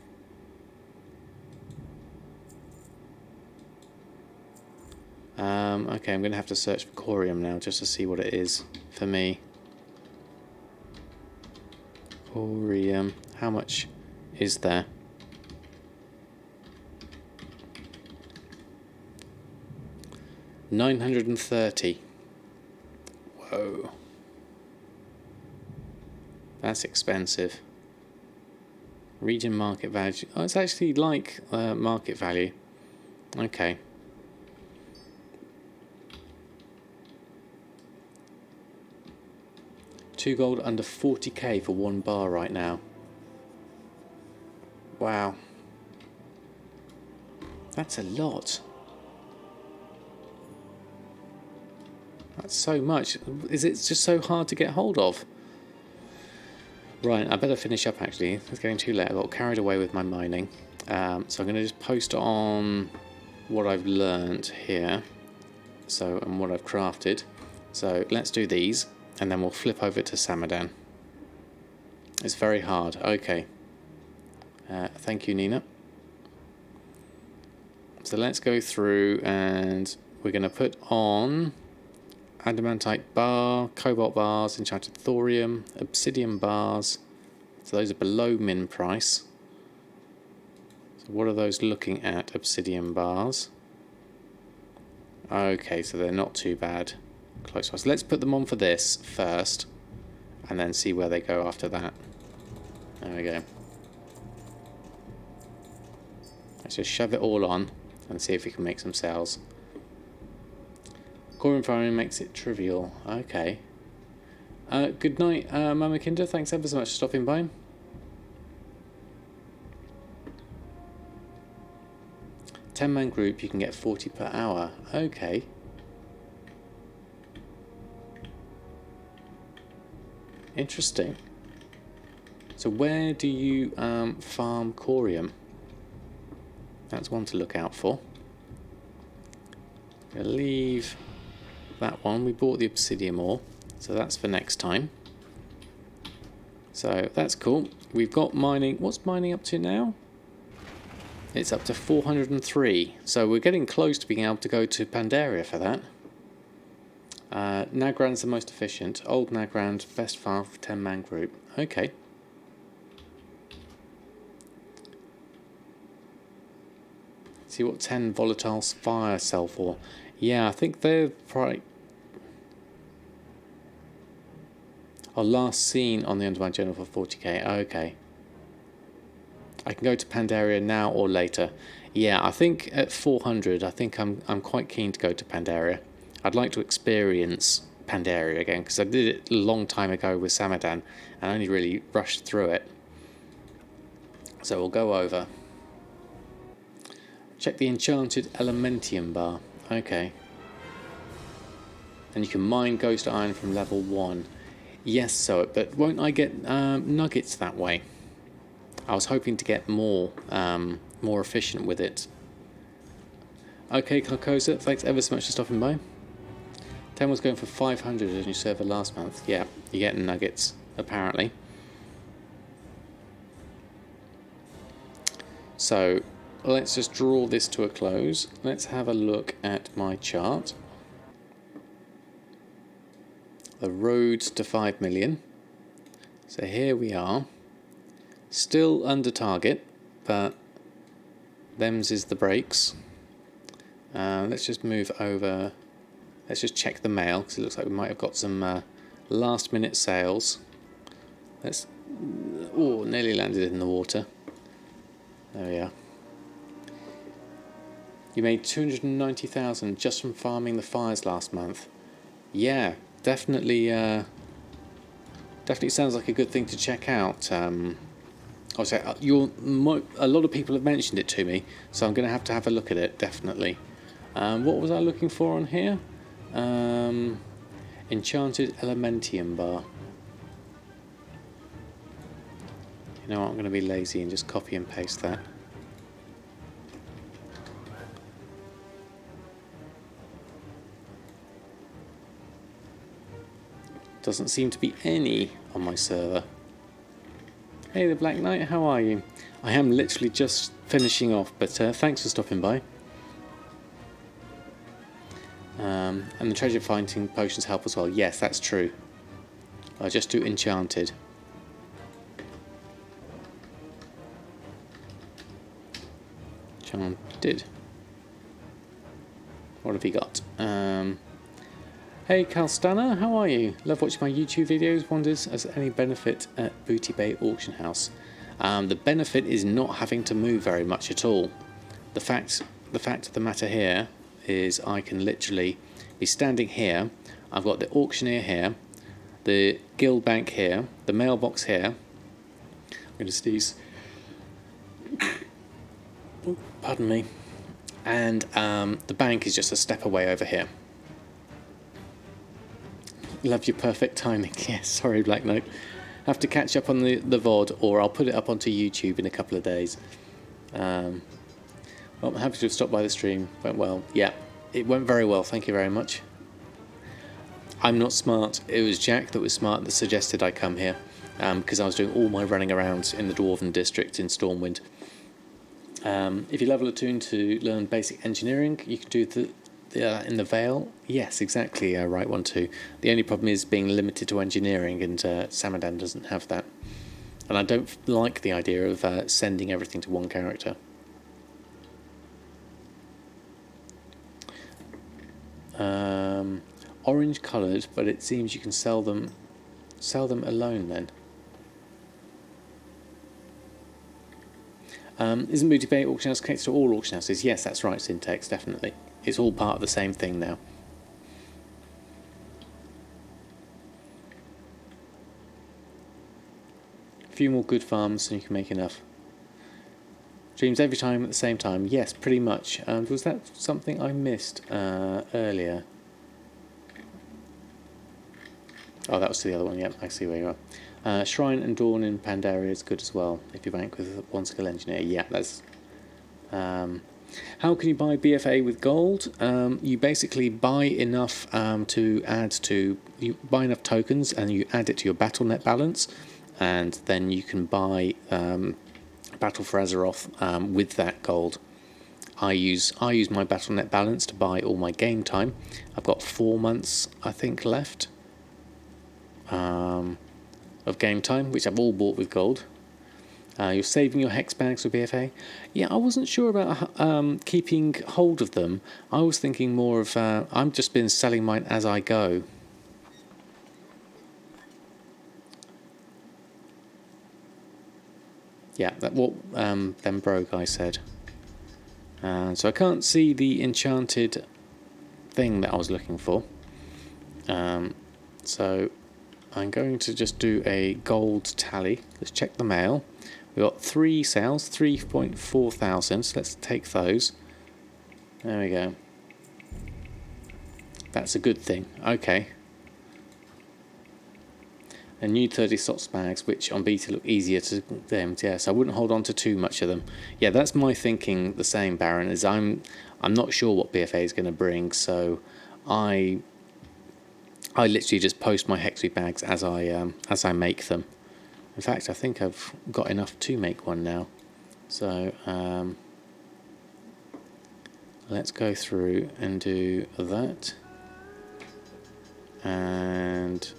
okay, I'm going to have to search for corium now just to see what it is for me. Corium. How much is there? $930. Whoa. That's expensive. Region market value. Oh, it's actually like market value. Okay. $2 gold under 40k for 1 bar right now. Wow. That's a lot. That's so much. Is it just so hard to get hold of? Right, I better finish up actually. It's getting too late. I got carried away with my mining. So I'm going to just post on what I've learnt here. So, and what I've crafted. So let's do these. And then we'll flip over to Samadan. It's very hard. Okay. Thank you, Nina. So let's go through and we're going to put on adamantite bar, cobalt bars, enchanted thorium, obsidian bars. So those are below min price. So what are those looking at, obsidian bars? Okay, so they're not too bad close to us. Let's put them on for this first, and then see where they go after that. There we go. Let's just shove it all on and see if we can make some sales. Core environment makes it trivial. Okay. Good night, Mama Kinder. Thanks ever so much for stopping by. Ten-man group, you can get 40 per hour. Okay. Interesting. So where do you farm corium? That's one to look out for. I'll leave that one. We bought the obsidian ore, so that's for next time. So that's cool. We've got mining. What's mining up to now? It's up to 403. So we're getting close to being able to go to Pandaria for that. Nagrand's the most efficient. Old Nagrand, best farm for 10-man group. Okay. See what 10 volatile fire sell for. Yeah, I think they're probably... Oh, last seen on the Undermined Journal for 40k. Okay. I can go to Pandaria now or later. Yeah, I think at 400, I think I'm quite keen to go to Pandaria. I'd like to experience Pandaria again, because I did it a long time ago with Samadan, and I only really rushed through it. So we'll go over. Check the enchanted elementium bar. Okay. And you can mine ghost iron from level 1. Yes, so but won't I get nuggets that way? I was hoping to get more efficient with it. Okay, Carcosa, thanks ever so much for stopping by. 10 was going for 500 on your server last month. Yeah, you're getting nuggets, apparently. So, let's just draw this to a close. Let's have a look at my chart. The roads to 5 million. So here we are. Still under target, but them's is the breaks. Let's just move over. Let's just check the mail, because it looks like we might have got some last minute sales. Let's... Oh, nearly landed in the water. There we are. You made 290,000 just from farming the fires last month. Yeah, definitely sounds like a good thing to check out. Obviously, a lot of people have mentioned it to me, so I'm going to have a look at it, definitely. What was I looking for on here? Enchanted elementium bar. You know what, I'm going to be lazy and just copy and paste that. Doesn't seem to be any on my server. Hey the Black Knight, how are you? I am literally just finishing off, but thanks for stopping by. And the treasure finding potions help as well. Yes, that's true. I just do enchanted. Enchanted. What have you got? Hey Calstana, how are you? Love watching my YouTube videos. Wonders, is there any benefit at Booty Bay Auction House? The benefit is not having to move very much at all. The fact of the matter here is I can literally be standing here. I've got the auctioneer here, the guild bank here, the mailbox here. I'm going to sneeze. Oh, pardon me. And the bank is just a step away over here. Love your perfect timing. Yes, sorry, Black Knight. Have to catch up on the VOD, or I'll put it up onto YouTube in a couple of days. Well, I'm happy to have stopped by the stream. Went well. Yeah, it went very well. Thank you very much. I'm not smart. It was Jack that was smart that suggested I come here, because I was doing all my running around in the Dwarven District in Stormwind. If you level a tune to learn basic engineering, you can do in the Vale. Yes, exactly. Right one too. The only problem is being limited to engineering, and Samadan doesn't have that. And I don't like the idea of sending everything to one character. Orange coloured, but it seems you can sell them alone then. Isn't Moody Bay Auction House connected to all auction houses? Yes, that's right, Syntax, definitely. It's all part of the same thing now. A few more good farms and you can make enough. Dreams every time at the same time. Yes, pretty much. Was that something I missed earlier? Oh, that was the other one. Yep, I see where you are. Shrine and Dawn in Pandaria is good as well. If you rank with one skill engineer. Yeah, that's... how can you buy BFA with gold? You basically buy enough to add to... You buy enough tokens and you add it to your BattleNet balance. And then you can buy Battle for Azeroth with that gold. I use my BattleNet balance to buy all my game time. I've got 4 months, I think, left of game time, which I've all bought with gold. You're saving your hex bags with BFA. Yeah, I wasn't sure about keeping hold of them. I was thinking more of I've just been selling mine as I go. Yeah, that's what them bro guy said. So I can't see the enchanted thing that I was looking for. So I'm going to just do a gold tally. Let's check the mail. We've got 3 sales, 3.4 thousand. So let's take those. There we go. That's a good thing. Okay. And new 30 slots bags, which on beta look easier to them. Yeah, so I wouldn't hold on to too much of them. Yeah, that's my thinking. The same, Baron, is I'm not sure what BFA is going to bring, so I literally just post my Hexy bags as I make them. In fact, I think I've got enough to make one now. So let's go through and do that. And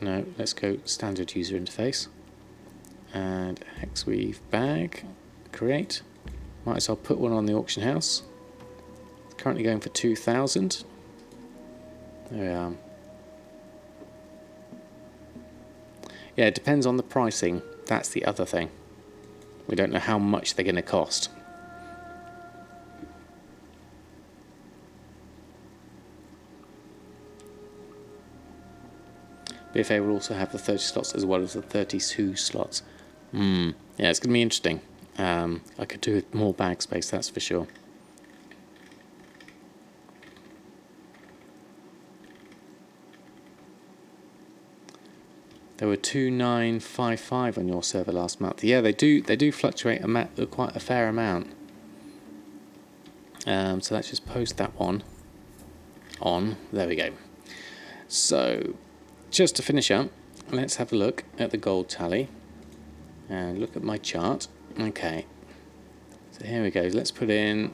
no, let's go standard user interface. And Hexweave bag, create. Might as well put one on the auction house. It's currently going for 2,000. There we are. Yeah, it depends on the pricing. That's the other thing. We don't know how much they're going to cost. BFA will also have the 30 slots as well as the 32 slots. Yeah, it's going to be interesting. I could do with more bag space, that's for sure. There were 2,955 on your server last month. Yeah, they do fluctuate quite a fair amount. So let's just post that one on. There we go. So just to finish up, let's have a look at the gold tally and look at my chart. Okay, so here we go. Let's put in,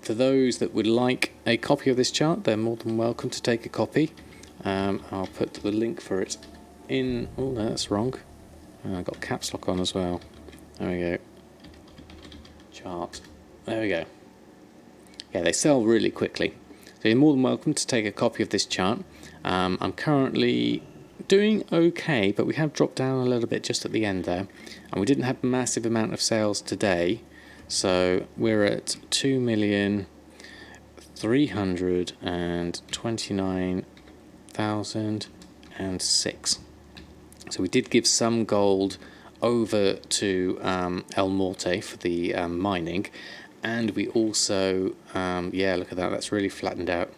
for those that would like a copy of this chart, they're more than welcome to take a copy. I'll put the link for it in. Oh no, that's wrong. I've got caps lock on as well. There we go. Chart. There we go. Yeah, they sell really quickly. So you're more than welcome to take a copy of this chart. I'm currently doing okay, but we have dropped down a little bit just at the end there. And we didn't have a massive amount of sales today. So we're at 2,329,006. So we did give some gold over to El Morte for the mining. And we also, yeah, look at that, that's really flattened out.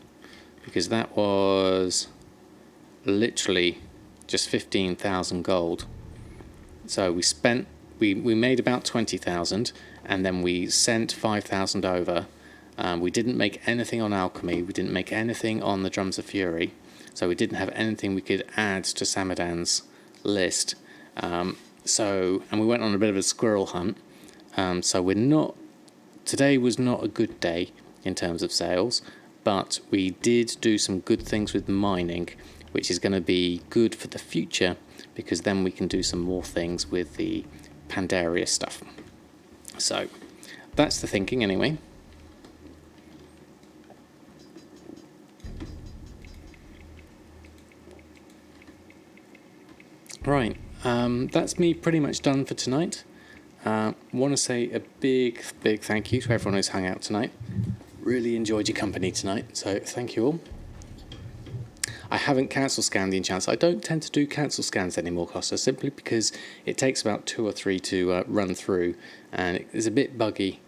Because that was literally just 15,000 gold. So we made about 20,000, and then we sent 5,000 over. We didn't make anything on alchemy, we didn't make anything on the Drums of Fury, so we didn't have anything we could add to Samadan's list. And we went on a bit of a squirrel hunt. So today was not a good day in terms of sales, but we did do some good things with mining, which is going to be good for the future, because then we can do some more things with the Pandaria stuff. So that's the thinking anyway. Right, that's me pretty much done for tonight. Want to say a big thank you to everyone who's hung out tonight. Really enjoyed your company tonight, so thank you all. I haven't cancel scanned the enchants. I don't tend to do cancel scans anymore, Costa, simply because it takes about 2 or 3 to run through, and it is a bit buggy.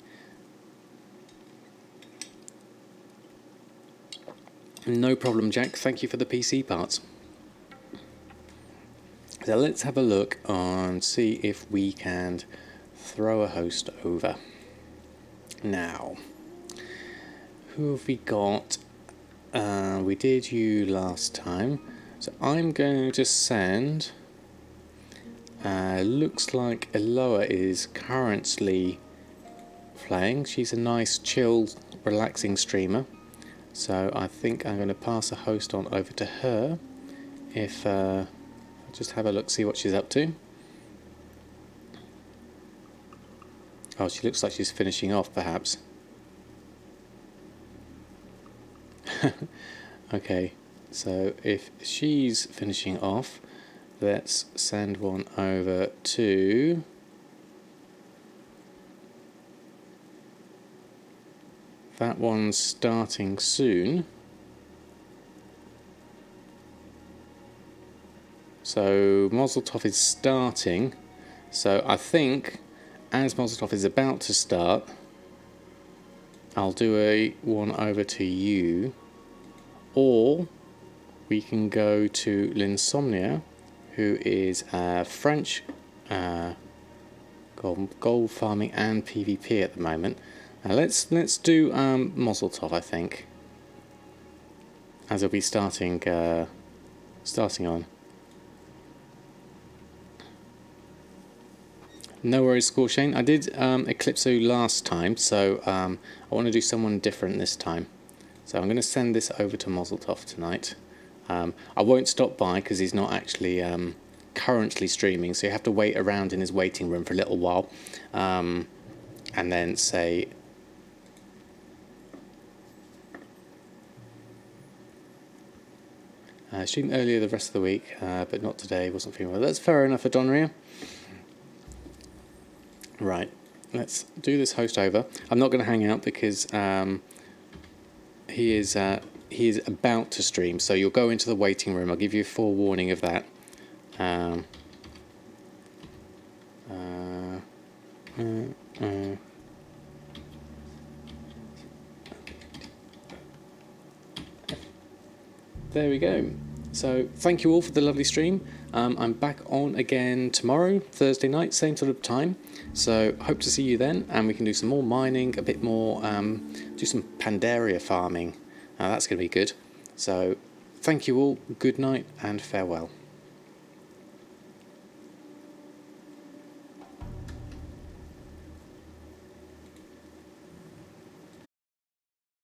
No problem, Jack. Thank you for the PC parts. So let's have a look and see if we can throw a host over. Now, who have we got? We did you last time, so I'm going to send. Looks like Eloa is currently playing. She's a nice, chill, relaxing streamer. So I think I'm going to pass a host on over to her. If just have a look, see what she's up to. Oh, she looks like she's finishing off, perhaps. Okay, so if she's finishing off, let's send one over to... That one's starting soon. So Mozeltov is starting. So I think as Mozeltov is about to start, I'll do a one over to you. Or we can go to L'Insomnia, who is French gold farming and PvP at the moment. Now let's do Mozeltov, I think, as he'll be starting on. No worries, Scorshane. I did Eclipso last time, so I want to do someone different this time. So I'm going to send this over to Mozeltov tonight. I won't stop by because he's not actually currently streaming, so you have to wait around in his waiting room for a little while, and then say... streamed earlier the rest of the week, but not today, wasn't feeling well. That's fair enough, Adonria. Right, let's do this host over. I'm not going to hang out because he is about to stream, so you'll go into the waiting room. I'll give you a forewarning of that. There we go. So thank you all for the lovely stream. I'm back on again tomorrow, Thursday night, same sort of time. So hope to see you then, and we can do some more mining, a bit more, do some Pandaria farming. That's going to be good. So thank you all, good night and farewell.